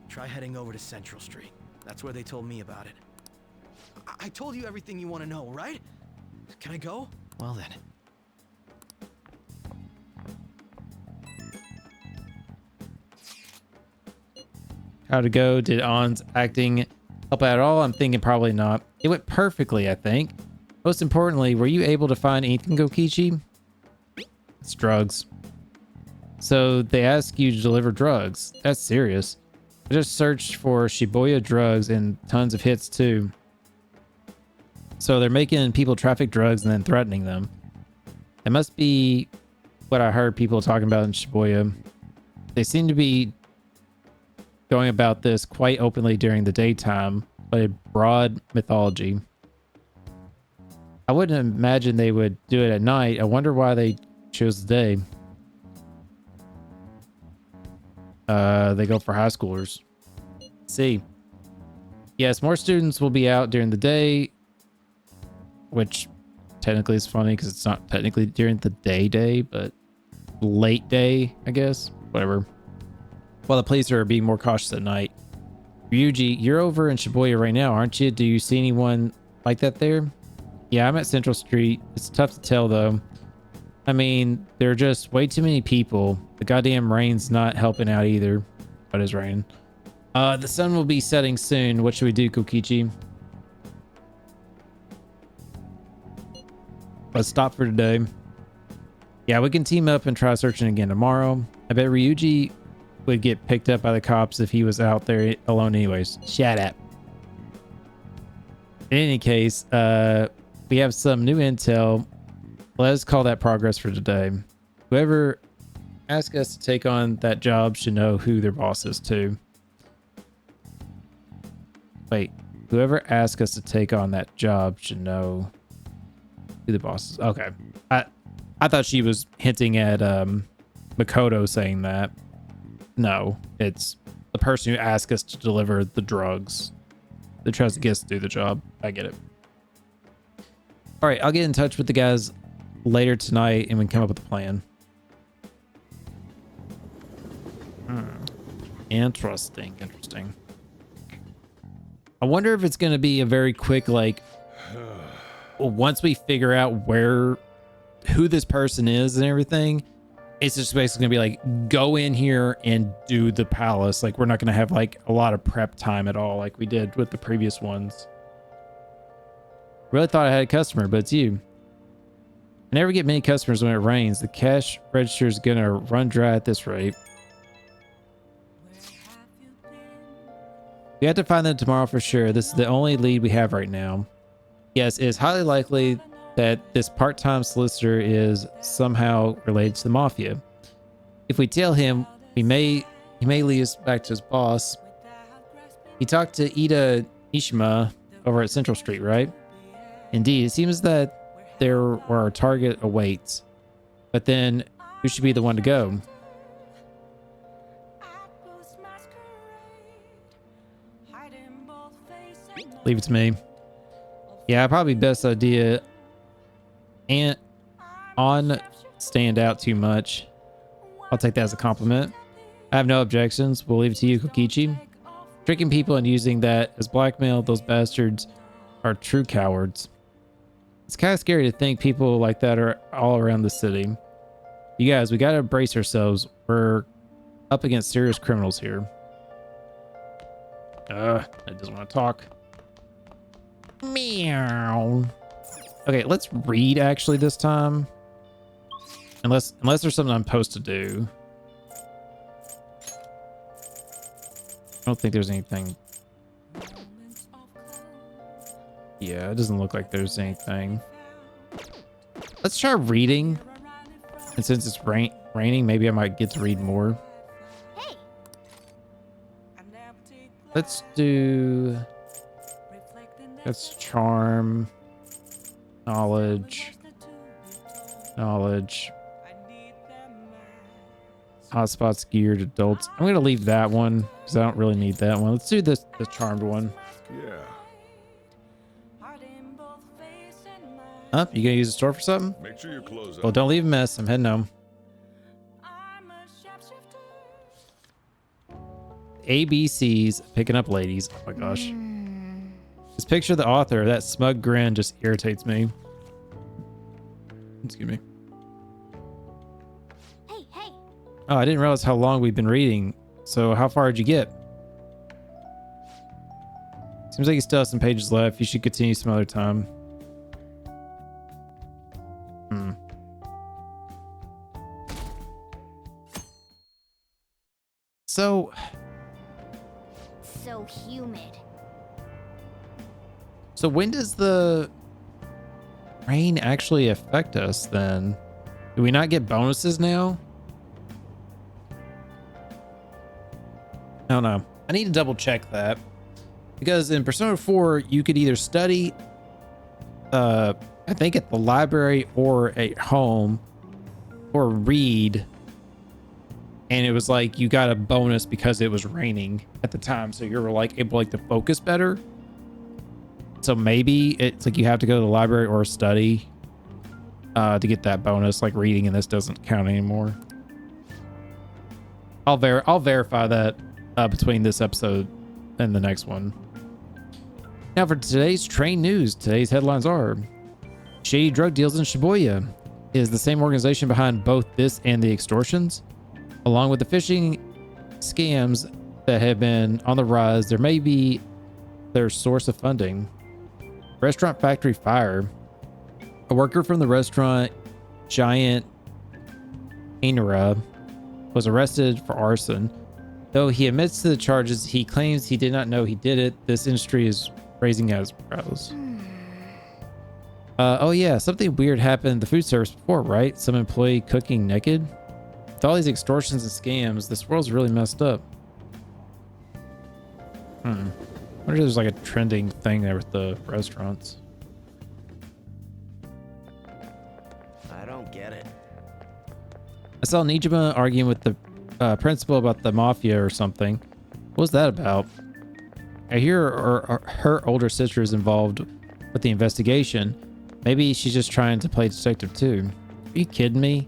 try heading over to Central Street. That's where they told me about it. I told you everything you want to know, right? Can I go? Well then. How'd it go? Did On's acting help out at all? I'm thinking probably not. It went perfectly, I think. Most importantly, were you able to find anything, Kokichi? It's drugs. So they ask you to deliver drugs. That's serious. I just searched for Shibuya drugs and tons of hits too. So they're making people traffic drugs and then threatening them. It must be what I heard people talking about in Shibuya. They seem to be going about this quite openly during the daytime, but a broad mythology. I wouldn't imagine they would do it at night. I wonder why they chose the day. They go for high schoolers. Let's see. Yes, more students will be out during the day, which technically is funny because it's not technically during the day, but late day, I guess. Whatever. While the police are being more cautious at night. Ryuji, you're over in Shibuya right now, aren't you? Do you see anyone like that there? Yeah, I'm at Central Street. It's tough to tell, though. I mean, there are just way too many people. The goddamn rain's not helping out either. But it's raining. The sun will be setting soon. What should we do, Kokichi? Let's stop for today. Yeah, we can team up and try searching again tomorrow. I bet Ryuji would get picked up by the cops if he was out there alone anyways. Shut up. In any case, we have some new intel. Let's call that progress for today. Whoever asks us to take on that job should know who their boss is too. Wait, whoever asks us to take on that job should know who the boss is. Okay. I thought she was hinting at Makoto saying that. No, it's the person who asked us to deliver the drugs. That tries to get us to do the job. I get it. All right, I'll get in touch with the guys later tonight and we can come up with a plan. Interesting. I wonder if it's going to be a very quick, like, once we figure out who this person is and everything, it's just basically gonna be like, go in here and do the palace. Like, we're not gonna have like a lot of prep time at all, like we did with the previous ones. Really thought I had a customer, but it's you. I never get many customers when it rains. The cash register is gonna run dry at this rate. We have to find them tomorrow for sure. This is the only lead we have right now. Yes, it is highly likely that this part-time solicitor is somehow related to the mafia. If we tell him, he may lead us back to his boss. He talked to Ida Ishima over at Central Street, right? Indeed, it seems that there where our target awaits. But then, who should be the one to go? Leave it to me. Yeah, probably best idea. And on stand out too much. I'll take that as a compliment. I have no objections. We'll leave it to you, Kokichi. Tricking people and using that as blackmail, those bastards are true cowards. It's kind of scary to think people like that are all around the city. You guys, we gotta brace ourselves. We're up against serious criminals here. I just want to talk. Meow. Okay, let's read actually this time. Unless there's something I'm supposed to do. I don't think there's anything. Yeah, it doesn't look like there's anything. Let's try reading. And since it's raining, maybe I might get to read more. Hey. Let's do... That's charm. Knowledge. Hotspots geared adults. I'm gonna leave that one because I don't really need that one. Let's do the charmed one. Yeah. Up, you gonna use the store for something? Make sure you close up. Well, don't leave a mess. I'm heading home. ABC's picking up ladies. Oh my gosh. This picture of the author, that smug grin just irritates me. Excuse me. Hey. Oh, I didn't realize how long we've been reading. So how far did you get? Seems like you still have some pages left. You should continue some other time. So humid. So when does the rain actually affect us then? Do we not get bonuses now? I don't know. I need to double check that. Because in Persona 4, you could either study, I think at the library or at home, or read. And it was like you got a bonus because it was raining at the time. So you're like able to focus better. So maybe it's like you have to go to the library or study to get that bonus, like reading, and this doesn't count anymore. I'll verify that between this episode and the next one. Now for today's train news, today's headlines are: shady drug deals in Shibuya is the same organization behind both this and the extortions. Along with the phishing scams that have been on the rise, there may be their source of funding. Restaurant factory fire. A worker from the restaurant Giant Ainara was arrested for arson. Though he admits to the charges, he claims he did not know he did it. This industry is raising eyebrows. Oh yeah, something weird happened in the food service before, right? Some employee cooking naked? With all these extortions and scams, this world's really messed up. I wonder if there's like a trending thing there with the restaurants. I don't get it. I saw Nijima arguing with the principal about the mafia or something. What was that about? I hear her older sister is involved with the investigation. Maybe she's just trying to play detective too. Are you kidding me?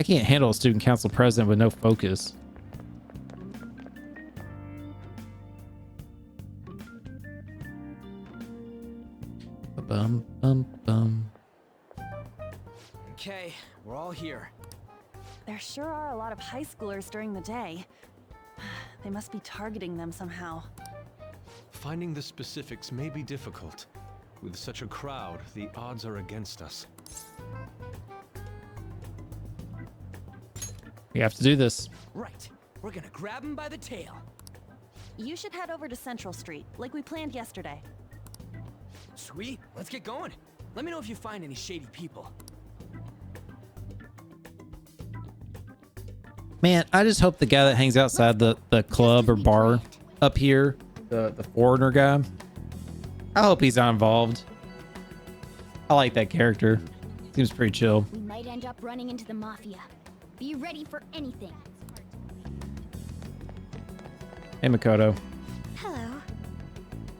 I can't handle a student council president with no focus. Bum, bum, bum. Okay, we're all here. There sure are a lot of high schoolers during the day. They must be targeting them somehow. Finding the specifics may be difficult. With such a crowd, the odds are against us. We have to do this. Right. We're gonna grab him by the tail. You should head over to Central Street, like we planned yesterday. Sweet. Let's get going. Let me know if you find any shady people. Man, I just hope the guy that hangs outside the club or bar up here, the foreigner guy, I hope he's not involved. I like that character. Seems pretty chill. We might end up running into the Mafia. Be ready for anything. Hey, Makoto. Hello. You're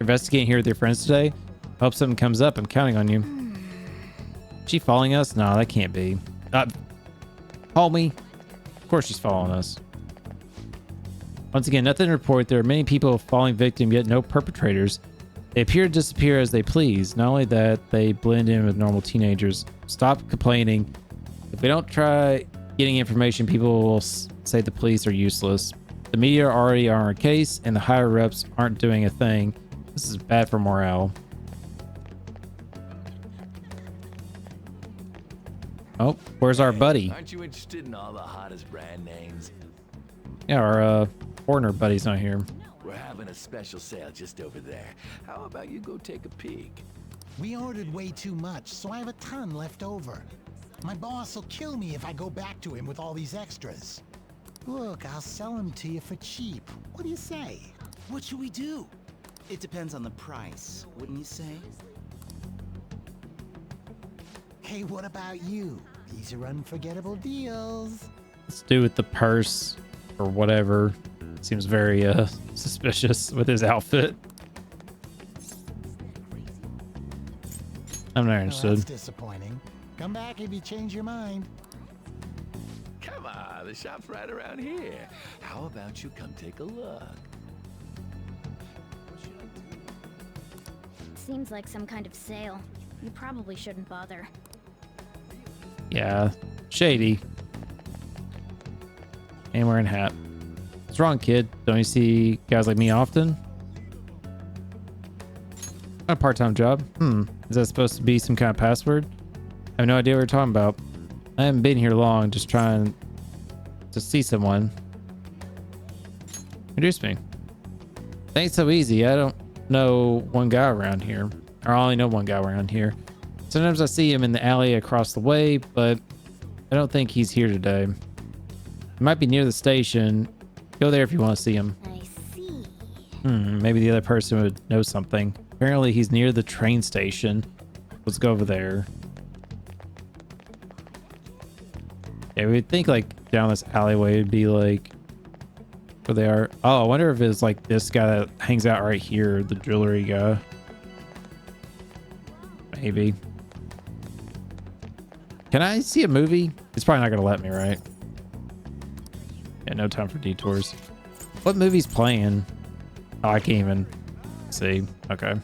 investigating here with your friends today? Hope something comes up. I'm counting on you. She following us? No, that can't be. Call me. Of course she's following us. Once again, nothing to report. There are many people falling victim, yet no perpetrators. They appear to disappear as they please. Not only that, they blend in with normal teenagers. Stop complaining. If we don't try getting information, people will say the police are useless. The media are already on our case, and the higher ups aren't doing a thing. This is bad for morale. Oh, where's our buddy? Aren't you interested in all the hottest brand names? Yeah, our foreigner buddy's not here. We're having a special sale just over there. How about you go take a peek? We ordered way too much, so I have a ton left over. My boss will kill me if I go back to him with all these extras. Look, I'll sell them to you for cheap. What do you say? What should we do? It depends on the price, wouldn't you say? Hey, what about you? These are unforgettable deals. Let's do with the purse or whatever. Seems very suspicious with his outfit. I'm not interested. That's disappointing. Come back if you change your mind. Come on, the shop's right around here. How about you come take a look? Seems like some kind of sale. You probably shouldn't bother. Yeah, shady. And wearing a hat. What's wrong, kid? Don't you see guys like me often? A part-time job? Is that supposed to be some kind of password? I have no idea what you're talking about. I haven't been here long, just trying to see someone. Introduce me. It ain't so easy. I don't know one guy around here. Or I only know one guy around here. Sometimes I see him in the alley across the way, but I don't think he's here today. He might be near the station. Go there if you want to see him. I see. Maybe the other person would know something. Apparently he's near the train station. Let's go over there. Yeah, we'd think like down this alleyway would be like where they are. Oh, I wonder if it's like this guy that hangs out right here, the jewelry guy. Maybe. Can I see a movie? It's probably not gonna let me, right? Yeah, no time for detours. What movie's playing? Oh, I can't even see. Okay.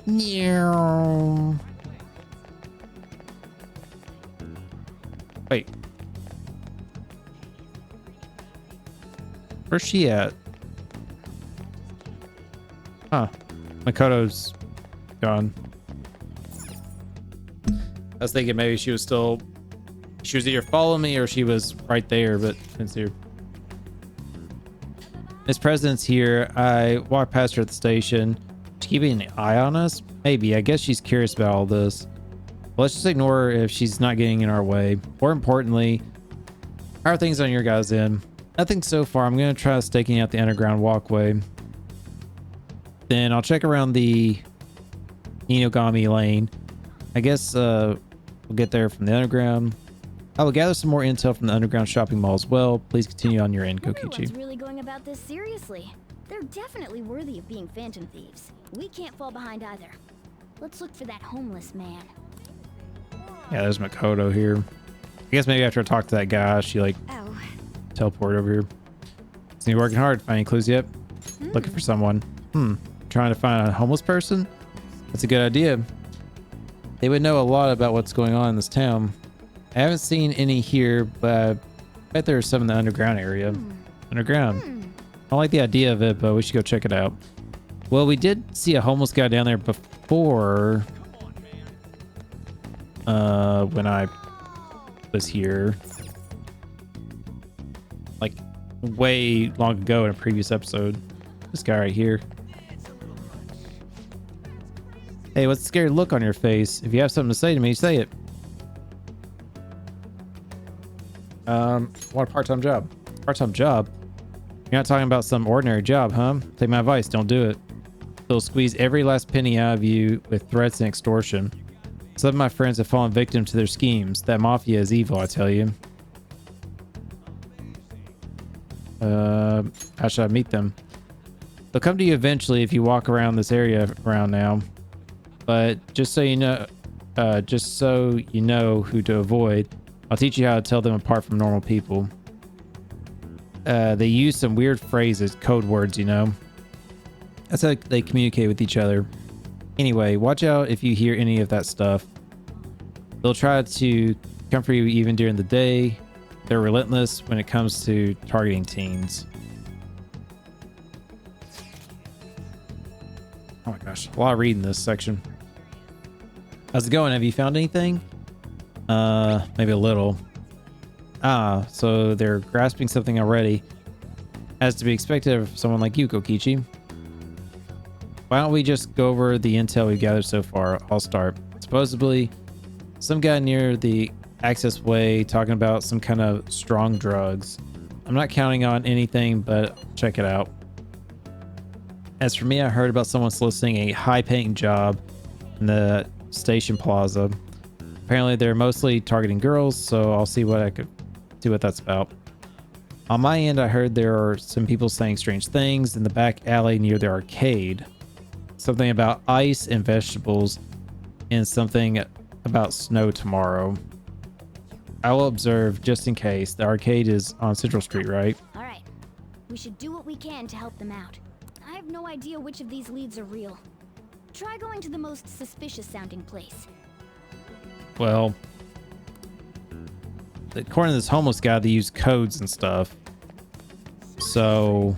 Yeah. Wait. Where's she at? Huh. Makoto's gone. I was thinking maybe she was either following me or she was right there, but didn't see her. Miss President's here. I walked past her at the station. She's keeping an eye on us? Maybe. I guess she's curious about all this. Well, let's just ignore her if she's not getting in our way. More importantly, how are things on your guys' end? Nothing so far. I'm going to try staking out the underground walkway. Then I'll check around the Inogami lane. I guess we'll get there from the underground. I will gather some more intel from the underground shopping mall as well. Please continue on your end, Kokichi. Everyone's really going about this seriously. They're definitely worthy of being phantom thieves. We can't fall behind either. Let's look for that homeless man. Yeah, there's Makoto here. I guess maybe after I talk to that guy, she like teleport over here. Is he working hard? Find any clues yet? Looking for someone. Trying to find a homeless person? That's a good idea. They would know a lot about what's going on in this town. I haven't seen any here, but I bet there's some in the underground area. Underground. I don't like the idea of it, but we should go check it out. Well, we did see a homeless guy down there before. When I was here. Like, way long ago in a previous episode. This guy right here. Hey, what's the scary look on your face? If you have something to say to me, say it. Want a part-time job? Part-time job? You're not talking about some ordinary job, huh? Take my advice, don't do it. They'll squeeze every last penny out of you with threats and extortion. Some of my friends have fallen victim to their schemes. That mafia is evil, I tell you. How should I meet them? They'll come to you eventually if you walk around this area around now. But just so you know who to avoid, I'll teach you how to tell them apart from normal people. They use some weird phrases, code words, you know. That's how they communicate with each other. Anyway, watch out if you hear any of that stuff. They'll try to come for you even during the day. They're relentless when it comes to targeting teens. Oh my gosh, a lot of reading this section. How's it going? Have you found anything? Maybe a little. So they're grasping something already. As to be expected of someone like you, Kokichi. Why don't we just go over the intel we've gathered so far? I'll start. Supposedly, some guy near the access way talking about some kind of strong drugs. I'm not counting on anything, but check it out. As for me, I heard about someone soliciting a high-paying job in the station plaza. Apparently, they're mostly targeting girls, so I'll see what that's about. On my end, I heard there are some people saying strange things in the back alley near the arcade. Something about ice and vegetables, and something about snow tomorrow. I will observe just in case. The arcade is on Central Street, right? All right. We should do what we can to help them out. I have no idea which of these leads are real. Try going to the most suspicious sounding place. Well, according to this homeless guy, they use codes and stuff. So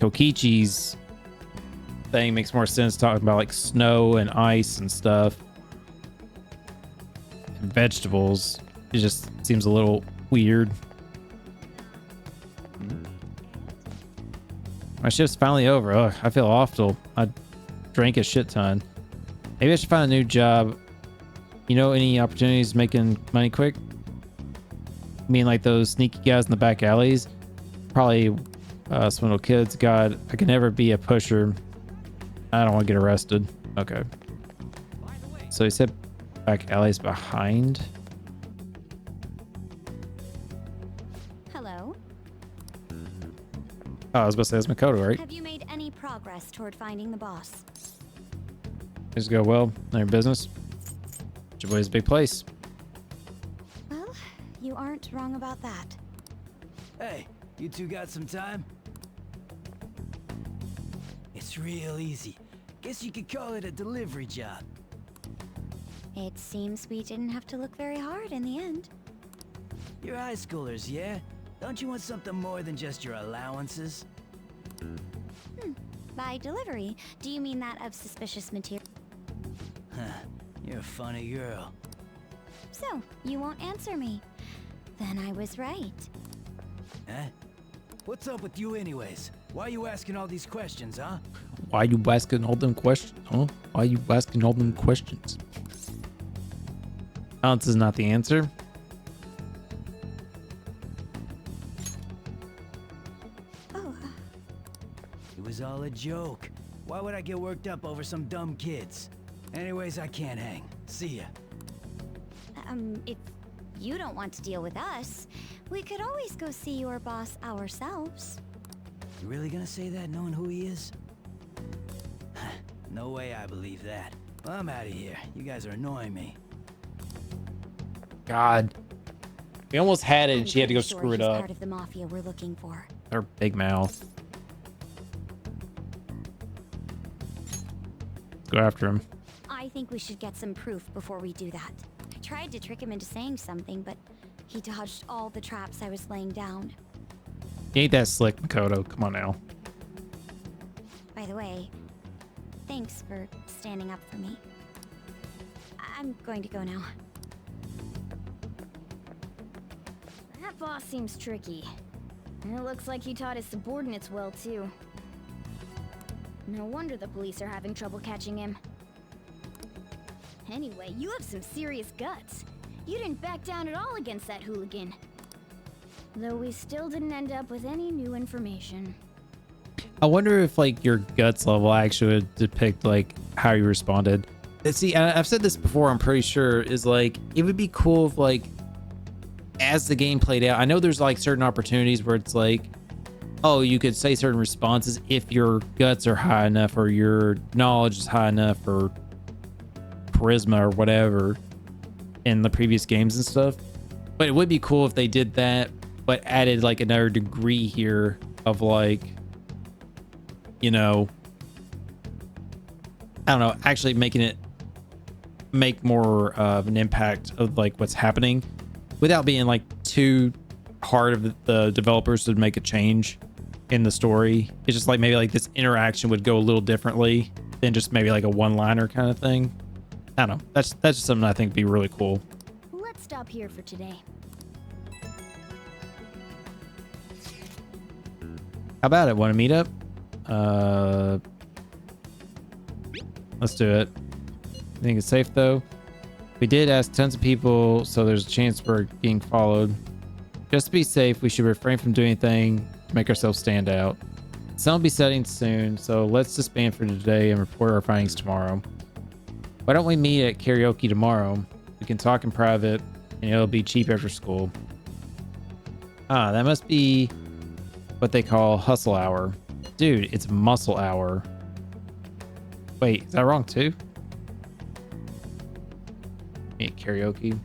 Kokichi's thing makes more sense talking about like snow and ice and stuff. And vegetables. It just seems a little weird. My shift's finally over. Ugh, I feel awful. I drank a shit ton. Maybe I should find a new job. You know any opportunities making money quick? I mean like those sneaky guys in the back alleys? Probably swindle kids. God, I can never be a pusher. I don't want to get arrested. Okay. So he said back alleys behind. Hello? Oh, I was about to say that's Makoto, right? Have you made any progress toward finding the boss? Things go well. None of your business. Shibuya's a big place. Well, you aren't wrong about that. Hey, you two got some time? It's real easy. Guess you could call it a delivery job. It seems we didn't have to look very hard in the end. You're high schoolers, yeah? Don't you want something more than just your allowances? By delivery, do you mean that of suspicious material? Huh, you're a funny girl. So, you won't answer me. Then I was right. Huh? What's up with you anyways? Why are you asking all these questions, huh? Why you asking all them questions, huh? Why you asking all them questions? Balance is not the answer. Oh. It was all a joke. Why would I get worked up over some dumb kids? Anyways, I can't hang. See ya. If you don't want to deal with us, we could always go see your boss ourselves. You really gonna say that knowing who he is? No way I believe that. Well, I'm out of here. You guys are annoying me. God. We almost had it and she had to go Sure, screw it he's up. part of the mafia we're looking for. Her big mouth. Let's go after him. I think we should get some proof before we do that. I tried to trick him into saying something, but he dodged all the traps I was laying down. You ain't that slick, Makoto. Come on now. By the way, thanks for standing up for me. I'm going to go now. That boss seems tricky. And it looks like he taught his subordinates well, too. No wonder the police are having trouble catching him. Anyway, you have some serious guts. You didn't back down at all against that hooligan. Though we still didn't end up with any new information. I wonder if like your guts level actually would depict like how you responded. See, I've said this before, I'm pretty sure, is like, it would be cool if like, as the game played out, I know there's like certain opportunities where it's like, oh, you could say certain responses if your guts are high enough or your knowledge is high enough or charisma or whatever in the previous games and stuff. But it would be cool if they did that, but added like another degree here of like, you know, I don't know, actually making it make more of an impact of like what's happening without being like too hard of the developers to make a change in the story. It's just like maybe like this interaction would go a little differently than just maybe like a one-liner kind of thing. I don't know. That's just something I think would be really cool. Let's stop here for today. How about it? Want to meet up? Let's do it. I think it's safe though. We did ask tons of people, so there's a chance we're being followed. Just to be safe, we should refrain from doing anything to make ourselves stand out. Sun will be setting soon, so let's disband for today and report our findings tomorrow. Why don't we meet at karaoke tomorrow? We can talk in private, and it'll be cheap after school. Ah, that must be what they call hustle hour. Dude, it's muscle hour. Wait, is that wrong too? Meet karaoke.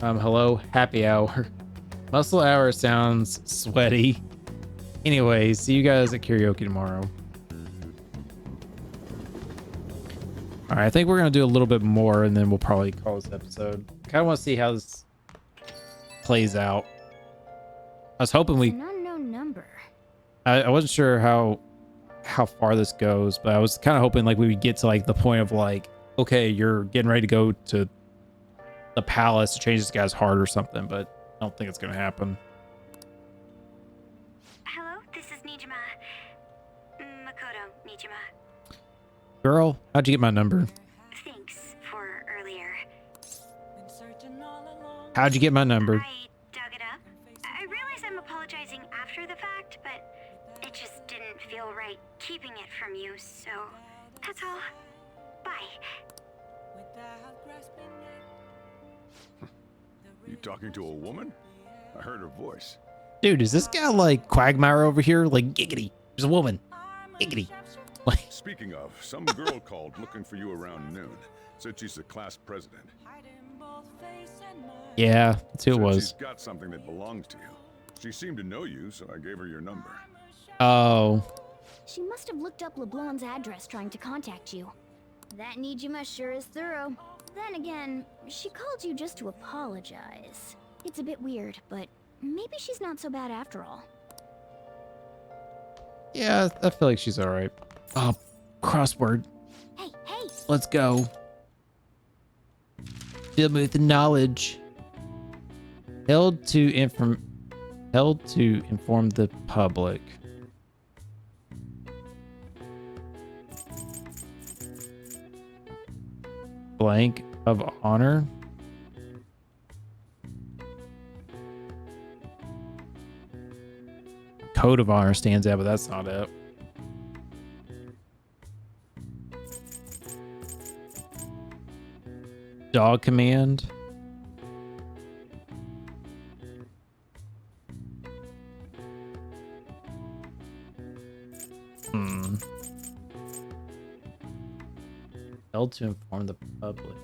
Hello, happy hour. Muscle hour sounds sweaty. Anyway, see you guys at karaoke tomorrow. All right, I think we're gonna do a little bit more, and then we'll probably call this episode. Kind of want to see how this plays out. I was hoping we. An unknown number. I wasn't sure how far this goes, but I was kind of hoping like we would get to like the point of like, okay, you're getting ready to go to the palace to change this guy's heart or something, but I don't think it's gonna happen. Hello, this is Nijima. Makoto Nijima. Girl, how'd you get my number? Thanks for earlier. How'd you get my number? I dug it up. I realize I'm apologizing after the fact, but it just didn't feel right keeping it from you, so that's all. Bye. You talking to a woman? I heard her voice. Dude, is this guy like Quagmire over here? Like, giggity. There's a woman. Giggity. Like. Speaking of, some girl called looking for you around noon. Said she's the class president. Yeah, that's who it was. She's got something that belongs to you. She seemed to know you, so I gave her your number. Oh. She must have looked up LeBlanc's address trying to contact you. That Nijima sure is thorough. Then again, she called you just to apologize. It's a bit weird, but maybe she's not so bad after all. Yeah, I feel like she's all right. Oh, crossword. Hey, hey! Let's go. Fill me with the knowledge. Held to inform the public. Blank of honor. Code of honor stands out, but that's not it. Dog command. Held to inform the public.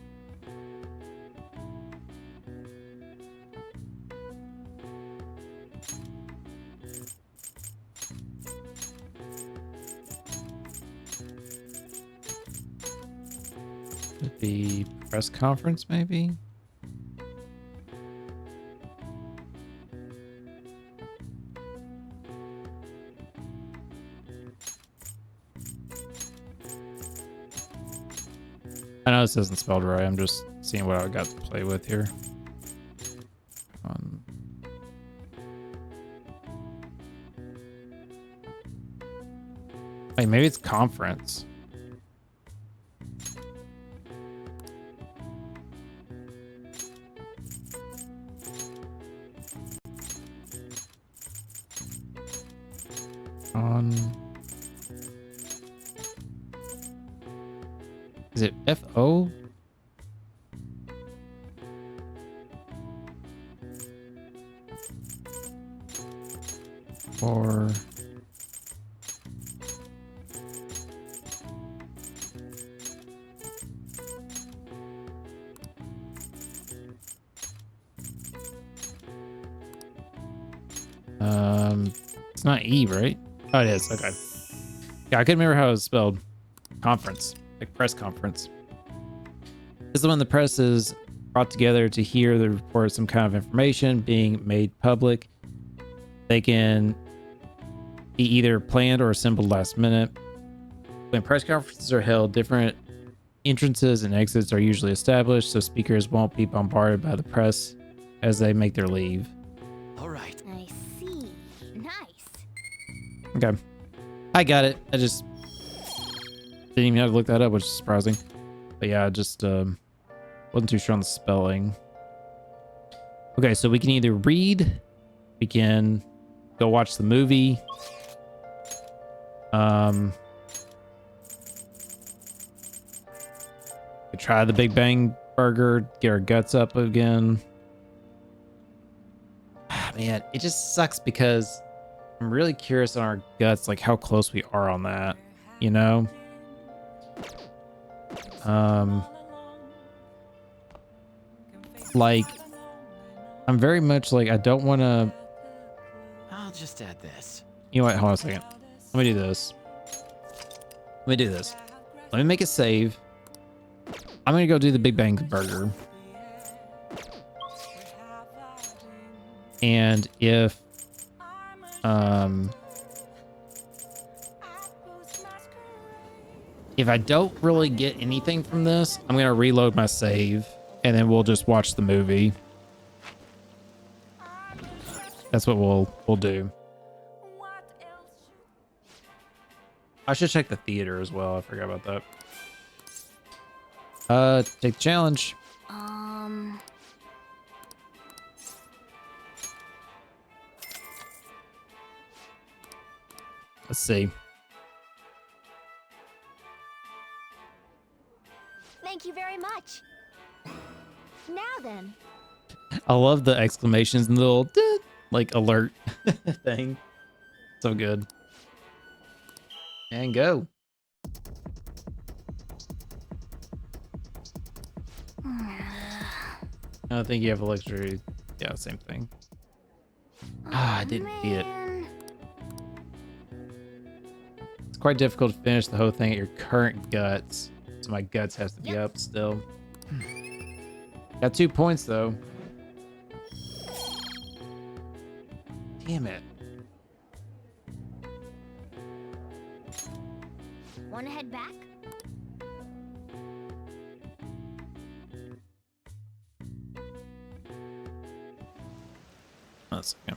The press conference, maybe? I know this isn't spelled right. I'm just seeing what I got to play with here. Wait, maybe it's conference. Is it FO? Or it's not E, right? Oh, it is. Okay. Yeah, I couldn't remember how it was spelled. Conference, like press conference. This is when the press is brought together to hear the report of some kind of information being made public. They can be either planned or assembled last minute. When press conferences are held, different entrances and exits are usually established so speakers won't be bombarded by the press as they make their leave. All right. I see. Nice. Okay. I got it. I just didn't even have to look that up, which is surprising. But yeah, I just wasn't too sure on the spelling. Okay, so we can either read, we can go watch the movie. We try the Big Bang Burger, get our guts up again. Man, it just sucks because I'm really curious on our guts, like how close we are on that, you know? Like, I'm very much like, I don't want to... I'll just add this. You know what? Hold on a second. Let me do this. Let me make a save. I'm going to go do the Big Bang Burger. And if I don't really get anything from this, I'm gonna reload my save and then we'll just watch the movie. That's what we'll do. I should check the theater as well. I forgot about that. Take the challenge. Let's see. Thank you very much. Now then. I love the exclamations and the little like alert thing. So good. And go. I think you have electricity. Yeah, same thing. I didn't see it. It's quite difficult to finish the whole thing at your current guts. So my guts has to be up still. Got 2 points though. Damn it. Wanna head back? Let's see.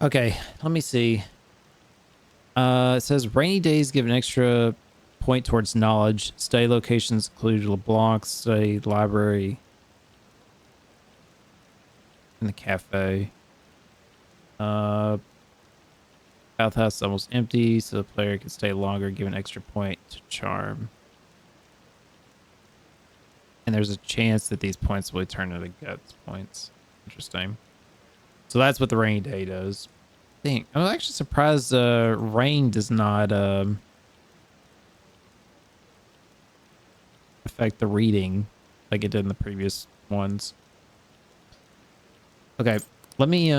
Okay, let me see. It says rainy days give an extra point towards knowledge. Study locations include LeBlanc, study library, and the cafe. Bathhouse is almost empty, so the player can stay longer, give an extra point to charm. And there's a chance that these points will turn into guts points. Interesting. So that's what the rainy day does. I'm actually surprised rain does not affect the reading like it did in the previous ones. Okay, let me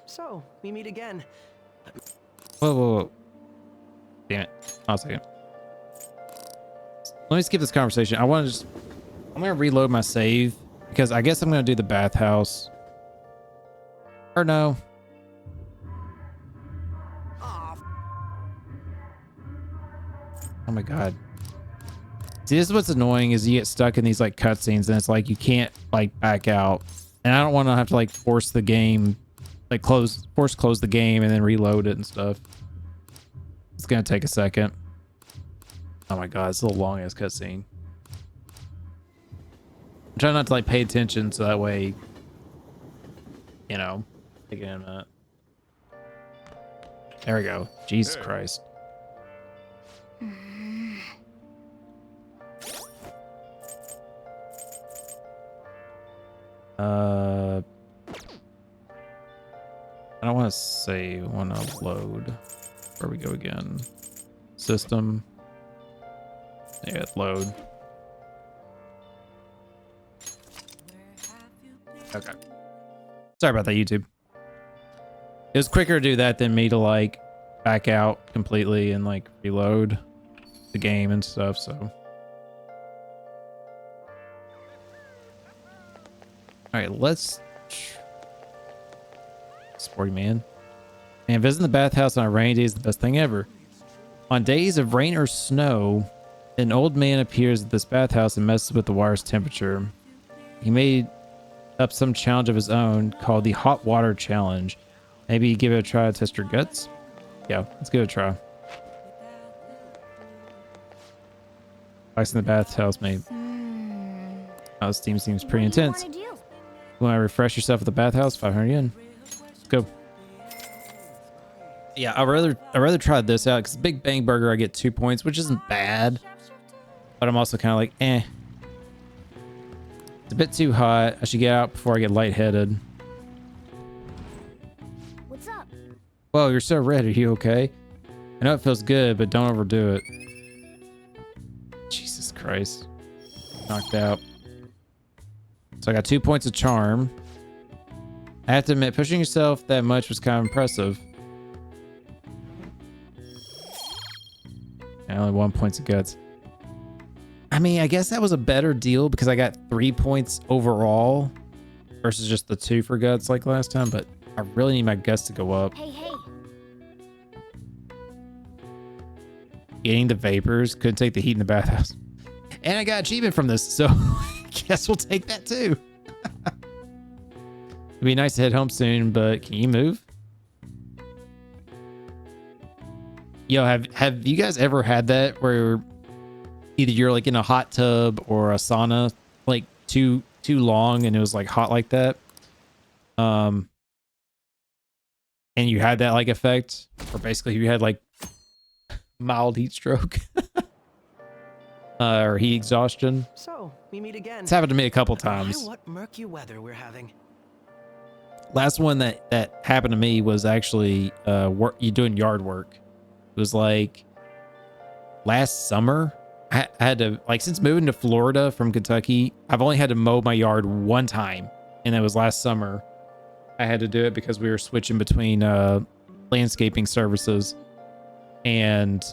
So, we meet again. Whoa. Damn it. Hold on a second. Let me skip this conversation. I'm going to reload my save because I guess I'm going to do the bathhouse. Or no. Oh my God. See, this is what's annoying is you get stuck in these like cutscenes and it's like you can't like back out. And I don't want to have to like force the game, like close the game and then reload it and stuff. It's gonna take a second. Oh my god, it's a little long ass cutscene. I'm trying not to like pay attention so that way, you know, again, there we go. Jesus Christ. I don't want to say I want to load. Where we go again? System. Yeah, load. Okay. Sorry about that, YouTube. It was quicker to do that than me to like back out completely and like reload the game and stuff, so. All right, let's. Sporty man. And visiting the bathhouse on a rainy day is the best thing ever. On days of rain or snow, an old man appears at this bathhouse and messes with the water's temperature. He made up some challenge of his own called the Hot Water Challenge. Maybe give it a try to test your guts? Yeah, let's give it a try. Ice in the bathhouse, mate. Oh, this team seems pretty intense. You want to refresh yourself at the bathhouse? 500 yen. Let's go. Yeah, I'd rather try this out because Big Bang Burger I get 2 points, which isn't bad. But I'm also kind of like, eh. It's a bit too hot. I should get out before I get lightheaded. What's up? Whoa, you're so red. Are you okay? I know it feels good, but don't overdo it. Jesus Christ. Knocked out. So I got 2 points of charm. I have to admit, pushing yourself that much was kind of impressive. And only 1 point of guts. I mean, I guess that was a better deal because I got 3 points overall versus just the 2 for guts like last time, but I really need my guts to go up. Hey, hey. Getting the vapors, couldn't take the heat in the bathhouse. And I got achievement from this, so guess we'll take that too. It'd be nice to head home soon, but can you move? Yo, have you guys ever had that where either you're like in a hot tub or a sauna like too long and it was like hot like that? And you had that like effect, or basically you had like mild heat stroke or heat exhaustion. So, we meet again. It's happened to me a couple times. My, what murky weather we're having. Last one that happened to me was actually you doing yard work. It was like last summer. I had to, like, since moving to Florida from Kentucky, I've only had to mow my yard one time, and it was last summer. I had to do it because we were switching between landscaping services, and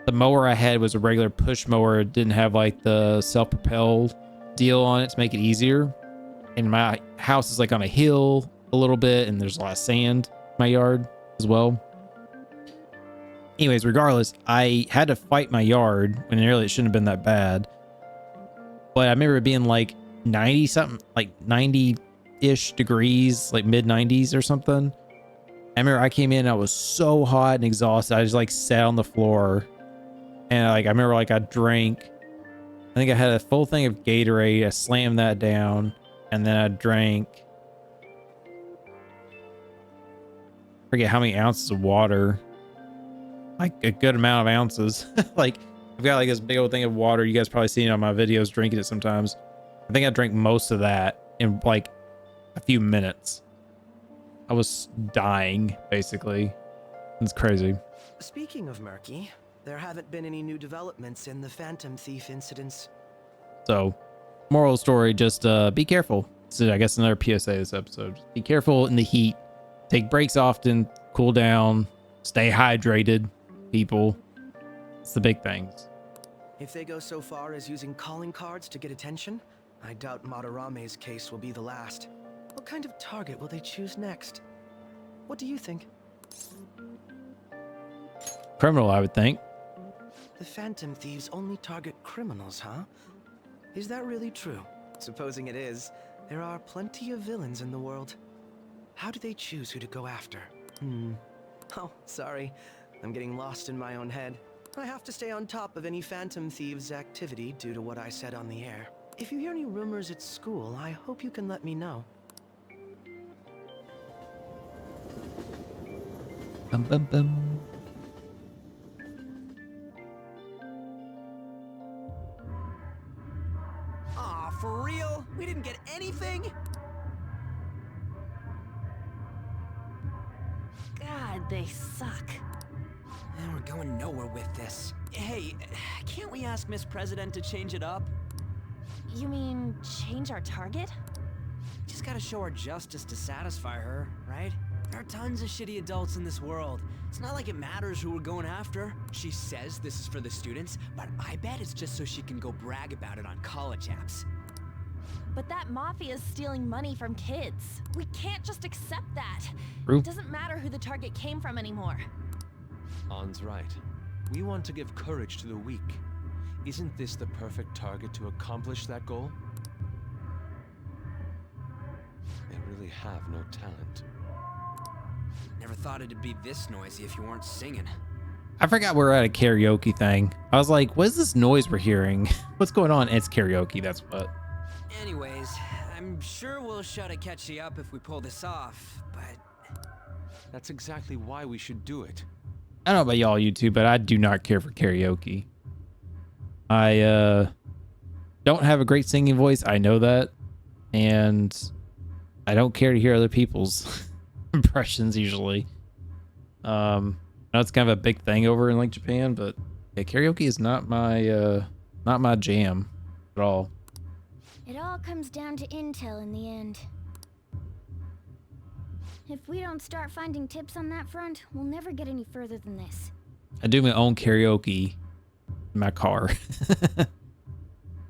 the mower I had was a regular push mower. It didn't have like the self-propelled deal on it to make it easier. And my house is like on a hill a little bit, and there's a lot of sand in my yard as well. Anyways, regardless, I had to fight my yard when really it shouldn't have been that bad. But I remember it being like 90 something, like 90-ish degrees, like mid 90s or something. I remember I came in, I was so hot and exhausted. I just like sat on the floor, and like I remember like I drank, I think I had a full thing of Gatorade. I slammed that down, and then I drank, I forget how many ounces of water. Like a good amount of ounces. Like I've got like this big old thing of water. You guys probably seen it on my videos, drinking it sometimes. I think I drank most of that in like a few minutes. I was dying, basically. It's crazy. Speaking of murky, there haven't been any new developments in the Phantom Thief incidents. So, moral of the story, just be careful. So I guess another PSA this episode. Just be careful in the heat. Take breaks often, cool down, stay hydrated, people. It's the big things. If they go so far as using calling cards to get attention, I doubt Madarame's case will be the last. What kind of target will they choose next? What do you think? Criminal, I would think. The Phantom Thieves only target criminals, huh? Is that really true? Supposing it is, There are plenty of villains in the world. How do they choose who to go after? Oh, sorry. I'm getting lost in my own head. I have to stay on top of any Phantom Thieves' activity due to what I said on the air. If you hear any rumors at school, I hope you can let me know. Bum, bum, bum. Aw, for real? We didn't get anything? God, they suck. And we're going nowhere with this. Hey, can't we ask Miss President to change it up? You mean change our target? Just gotta show our justice to satisfy her, right? There are tons of shitty adults in this world. It's not like it matters who we're going after. She says this is for the students, but I bet it's just so she can go brag about it on college apps. But that mafia is stealing money from kids. We can't just accept that. True. It doesn't matter who the target came from anymore. An's right. We want to give courage to the weak. Isn't this the perfect target to accomplish that goal? They really have no talent. Never thought it'd be this noisy if you weren't singing. I forgot we're at a karaoke thing. I was like, what is this noise we're hearing? What's going on? It's karaoke, that's what. Anyways, I'm sure we'll shut Akechi up if we pull this off, but... That's exactly why we should do it. I don't know about y'all YouTube, but I do not care for karaoke. I don't have a great singing voice. I know that. And I don't care to hear other people's impressions usually. I know it's kind of a big thing over in like Japan, but yeah, karaoke is not my jam at all. It all comes down to intel in the end. If we don't start finding tips on that front, we'll never get any further than this. I do my own karaoke in my car.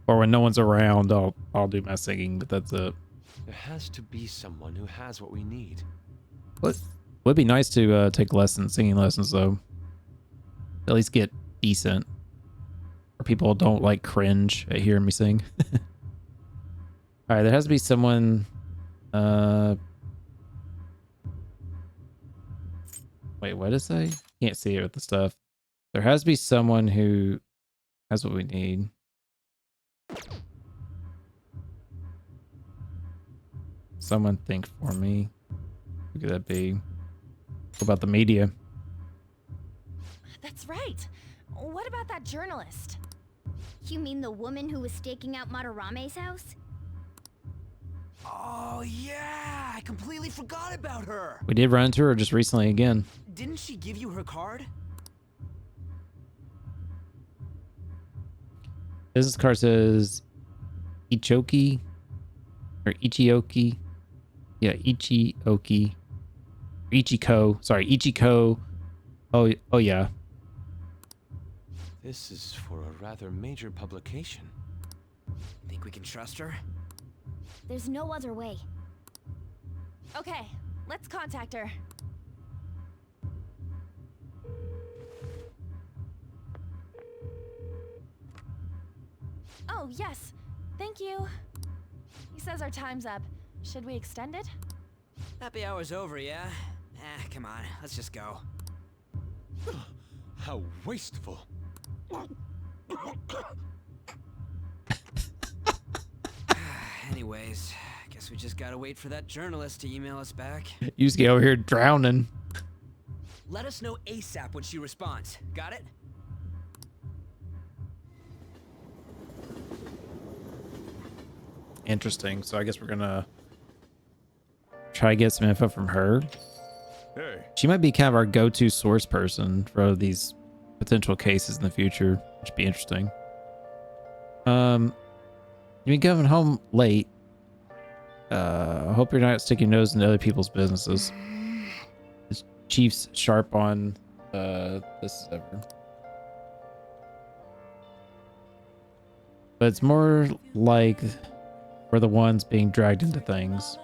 Or when no one's around, I'll do my singing, but that's it. There has to be someone who has what we need. What would be nice to take lessons, singing lessons though. At least get decent. Or people don't like cringe at hearing me sing. All right, there has to be someone. Wait, what is that? Can't see it with the stuff. There has to be someone who has what we need. Someone think for me. Who could that be? What about the media? That's right. What about that journalist? You mean the woman who was staking out Madarame's house? Oh yeah, I completely forgot about her. We did run into her just recently again. Didn't she give you her card? Business card says Ichoki or Ichioki. Yeah, Ichioki. Ichiko. Sorry, Ichiko. Oh yeah. This is for a rather major publication. Think we can trust her? There's no other way. Okay, let's contact her. Oh, yes. Thank you. He says our time's up. Should we extend it? Happy hour's over, yeah? Come on, let's just go. How wasteful. Anyways, guess we just gotta wait for that journalist to email us back. You just get over here drowning. Let us know ASAP when she responds. Got it? Interesting. So I guess we're gonna try to get some info from her. Hey. She might be kind of our go-to source person for these potential cases in the future, which would be interesting. You've been coming home late. I hope you're not sticking your nose into other people's businesses. This chief's sharp on this as ever. But it's more like we're the ones being dragged into things.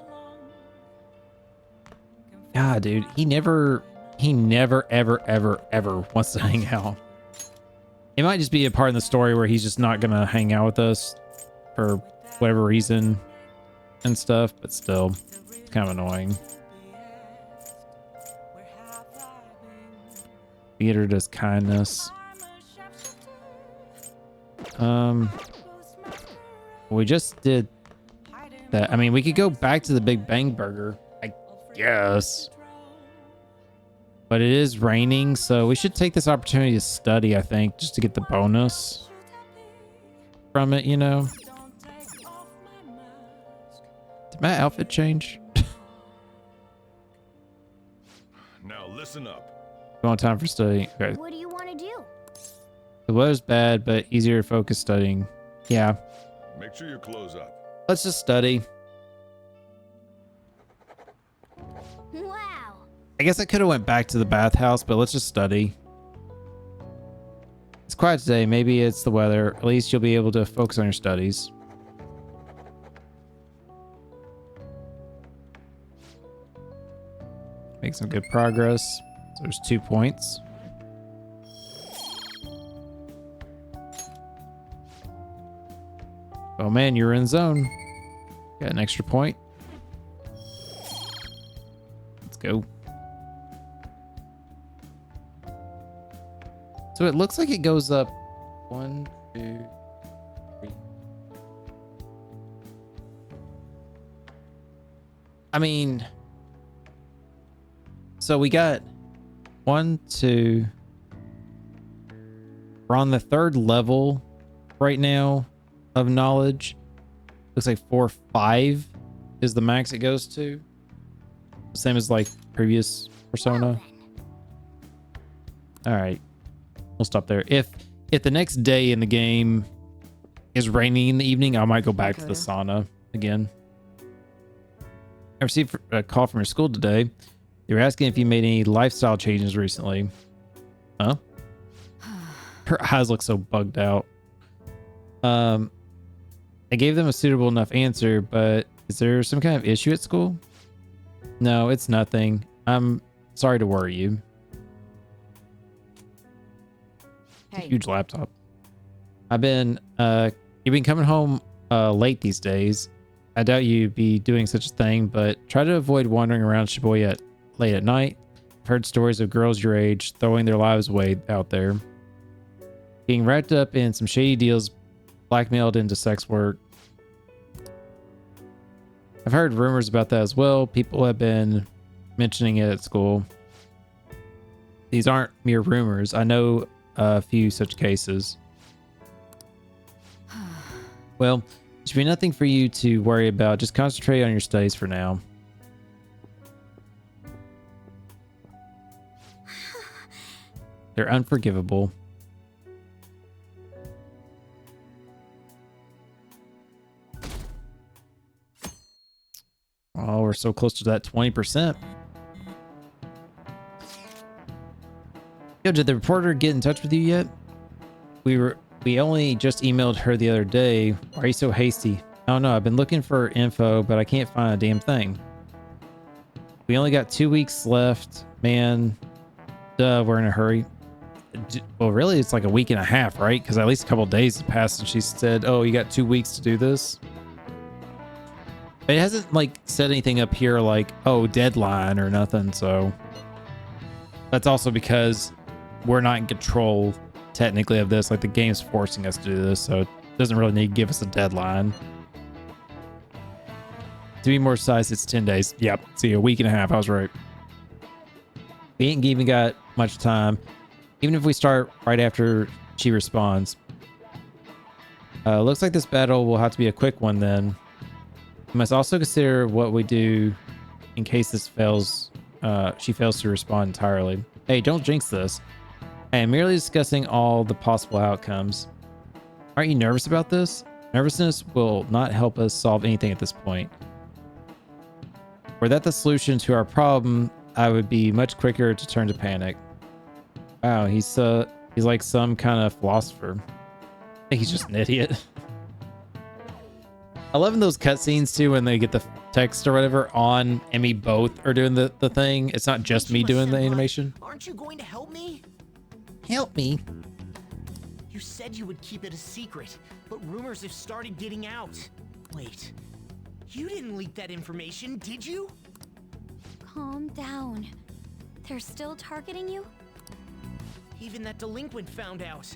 God, dude, he never, ever wants to hang out. It might just be a part in the story where he's just not gonna hang out with us for whatever reason. and stuff, but still, it's kind of annoying. Theater does kindness. We just did that. I mean, we could go back to the Big Bang Burger, I guess. But it is raining, so we should take this opportunity to study, I think, just to get the bonus from it, you know? Did my outfit change? Now listen up. You want time for studying? Okay. What do you want to do? The weather's bad, but easier to focus studying. Yeah. Make sure your clothes up. Let's just study. Wow. I guess I could have went back to the bathhouse, but let's just study. It's quiet today. Maybe it's the weather. At least you'll be able to focus on your studies. Make some good progress. So there's 2 points. Oh man, you're in zone. Got an extra point. Let's go. So it looks like it goes up 1, 2, 3. I mean, so we got 1, 2. We're on the 3rd level right now of knowledge. Looks like 4, 5 is the max it goes to. Same as like previous Persona. All right, we'll stop there. If the next day in the game is raining in the evening, I might go back to the sauna again. I received a call from your school today. They were asking if you made any lifestyle changes recently. Huh? Her eyes look so bugged out. I gave them a suitable enough answer, but is there some kind of issue at school? No, it's nothing. I'm sorry to worry you. It's a huge laptop. You've been coming home late these days. I doubt you'd be doing such a thing, but try to avoid wandering around Shibuya late at night. I've heard stories of girls your age throwing their lives away out there. Being wrapped up in some shady deals, blackmailed into sex work. I've heard rumors about that as well. People have been mentioning it at school. These aren't mere rumors. I know a few such cases. Well, there should be nothing for you to worry about. Just concentrate on your studies for now. They're unforgivable. Oh, we're so close to that 20%. Yo, did the reporter get in touch with you yet? We only just emailed her the other day. Why are you so hasty? I don't know. I've been looking for info, but I can't find a damn thing. We only got 2 weeks left. Man, duh, we're in a hurry. Well, really, it's like a week and a half, right? Because at least a couple of days have passed and she said, oh, you got 2 weeks to do this. It hasn't like said anything up here like, oh, deadline or nothing. So that's also because we're not in control technically of this. Like the game's forcing us to do this. So it doesn't really need to give us a deadline. To be more precise, it's 10 days. Yep. See, a week and a half. I was right. We ain't even got much time. Even if we start right after she responds. Looks like this battle will have to be a quick one then. We must also consider what we do in case this fails. She fails to respond entirely. Hey, don't jinx this. I am merely discussing all the possible outcomes. Aren't you nervous about this? Nervousness will not help us solve anything at this point. Were that the solution to our problem, I would be much quicker to turn to panic. Wow, he's like some kind of philosopher. I think he's just an idiot. I love in those cutscenes too when they get the text or whatever on and me both are doing the thing. It's not just me doing the animation. Aren't you going to help me? Help me? You said you would keep it a secret, but rumors have started getting out. Wait, You didn't leak that information, did you? Calm down. They're still targeting you? Even that delinquent found out.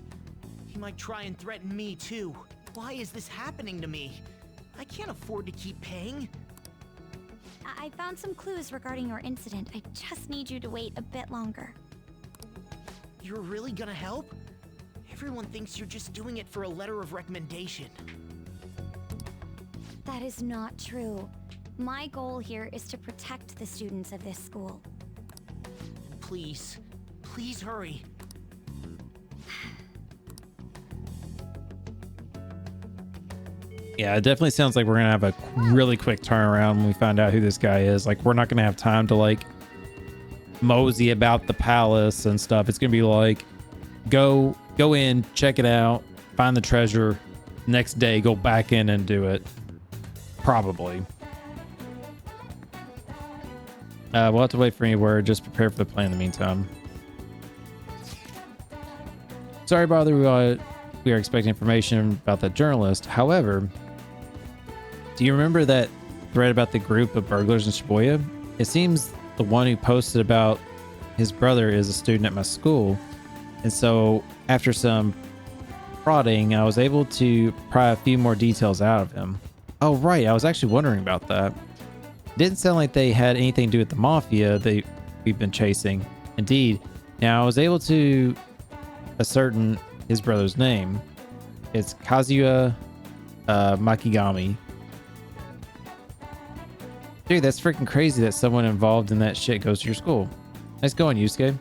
He might try and threaten me too. Why is this happening to me? I can't afford to keep paying. I found some clues regarding your incident. I just need you to wait a bit longer. You're really gonna help? Everyone thinks you're just doing it for a letter of recommendation. That is not true. My goal here is to protect the students of this school. Please, please hurry. Yeah, it definitely sounds like we're gonna have a really quick turnaround when we find out who this guy is. Like, we're not gonna have time to like mosey about the palace and stuff. It's gonna be like, go in, check it out, find the treasure. Next day, go back in and do it. Probably. We'll have to wait for any word. Just prepare for the plan in the meantime. Sorry, bother. We are expecting information about that journalist. However, do you remember that thread about the group of burglars in Shibuya? It seems the one who posted about his brother is a student at my school. And so after some prodding, I was able to pry a few more details out of him. Oh, right. I was actually wondering about that. It didn't sound like they had anything to do with the mafia we've been chasing. Indeed. Now, I was able to ascertain his brother's name. It's Kazuya Makigami. Dude, that's freaking crazy that someone involved in that shit goes to your school. Nice going, Yusuke.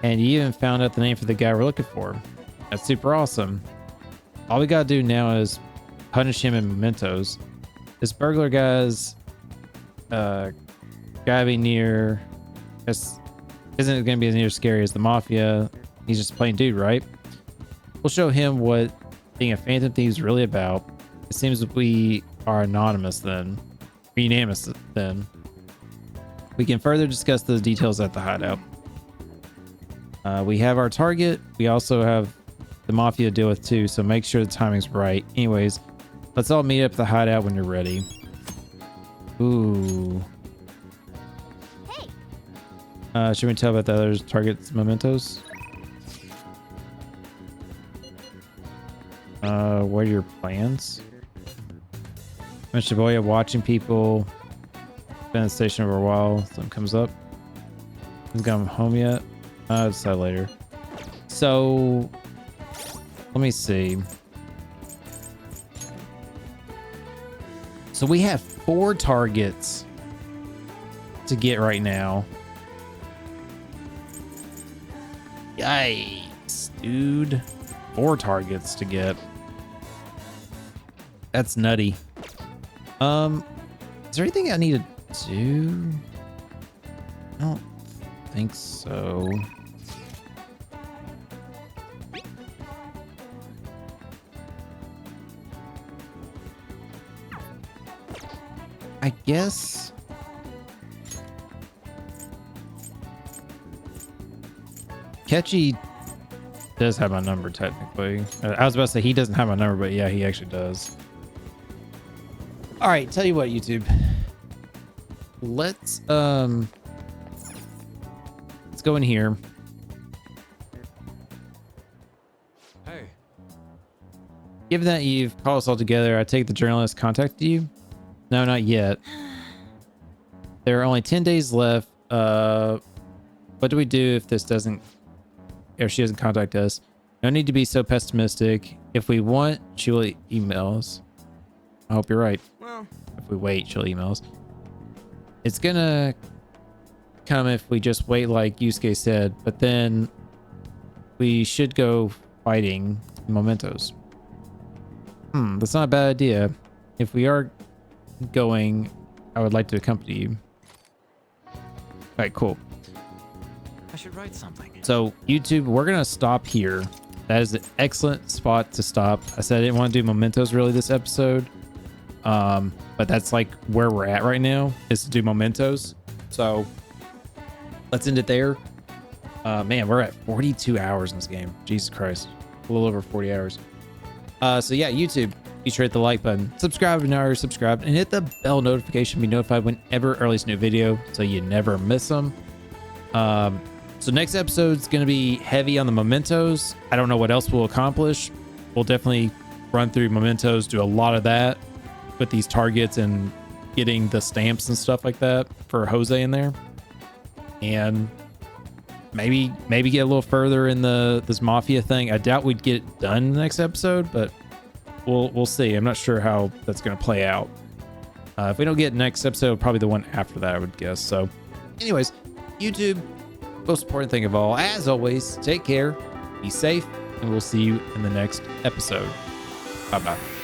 And you even found out the name for the guy we're looking for. That's super awesome. All we gotta do now is punish him in mementos. This burglar guy's gotta be near. Isn't gonna be as near scary as the mafia. He's just a plain dude, right? We'll show him what being a Phantom Thief is really about. It seems that we are anonymous then. Unanimous then. We can further discuss the details at the hideout. We have our target. We also have the mafia to deal with too, so make sure the timing's right. Anyways, let's all meet up at the hideout when you're ready. Ooh. Hey. Should we tell about the other target's mementos? What are your plans? I'm in Shibuya watching people. Been at the station for a while. Something comes up. Hasn't gone home yet. I'll decide later. So, let me see. So we have 4 targets to get right now. Yikes, dude. 4 targets to get. That's nutty. Is there anything I need to do? I don't think so. I guess. Ketchy does have my number technically. I was about to say he doesn't have my number, but yeah, he actually does. All right, tell you what, YouTube. Let's go in here. Hey. Given that you've called us all together, I take the journalist contacted you? No, not yet. There are only 10 days left. What do we do if this doesn't, if she doesn't contact us? No need to be so pessimistic. If we want, she will email us. I hope you're right. Well, if we wait, she'll email us. It's gonna come if we just wait, like Yusuke said, but then we should go fighting mementos. That's not a bad idea. If we are going, I would like to accompany you. All right, cool. I should write something. So YouTube, we're gonna stop here. That is an excellent spot to stop. I said I didn't want to do mementos really this episode. But that's like where we're at right now, is to do mementos. So let's end it there. Man, we're at 42 hours in this game. Jesus Christ. A little over 40 hours. So yeah, YouTube, be sure to hit the like button, subscribe if you're not already subscribed, and hit the bell notification to be notified whenever I release a new video so you never miss them. So next episode's going to be heavy on the mementos. I don't know what else we'll accomplish. We'll definitely run through mementos, do a lot of that with these targets and getting the stamps and stuff like that for Jose in there. And maybe get a little further in this mafia thing. I doubt we'd get it done in the next episode, but we'll see. I'm not sure how that's going to play out. If we don't get next episode, probably the one after that, I would guess. So anyways, YouTube, most important thing of all, as always, take care, be safe, and we'll see you in the next episode. Bye-bye.